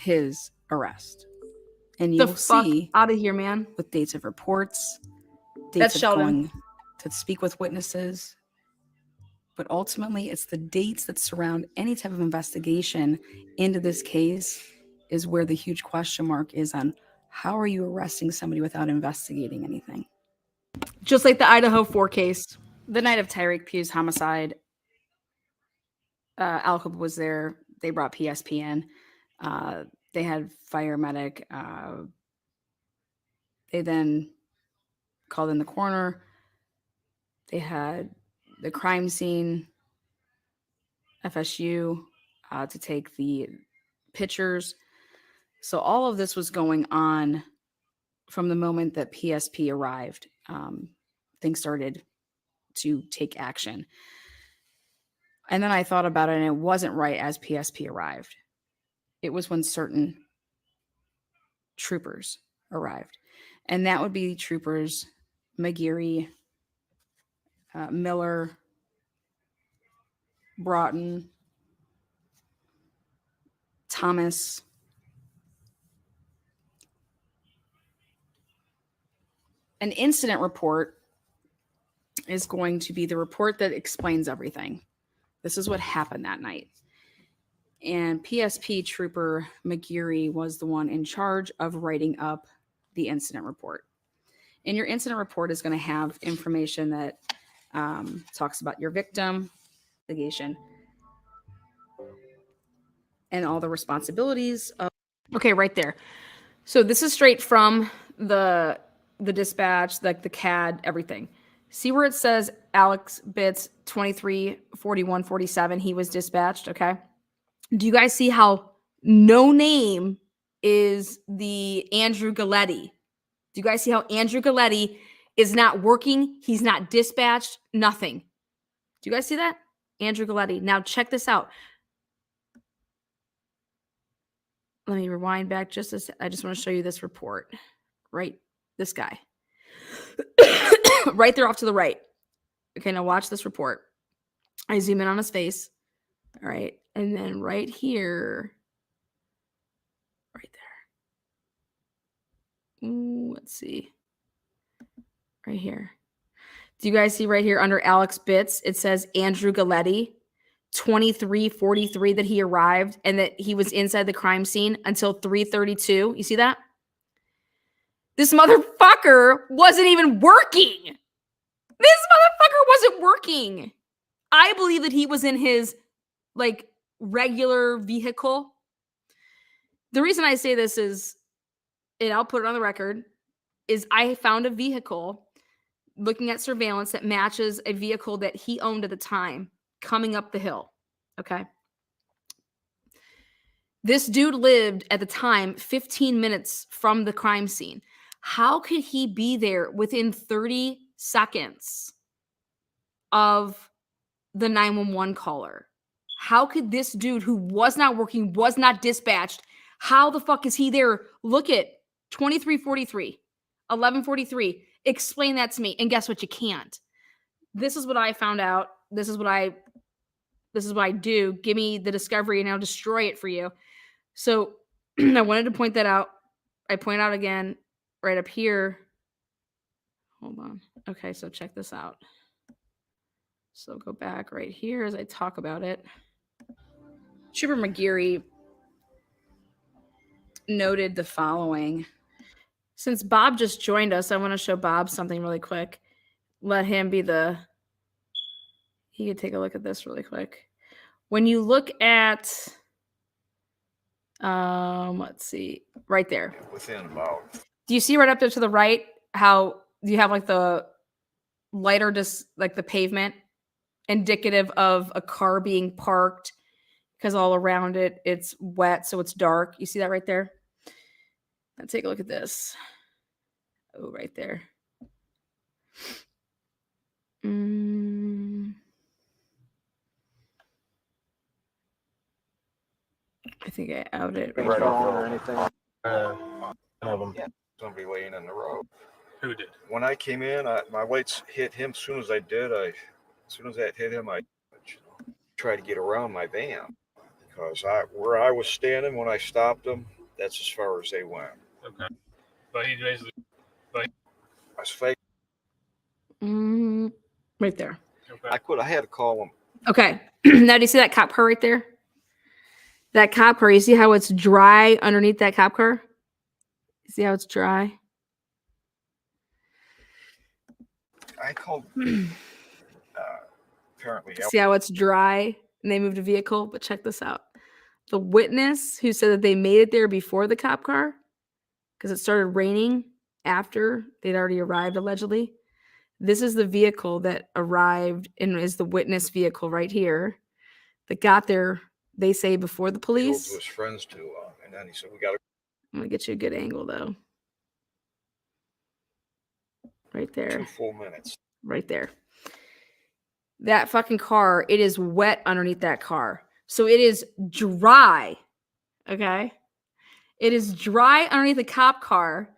his arrest? And you will see out of here, man. With dates of reports, dates That's of Sheldon. going to speak with witnesses. But ultimately, it's the dates that surround any type of investigation into this case is where the huge question mark is on how are you arresting somebody without investigating anything? Just like the Idaho 4 case. The night of Tyreek Pugh's homicide, Al Qaeda was there. They brought PSP in. They had fire medic. They then called in the coroner. They had the crime scene, FSU, to take the pictures. So all of this was going on from the moment that PSP arrived. Things started to take action. And then I thought about it, and it wasn't right as PSP arrived. It was when certain troopers arrived. And that would be troopers McGeary, Miller, Broughton, Thomas. An incident report is going to be the report that explains everything. This is what happened that night. And PSP Trooper McGeary was the one in charge of writing up the incident report. And your incident report is going to have information that talks about your victim, investigation, and all the responsibilities of. Okay, right there. So this is straight from the dispatch, like the CAD, everything. See where it says Alex Bitts 234147, he was dispatched, okay? Do you guys see how no name is the Andrew Galletti? Do you guys see how Andrew Galletti is not working? He's not dispatched, nothing. Do you guys see that? Andrew Galletti. Now check this out. Let me rewind back just a sec. I just want to show you this report. Right? This guy. Right there off to the right. Okay, now watch this report. I zoom in on his face. All right. And then right here. Right there. Ooh, let's see. Right here. Do you guys see right here under Alex Bitts? It says Andrew Galletti, 2343, that he arrived and that he was inside the crime scene until 3:32. You see that? This motherfucker wasn't even working. This motherfucker wasn't working. I believe that he was in his like regular vehicle. The reason I say this is, and I'll put it on the record, is I found a vehicle looking at surveillance that matches a vehicle that he owned at the time coming up the hill. Okay. This dude lived at the time 15 minutes from the crime scene. How could he be there within 30 seconds of the 911 caller? How could this dude who was not working, was not dispatched, how the fuck is he there? Look at 2343, 1143. Explain that to me. And guess what? You can't. This is what I found out. This is what I do. Give me the discovery and I'll destroy it for you. So I wanted to point that out. I point out again right up here. Hold on. Okay, so check this out. So go back right here as I talk about it. Trooper McGeary noted the following. Since Bob just joined us, I want to show Bob something really quick. Let him be he could take a look at this really quick. When you look at, let's see, right there. Within about. Do you see right up there to the right how you have like the lighter, just like the pavement, indicative of a car being parked because all around it, it's wet, so it's dark. You see that right there? Now take a look at this. Oh, right there. I think I outed it Right here. or anything. Of them. Somebody laying in the road. Who did? When I came in, my lights hit him. As soon as I did, as soon as that hit him, I tried to get around my van because where I was standing when I stopped them, that's as far as they went. Okay. But he basically. I was fake. Right there. Okay. I had to call him. Okay. Now, do you see that cop car right there? That cop car, you see how it's dry underneath that cop car? You see how it's dry? I called. Apparently. See how it's dry and they moved a vehicle? But check this out. The witness who said that they made it there before the cop car, because it started raining after they'd already arrived, allegedly. This is the vehicle that arrived and is the witness vehicle right here that got there, they say, before the Drove to police. his friends to, and then he said, "We got to." I'm gonna get you a good angle though. Right there. 2 full minutes. Right there. That fucking car, it is wet underneath that car. So it is dry. Okay? It is dry underneath the cop car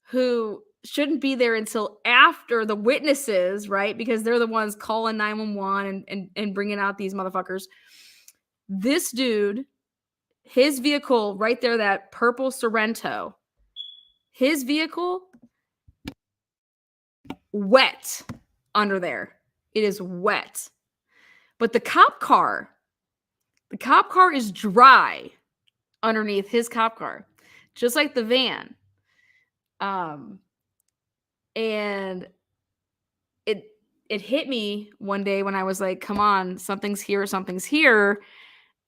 who shouldn't be there until after the witnesses, right? Because they're the ones calling 911 and bringing out these motherfuckers. This dude, his vehicle right there, that purple Sorrento, his vehicle, wet under there. It is wet. But the cop car is dry underneath his cop car, just like the van. And it hit me one day when I was like, come on, something's here.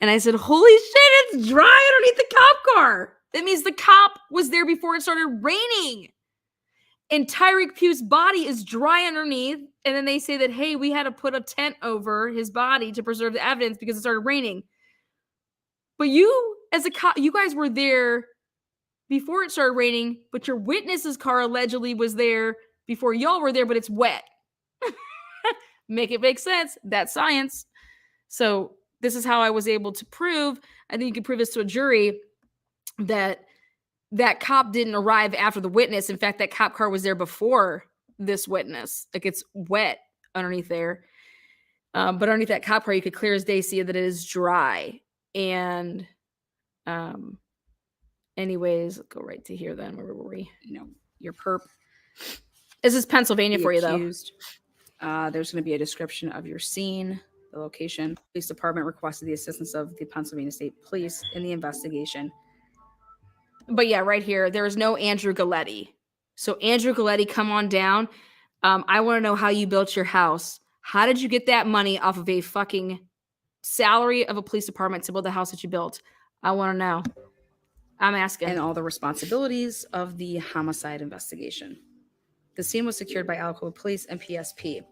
And I said, holy shit, it's dry underneath the cop car. That means the cop was there before it started raining. And Tyreek Pugh's body is dry underneath. And then they say that, hey, we had to put a tent over his body to preserve the evidence because it started raining. But you, as a cop, you guys were there before it started raining, but your witness's car allegedly was there before y'all were there, but it's wet. Make it make sense. That's science. So this is how I was able to prove, I think you can prove this to a jury, that that cop didn't arrive after the witness. In fact, that cop car was there before this witness. Like, it's wet underneath there. But underneath that cop car, you could clear as day see that it is dry. And anyways, let's go right to here then. Where were we? You know, your perp. This is Pennsylvania for you, though. There's going to be a description of your scene, the location. Police department requested the assistance of the Pennsylvania State Police in the investigation. But yeah, right here, there is no Andrew Galletti. So Andrew Galletti, come on down. I want to know how you built your house. How did you get that money off of a fucking salary of a police department to build the house that you built? I want to know. I'm asking. And all the responsibilities of the homicide investigation. The scene was secured by Idaho Police and PSP.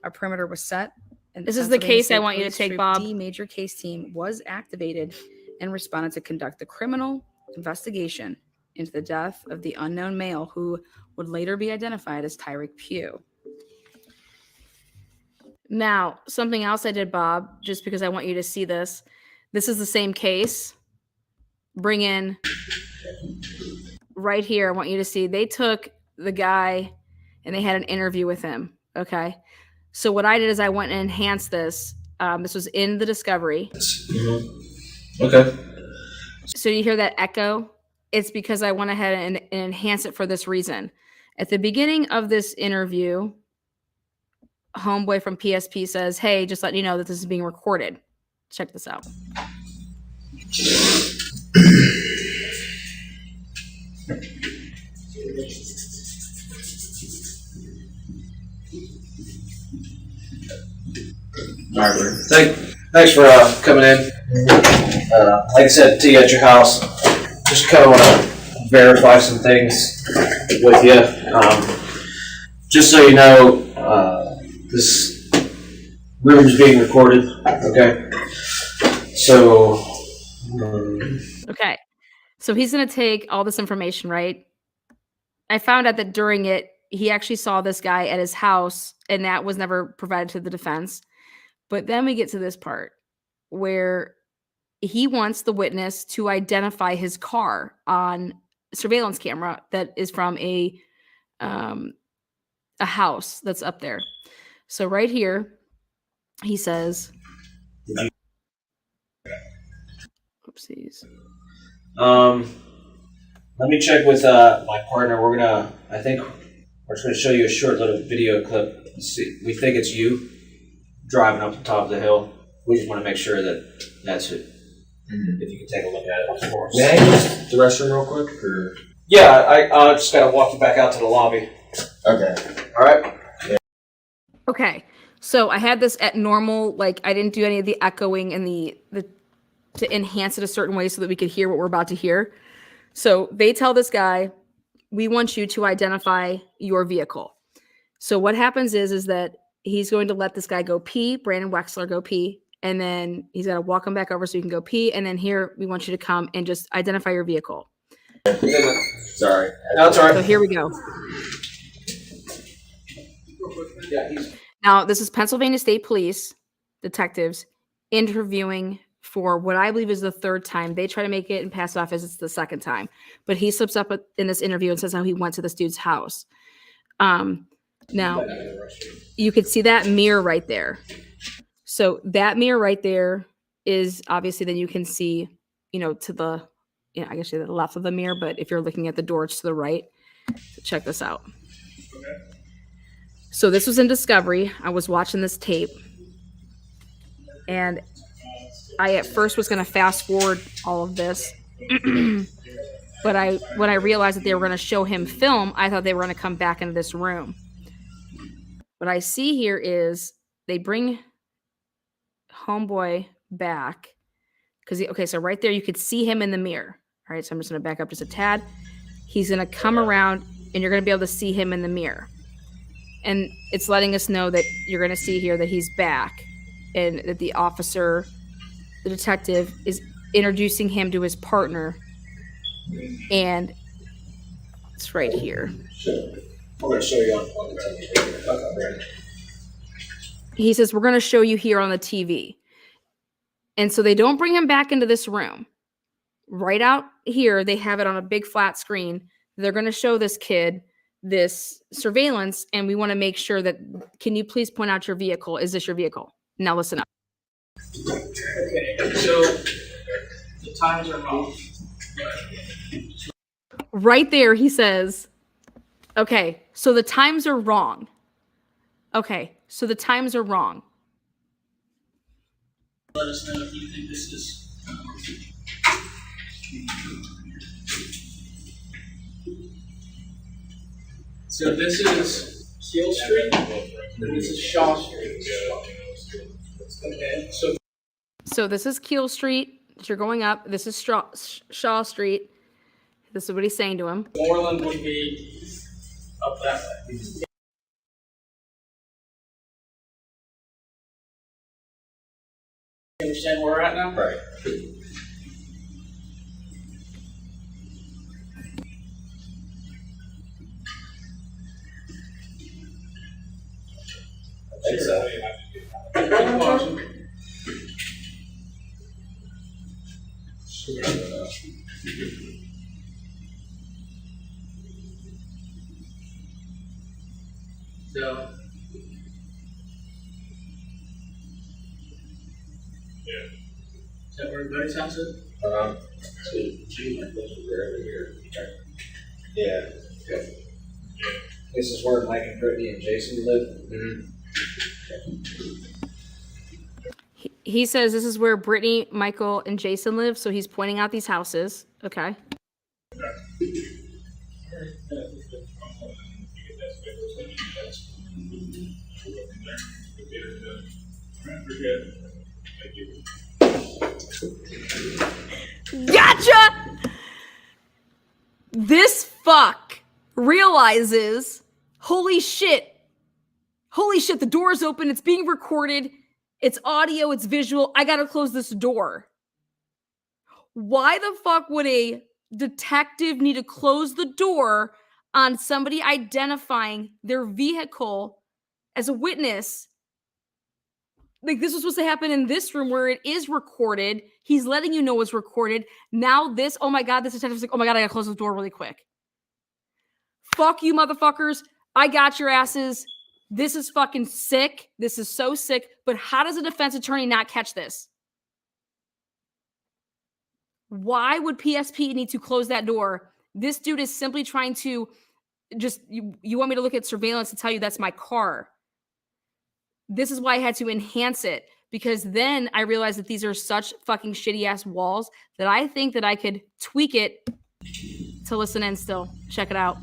A perimeter was set. And this is the case I want you to take, Bob. The major case team was activated and responded to conduct the criminal investigation into the death of the unknown male who would later be identified as Tyreek Pugh. Now, something else I did, Bob, just because I want you to see this. This is the same case. Bring in right here. I want you to see. They took the guy and they had an interview with him. Okay. So what I did is I went and enhanced this. This was in the discovery. Mm-hmm. Okay. So you hear that echo? It's because I went ahead and enhanced it for this reason. At the beginning of this interview, homeboy from PSP says, hey, just letting you know that this is being recorded. Check this out. All right, thanks for coming in. Like I said to you at your house, just kind of want to verify some things with you. Just so you know, this room is being recorded. Okay. So. Okay. So he's going to take all this information, right? I found out that during it, he actually saw this guy at his house, and that was never provided to the defense. But then we get to this part where he wants the witness to identify his car on surveillance camera that is from a house that's up there. So right here, he says, oopsies. Let me check with my partner. I think we're just gonna show you a short little video clip. See, we think it's you driving up the top of the hill. We just want to make sure that that's it. Mm-hmm. If you can take a look at it, of course. May I use the restroom real quick? Or? Yeah, I just gotta walk you back out to the lobby. Okay. All right. Yeah. Okay. So I had this at normal, like I didn't do any of the echoing and the to enhance it a certain way so that we could hear what we're about to hear. So they tell this guy, we want you to identify your vehicle. So what happens is that he's going to let this guy go pee, Brandon Wexler go pee, and then he's got to walk him back over so you can go pee. And then here, we want you to come and just identify your vehicle. Sorry. No, that's all right. So here we go. Yeah, Now, this is Pennsylvania State Police detectives interviewing for what I believe is the third time. They try to make it and pass it off as it's the second time. But he slips up in this interview and says how he went to this dude's house. Now, you could see that mirror right there. So that mirror right there is obviously then you can see, to the, I guess to the left of the mirror, but if you're looking at the door, it's to the right. So check this out. So this was in Discovery. I was watching this tape. And I at first was going to fast forward all of this. But when I realized that they were going to show him film, I thought they were going to come back into this room. What I see here is they bring homeboy back because so right there you could see him in the mirror. All right, so I'm just going to back up just a tad. He's going to come around and you're going to be able to see him in the mirror. And it's letting us know that you're going to see here that he's back and that the officer, the detective, is introducing him to his partner. And it's right here. I'm going to show you on the TV. He says, we're going to show you here on the TV. And so they don't bring him back into this room. Right out here, they have it on a big flat screen. They're going to show this kid this surveillance, and we want to make sure that, can you please point out your vehicle? Is this your vehicle? Now listen up. Okay, so the times are wrong. Right there, he says, okay, so the times are wrong. Okay, so the times are wrong. Let us know if you think this is. So this is Keel Street, and this is Shaw Street. Okay, So this is Keel Street that you're going up. This is Shaw Street. This is what he's saying to him. Moreland would be up that way. You understand where we're at now? Right. I think so. Keep watching. So. Is that where everybody's house is? Yeah. Okay. This is where Mike and Brittany and Jason live. He says this is where Brittany, Michael, and Jason live. So he's pointing out these houses. Okay. Gotcha! This fuck realizes, holy shit, the door is open, it's being recorded, it's audio, it's visual, I gotta close this door. Why the fuck would a detective need to close the door on somebody identifying their vehicle as a witness? Like, this was supposed to happen in this room where it is recorded. He's letting you know it's recorded. Now this, oh my God, this detective's like, oh my God, I gotta close the door really quick. Fuck you, motherfuckers. I got your asses. This is fucking sick. This is so sick. But how does a defense attorney not catch this? Why would PSP need to close that door? This dude is simply trying to just, you want me to look at surveillance to tell you that's my car. This is why I had to enhance it, because then I realized that these are such fucking shitty ass walls that I think that I could tweak it to listen in still. Check it out.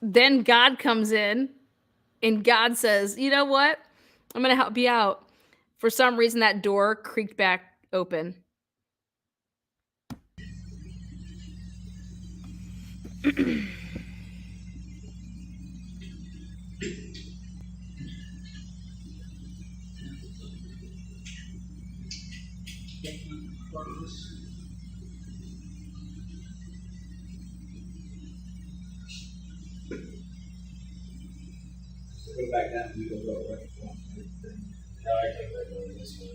Then God comes in and God says, you know what? I'm going to help you out. For some reason, that door creaked back open. Go back down, we go right. No, I think we're going this way.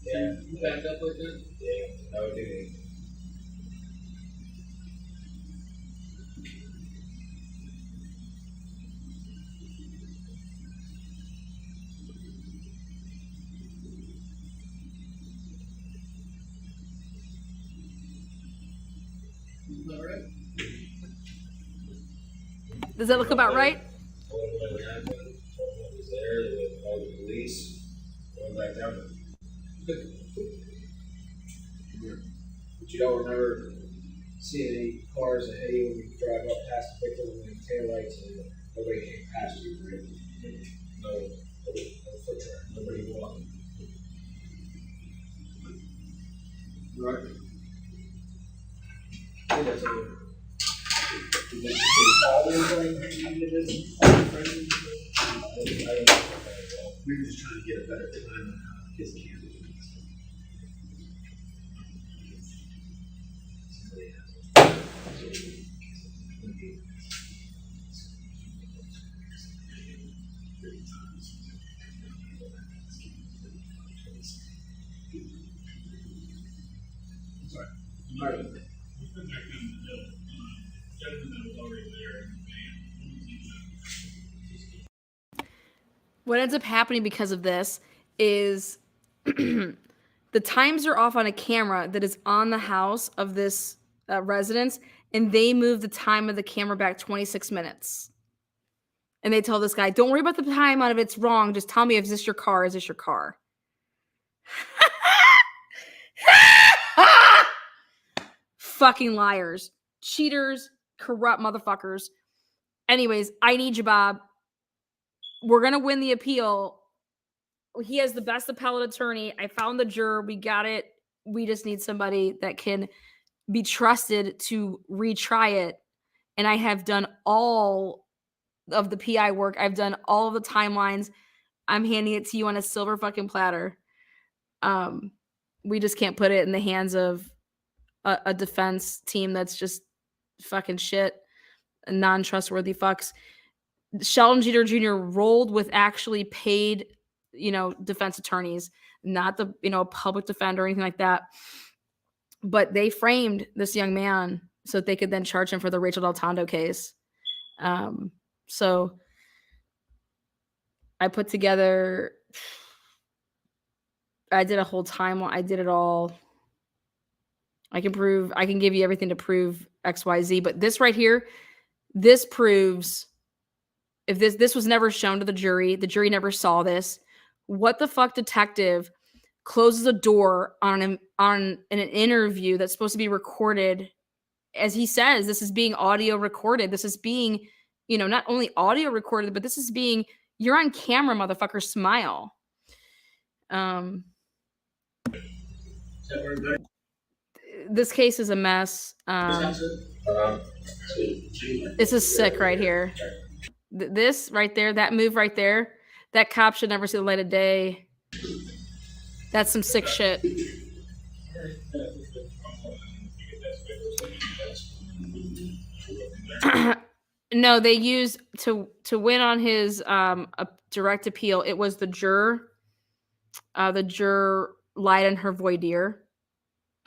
Yeah. You back up like that? Yeah, no, it didn't. Does that look about right? What happened? What was there? They called the police. Going back down. But you don't remember seeing any cars ahead of you when you drive up past the victim with the taillights and nobody came past you, right? No foot traffic, nobody walking. Right. I think that's a. Did they call anybody? We were just trying to get a better time on how his candidates. What ends up happening because of this is the times are off on a camera that is on the house of this residence, and they move the time of the camera back 26 minutes. And they tell this guy, don't worry about the time on it. It's wrong. Just tell me, is this your car? Is this your car? Fucking liars, cheaters, corrupt motherfuckers. Anyways, I need you, Bob. We're going to win the appeal. He has the best appellate attorney. I found the juror. We got it. We just need somebody that can be trusted to retry it. And I have done all of the PI work. I've done all of the timelines. I'm handing it to you on a silver fucking platter. We just can't put it in the hands of a defense team that's just fucking shit, non-trustworthy fucks. Sheldon Jeter Jr. rolled with actually paid, defense attorneys, not the, public defender or anything like that. But they framed this young man so that they could then charge him for the Rachel Del Tondo case. So I put together, I did a whole timeline. I did it all. I can give you everything to prove XYZ, but this right here, this proves, if this was never shown to the jury never saw this. What the fuck detective closes a door on an interview that's supposed to be recorded? As he says, this is being audio recorded. This is being, not only audio recorded, but this is being, you're on camera, motherfucker, smile. This case is a mess. This is sick right here. This right there, that move right there, that cop should never see the light of day. That's some sick shit. No, they used to win on his a direct appeal. It was the juror. The juror lied on her voir dire.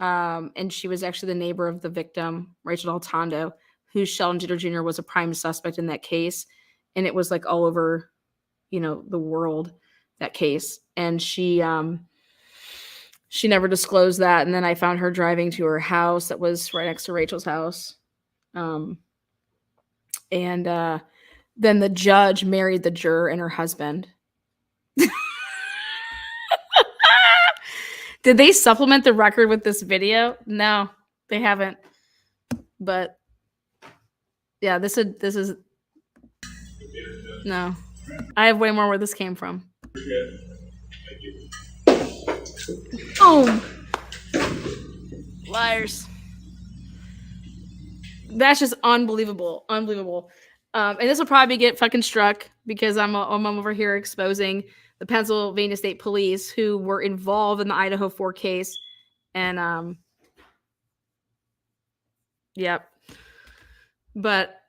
And she was actually the neighbor of the victim, Rachel Del Tondo, who Sheldon Jeter Jr. was a prime suspect in that case. And it was like all over, the world, that case. And she never disclosed that. And then I found her driving to her house that was right next to Rachel's house. And then the judge married the juror and her husband. Did they supplement the record with this video? No, they haven't. But yeah, this is no. I have way more where this came from. Boom. Liars. That's just unbelievable. Unbelievable. And this will probably get fucking struck because I'm over here exposing the Pennsylvania State Police who were involved in the Idaho 4 case. And yep. But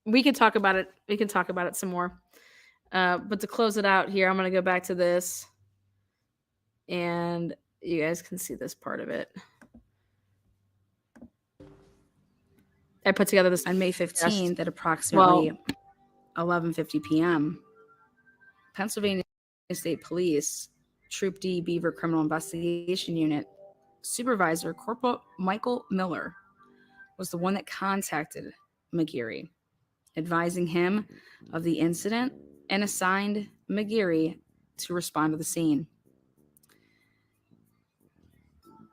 we can talk about it. We can talk about it some more. But to close it out here, I'm going to go back to this. And you guys can see this part of it. I put together this on May 15th at approximately 11:50 p.m. Pennsylvania State Police, Troop D Beaver Criminal Investigation Unit Supervisor Corporal Michael Miller was the one that contacted McGeary, advising him of the incident and assigned McGeary to respond to the scene.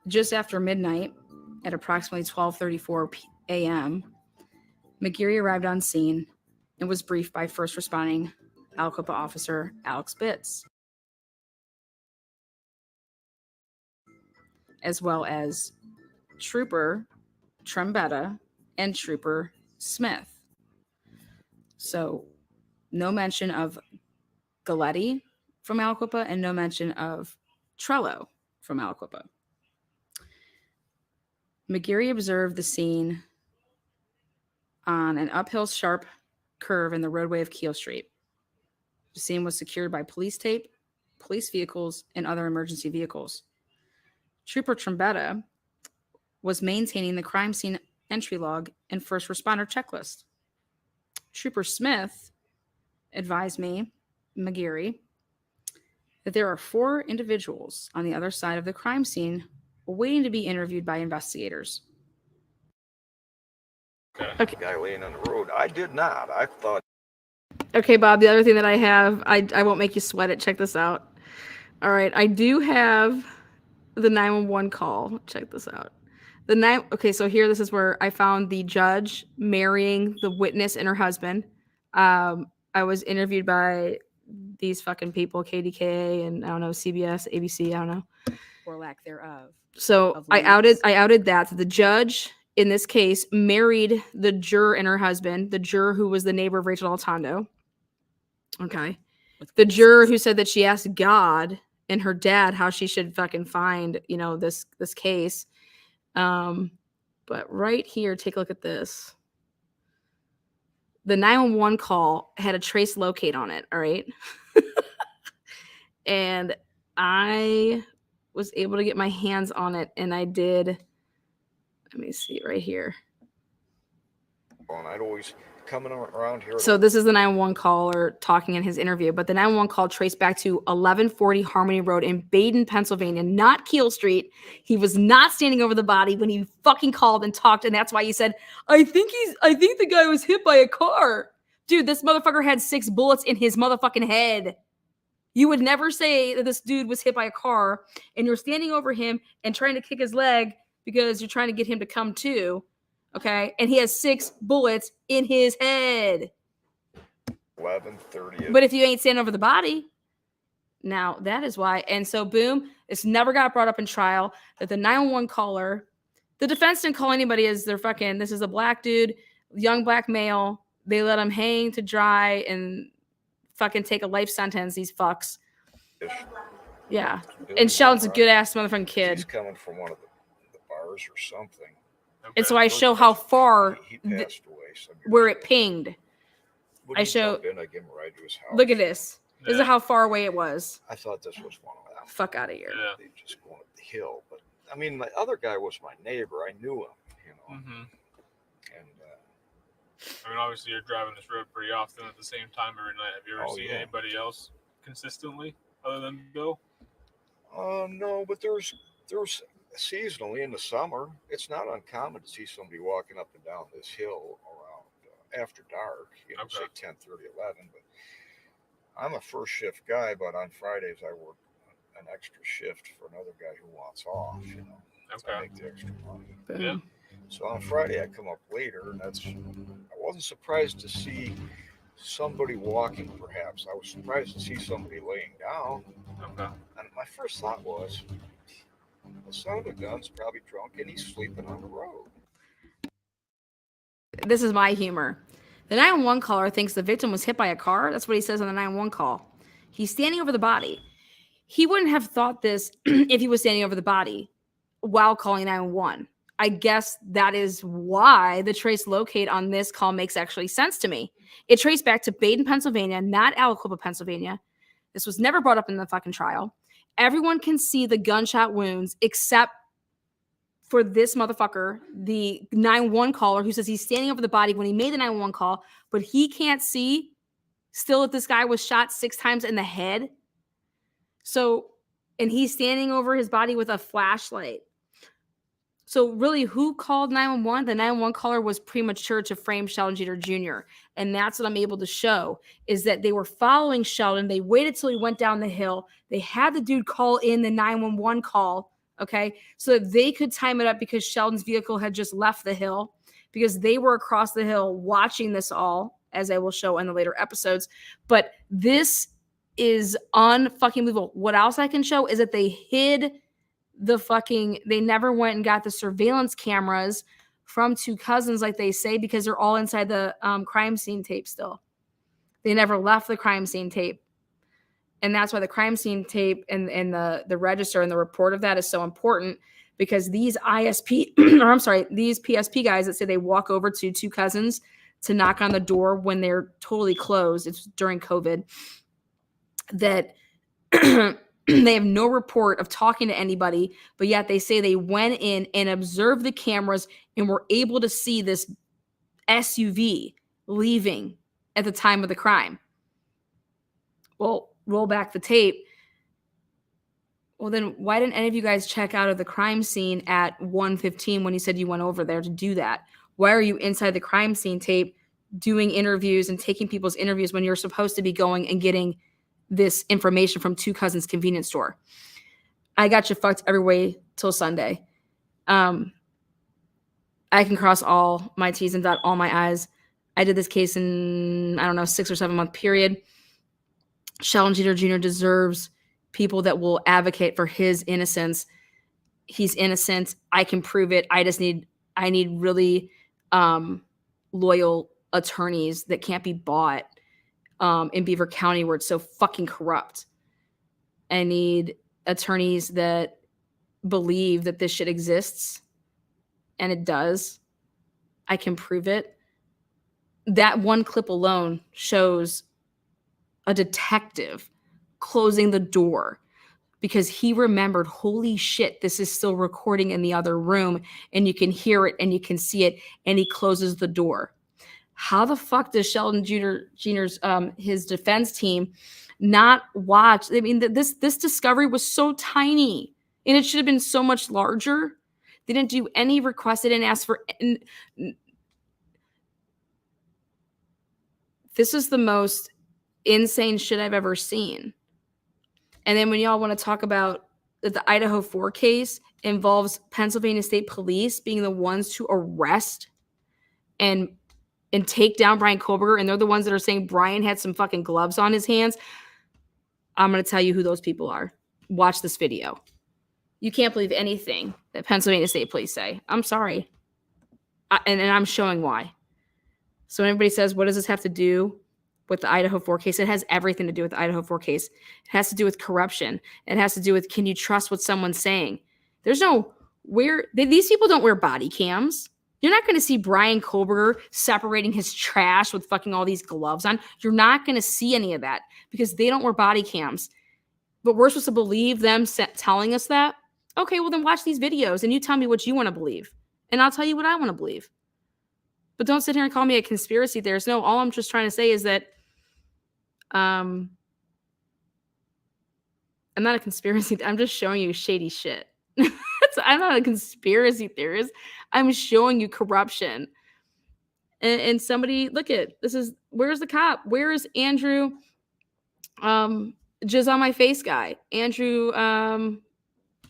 Just after midnight, at approximately 12:34 a.m., McGeary arrived on scene and was briefed by first responding Aliquippa officer Alex Bitts, as well as Trooper Trombetta and Trooper Smith. So no mention of Galletti from Aliquippa and no mention of Trello from Aliquippa. McGeary observed the scene on an uphill sharp curve in the roadway of Keel Street. The scene was secured by police tape, police vehicles, and other emergency vehicles. Trooper Trombetta was maintaining the crime scene entry log and first responder checklist. Trooper Smith advised me, McGeary, that there are 4 individuals on the other side of the crime scene waiting to be interviewed by investigators. Okay. Guy laying on the road. I did not. I thought. Okay, Bob, the other thing that I have, I won't make you sweat it. Check this out. All right, I do have the 911 call. Check this out. Okay, so here, this is where I found the judge marrying the witness and her husband. I was interviewed by these fucking people, KDKA and I don't know, CBS, ABC, I don't know. Or lack thereof. So I outed that the judge in this case married the juror and her husband, the juror who was the neighbor of Rachel Altondo. Okay. The juror who said that she asked God and her dad how she should fucking find, this case. But right here, take a look at this. The 911 call had a trace locate on it. All right. And I was able to get my hands on it, and I did. Let me see right here. And I'd always coming around here. So this is the 911 caller talking in his interview, but the 911 call traced back to 1140 Harmony Road in Baden, Pennsylvania, not Keel Street. He was not standing over the body when he fucking called and talked, and that's why he said, I think the guy was hit by a car. Dude, this motherfucker had 6 bullets in his motherfucking head. You would never say that this dude was hit by a car and you're standing over him and trying to kick his leg because you're trying to get him to come to, okay? And he has 6 bullets in his head. 11:30. But if you ain't standing over the body, now that is why. And so, boom, it's never got brought up in trial that the 911 caller, the defense didn't call anybody as their fucking, this is a black dude, young black male. They let him hang to dry and fucking take a life sentence, these fucks. Yeah. And Sheldon's a good ass motherfucking kid. He's coming from one of the bars or something. And so I show how far he passed away where it pinged. I show. I give him a ride to his house. Look at this. Yeah. This is how far away it was. I thought this was one of them. Fuck out of here. Yeah. They just going up the hill. But I mean, my other guy was my neighbor. I knew him, Mm-hmm. And I mean, obviously, you're driving this road pretty often at the same time every night. Have you ever seen anybody else consistently other than Bill? No, but there's seasonally in the summer, it's not uncommon to see somebody walking up and down this hill around after dark, say 10:30, 11. But I'm a first shift guy, but on Fridays I work an extra shift for another guy who wants off, you know. So I make the extra money. Boom. So on Friday I come up later, and I wasn't surprised to see somebody walking. Perhaps I was surprised to see somebody laying down. Okay. And my first thought was, the son of a gun's probably drunk and he's sleeping on the road. This is my humor. The 911 caller thinks the victim was hit by a car. That's what he says on the 911 call. He's standing over the body. He wouldn't have thought this if he was standing over the body while calling 911. I guess that is why the trace locate on this call makes actually sense to me. It traced back to Baden, Pennsylvania, not Aliquippa, Pennsylvania. This was never brought up in the fucking trial. Everyone can see the gunshot wounds except for this motherfucker, the 911 caller, who says he's standing over the body when he made the 911 call, but he can't see still if this guy was shot 6 times in the head. So, and he's standing over his body with a flashlight. So really, who called 911? The 911 caller was premature to frame Sheldon Jeter Jr. And that's what I'm able to show, is that they were following Sheldon. They waited till he went down the hill. They had the dude call in the 911 call, okay, so that they could time it up because Sheldon's vehicle had just left the hill, because they were across the hill watching this all, as I will show in the later episodes. But this is unfucking believable. What else I can show is that they hid they never went and got the surveillance cameras from 2 cousins, like they say, because they're all inside the crime scene tape still. They never left the crime scene tape. And that's why the crime scene tape and the register and the report of that is so important, because these these PSP guys that say they walk over to 2 cousins to knock on the door when they're totally closed, it's during COVID, that they have no report of talking to anybody, but yet they say they went in and observed the cameras and were able to see this SUV leaving at the time of the crime. Well, roll back the tape. Well, then why didn't any of you guys check out of the crime scene at 1:15 when you said you went over there to do that? Why are you inside the crime scene tape doing interviews and taking people's interviews when you're supposed to be going and getting this information from 2 cousins convenience store? I got you fucked every way till Sunday. I can cross all my T's and dot all my I's. I did this case in, 6 or 7 month period. Sheldon Jeter Jr. deserves people that will advocate for his innocence. He's innocent. I can prove it. I need really loyal attorneys that can't be bought in Beaver County, where it's so fucking corrupt. I need attorneys that believe that this shit exists, and it does. I can prove it. That one clip alone shows a detective closing the door because he remembered, holy shit, this is still recording in the other room, and you can hear it and you can see it, and he closes the door. How the fuck does Sheldon Jr.'s his defense team not watch? I mean, this discovery was so tiny, and it should have been so much larger. They didn't do any requests. They didn't ask for. This is the most insane shit I've ever seen. And then when y'all want to talk about that, the Idaho 4 case involves Pennsylvania State Police being the ones to arrest and take down Brian Koberger, and they're the ones that are saying Brian had some fucking gloves on his hands. I'm going to tell you who those people are. Watch this video. You can't believe anything that Pennsylvania State Police say. I'm sorry. And I'm showing why. So when everybody says, what does this have to do with the Idaho 4 case? It has everything to do with the Idaho 4 case. It has to do with corruption. It has to do with, can you trust what someone's saying? There's no these people don't wear body cams. You're not going to see Brian Koberger separating his trash with fucking all these gloves on. You're not going to see any of that because they don't wear body cams. But we're supposed to believe them telling us that? Okay, well then watch these videos and you tell me what you want to believe. And I'll tell you what I want to believe. But don't sit here and call me a conspiracy theorist. No, all I'm just trying to say is that I'm not a conspiracy. I'm just showing you shady shit. I'm not a conspiracy theorist. I'm showing you corruption. And somebody, look at this, is, where's the cop? Where is Andrew Jizz on my face guy, Andrew.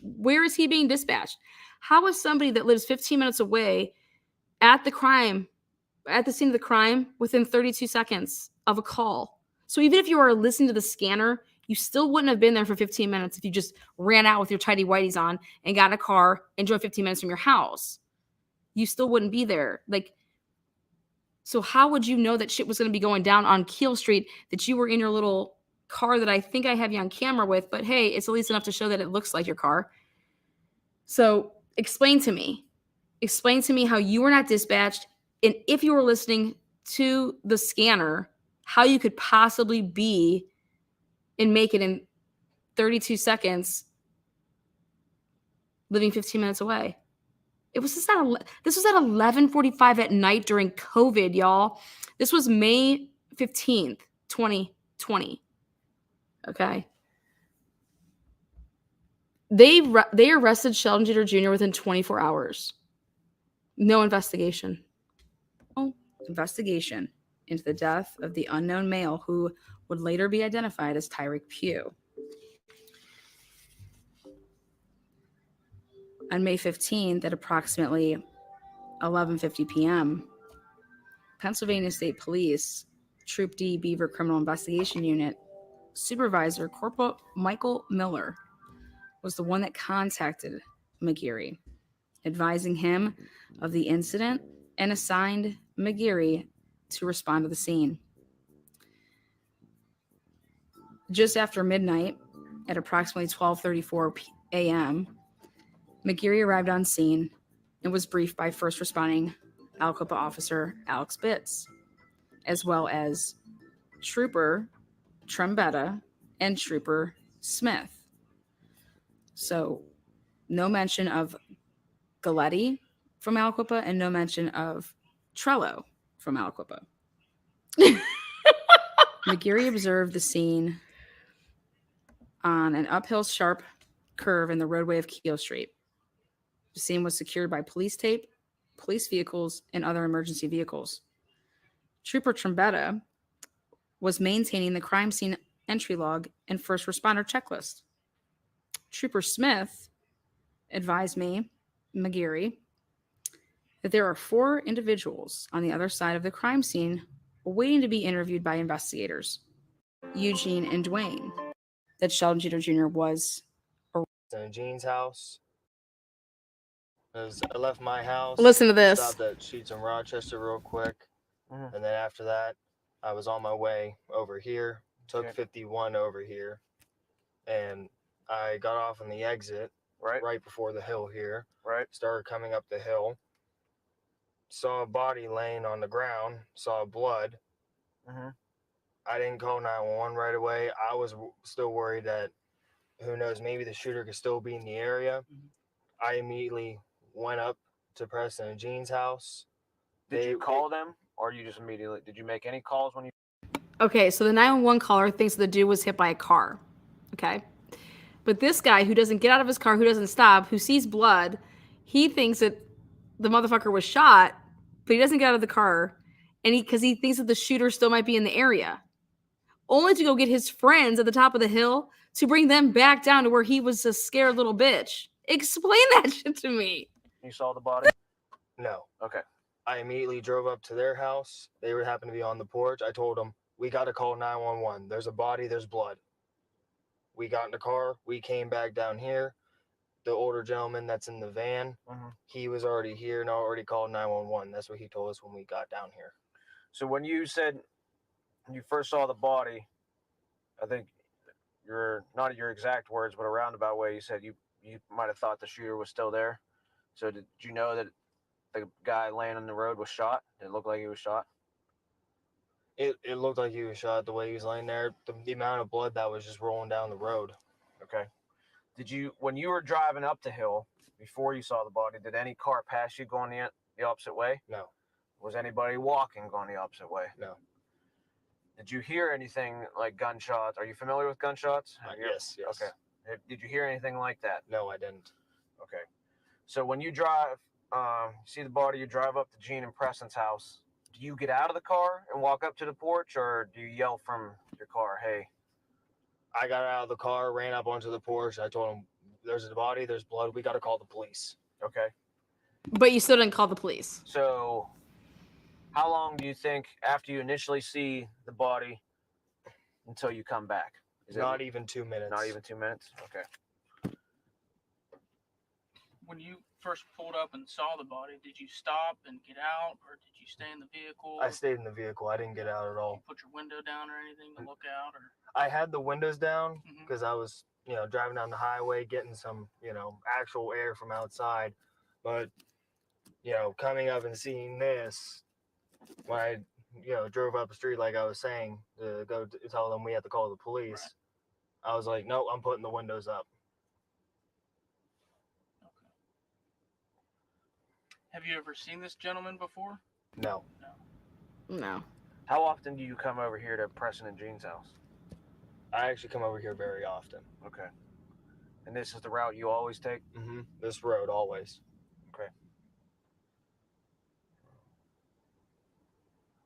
Where is he being dispatched? How is somebody that lives 15 minutes away at the scene of the crime, within 32 seconds of a call? So even if you are listening to the scanner, you still wouldn't have been there for 15 minutes if you just ran out with your tidy whities on and got in a car and drove 15 minutes from your house. You still wouldn't be there. Like, so how would you know that shit was going to be going down on Keel Street, that you were in your little car that I think I have you on camera with, but hey, it's at least enough to show that it looks like your car. So explain to me how you were not dispatched, and if you were listening to the scanner, how you could possibly be and make it in 32 seconds living 15 minutes away. This was at 11:45 at night during COVID, y'all. This was May 15th, 2020. Okay. They arrested Sheldon Jeter Jr. within 24 hours. No investigation. No investigation into the death of the unknown male who would later be identified as Tyreek Pugh. On May 15th at approximately 11:50 p.m., Pennsylvania State Police, Troop D Beaver Criminal Investigation Unit, Supervisor Corporal Michael Miller was the one that contacted McGeary, advising him of the incident and assigned McGeary to respond to the scene. Just after midnight, at approximately 12:34 a.m., McGeary arrived on scene and was briefed by first responding Aliquippa officer Alex Bitts, as well as Trooper Trombetta and Trooper Smith. So, no mention of Galletti from Aliquippa and no mention of Trello from Aliquippa. McGeary observed the scene on an uphill sharp curve in the roadway of Keel Street. The scene was secured by police tape, police vehicles, and other emergency vehicles. Trooper Trombetta was maintaining the crime scene entry log and first responder checklist. Trooper Smith advised me, McGeary, that there are 4 individuals on the other side of the crime scene waiting to be interviewed by investigators, Eugene and Dwayne, that Sheldon Jeter Jr. was in Gene's house. As I left my house. Listen to this. Stopped at Sheets in Rochester real quick. And then after that, I was on my way over here. Took 51 over here. And I got off on the exit right before the hill here. Started coming up the hill. Saw a body laying on the ground. Saw blood. I didn't call 911 right away. I was still worried that, who knows, maybe the shooter could still be in the area. I immediately went up to Preston and Gene's house. Did you call them, or you just immediately, did you make any calls when you? Okay, so the 911 caller thinks the dude was hit by a car. Okay. But this guy who doesn't get out of his car, who doesn't stop, who sees blood, he thinks that the motherfucker was shot, but he doesn't get out of the car, and because he thinks that the shooter still might be in the area, only to go get his friends at the top of the hill to bring them back down to where he was a scared little bitch. Explain that shit to me. You saw the body? No. Okay. I immediately drove up to their house. They were happened to be on the porch. I told them, we got to call 911. There's a body, there's blood. We got in the car. We came back down here. The older gentleman that's in the van, he was already here and already called 911. That's what he told us when we got down here. So when you said you first saw the body, I think not your exact words, but a roundabout way, you said you might have thought the shooter was still there. So did you know that the guy laying on the road was shot? Did it look like he was shot? It looked like he was shot the way he was laying there. The amount of blood that was just rolling down the road. Okay. When you were driving up the hill before you saw the body, did any car pass you going the opposite way? No. Was anybody walking going the opposite way? No. Did you hear anything like gunshots? Are you familiar with gunshots? Yes. Okay. Did you hear anything like that? No, I didn't. Okay. So when you drive, see the body, you drive up to Gene and Preston's house. Do you get out of the car and walk up to the porch, or do you yell from your car, hey? I got out of the car, ran up onto the porch. I told him, there's a body, there's blood. We got to call the police. Okay. But you still didn't call the police. So, how long do you think after you initially see the body until you come back? Is Not even 2 minutes. Not even 2 minutes? Okay. When you first pulled up and saw the body, did you stop and get out, or did you stay in the vehicle? I stayed in the vehicle. I didn't get out at all. Did you put your window down or anything to look out, or? I had the windows down because I was, driving down the highway, getting some, actual air from outside. But, coming up and seeing this, when I, drove up the street, like I was saying, to go tell them we had to call the police, right. I was like, nope, I'm putting the windows up. Have you ever seen this gentleman before? No. No. How often do you come over here to Preston and Jean's house? I actually come over here very often. Okay. And this is the route you always take? Mm-hmm. This road, always. Okay.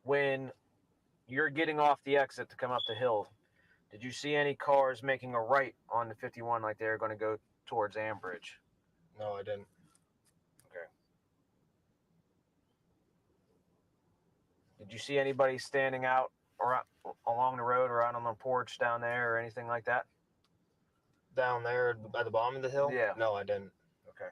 When you're getting off the exit to come up the hill, did you see any cars making a right on the 51 like they're going to go towards Ambridge? No, I didn't. Okay. Did you see anybody standing out or along the road or out on the porch down there or anything like that? Down there at the bottom of the hill? Yeah. No, I didn't. Okay.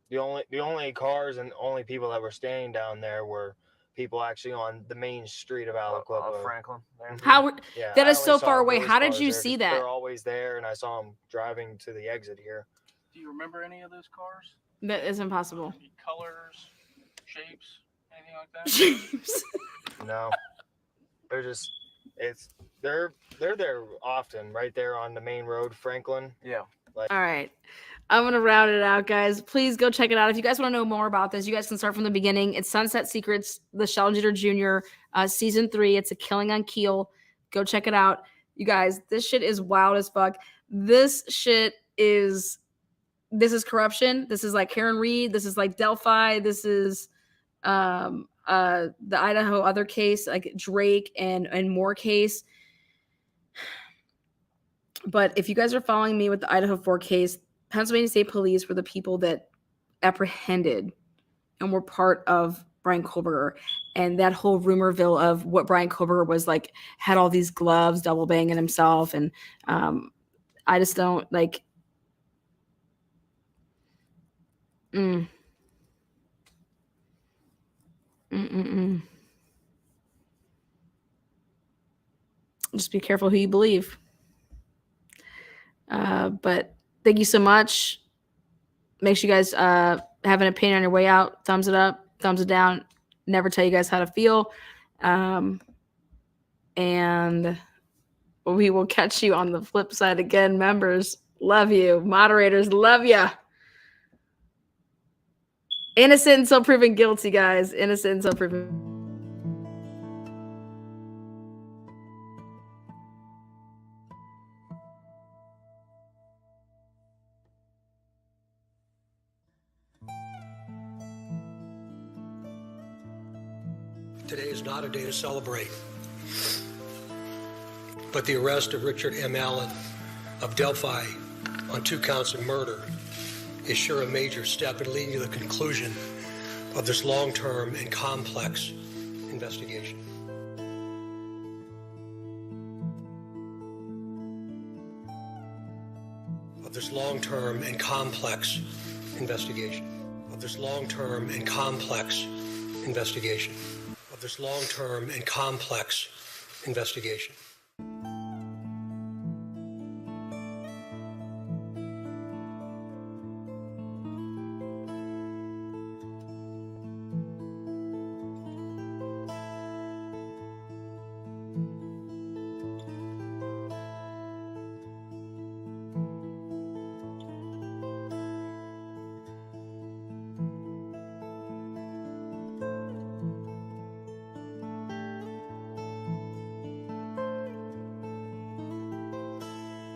The only cars and only people that were standing down there were people actually on the main street of Aliquippa. Franklin. There. How? Yeah, that I is so only saw far away. those How did cars you there see 'cause that? They're always there, and I saw them driving to the exit here. Do you remember any of those cars? That is impossible. Any colors, shapes, anything like that? Shapes. No, they're there often, right there on the main road, Franklin. Yeah. All right. I'm going to round it out, guys. Please go check it out. If you guys want to know more about this, you guys can start from the beginning. It's Sunset Secrets, the Sheldon Jeter Jr. Season 3. It's a killing on Keel. Go check it out. You guys, this shit is wild as fuck. This is corruption. This is like Karen Reed. This is like Delphi. This is the Idaho other case, like Drake and more case. But if you guys are following me with the Idaho 4 case, Pennsylvania State Police were the people that apprehended and were part of Brian Kohlberger. And that whole rumorville of what Brian Kohlberger was like, had all these gloves, double banging himself. And I just don't like. Just be careful who you believe. But thank you so much. Make sure you guys have an opinion on your way out. Thumbs it up, thumbs it down. Never tell you guys how to feel. And we will catch you on the flip side again. Members, love you. Moderators, love ya. Innocent until proven guilty, guys. Innocent until proven. Today is not a day to celebrate, but the arrest of Richard M. Allen of Delphi on 2 counts of murder is sure a major step in leading to the conclusion of this long-term and complex investigation. Of this long-term and complex investigation. Of this long-term and complex investigation. Of this long-term and complex investigation.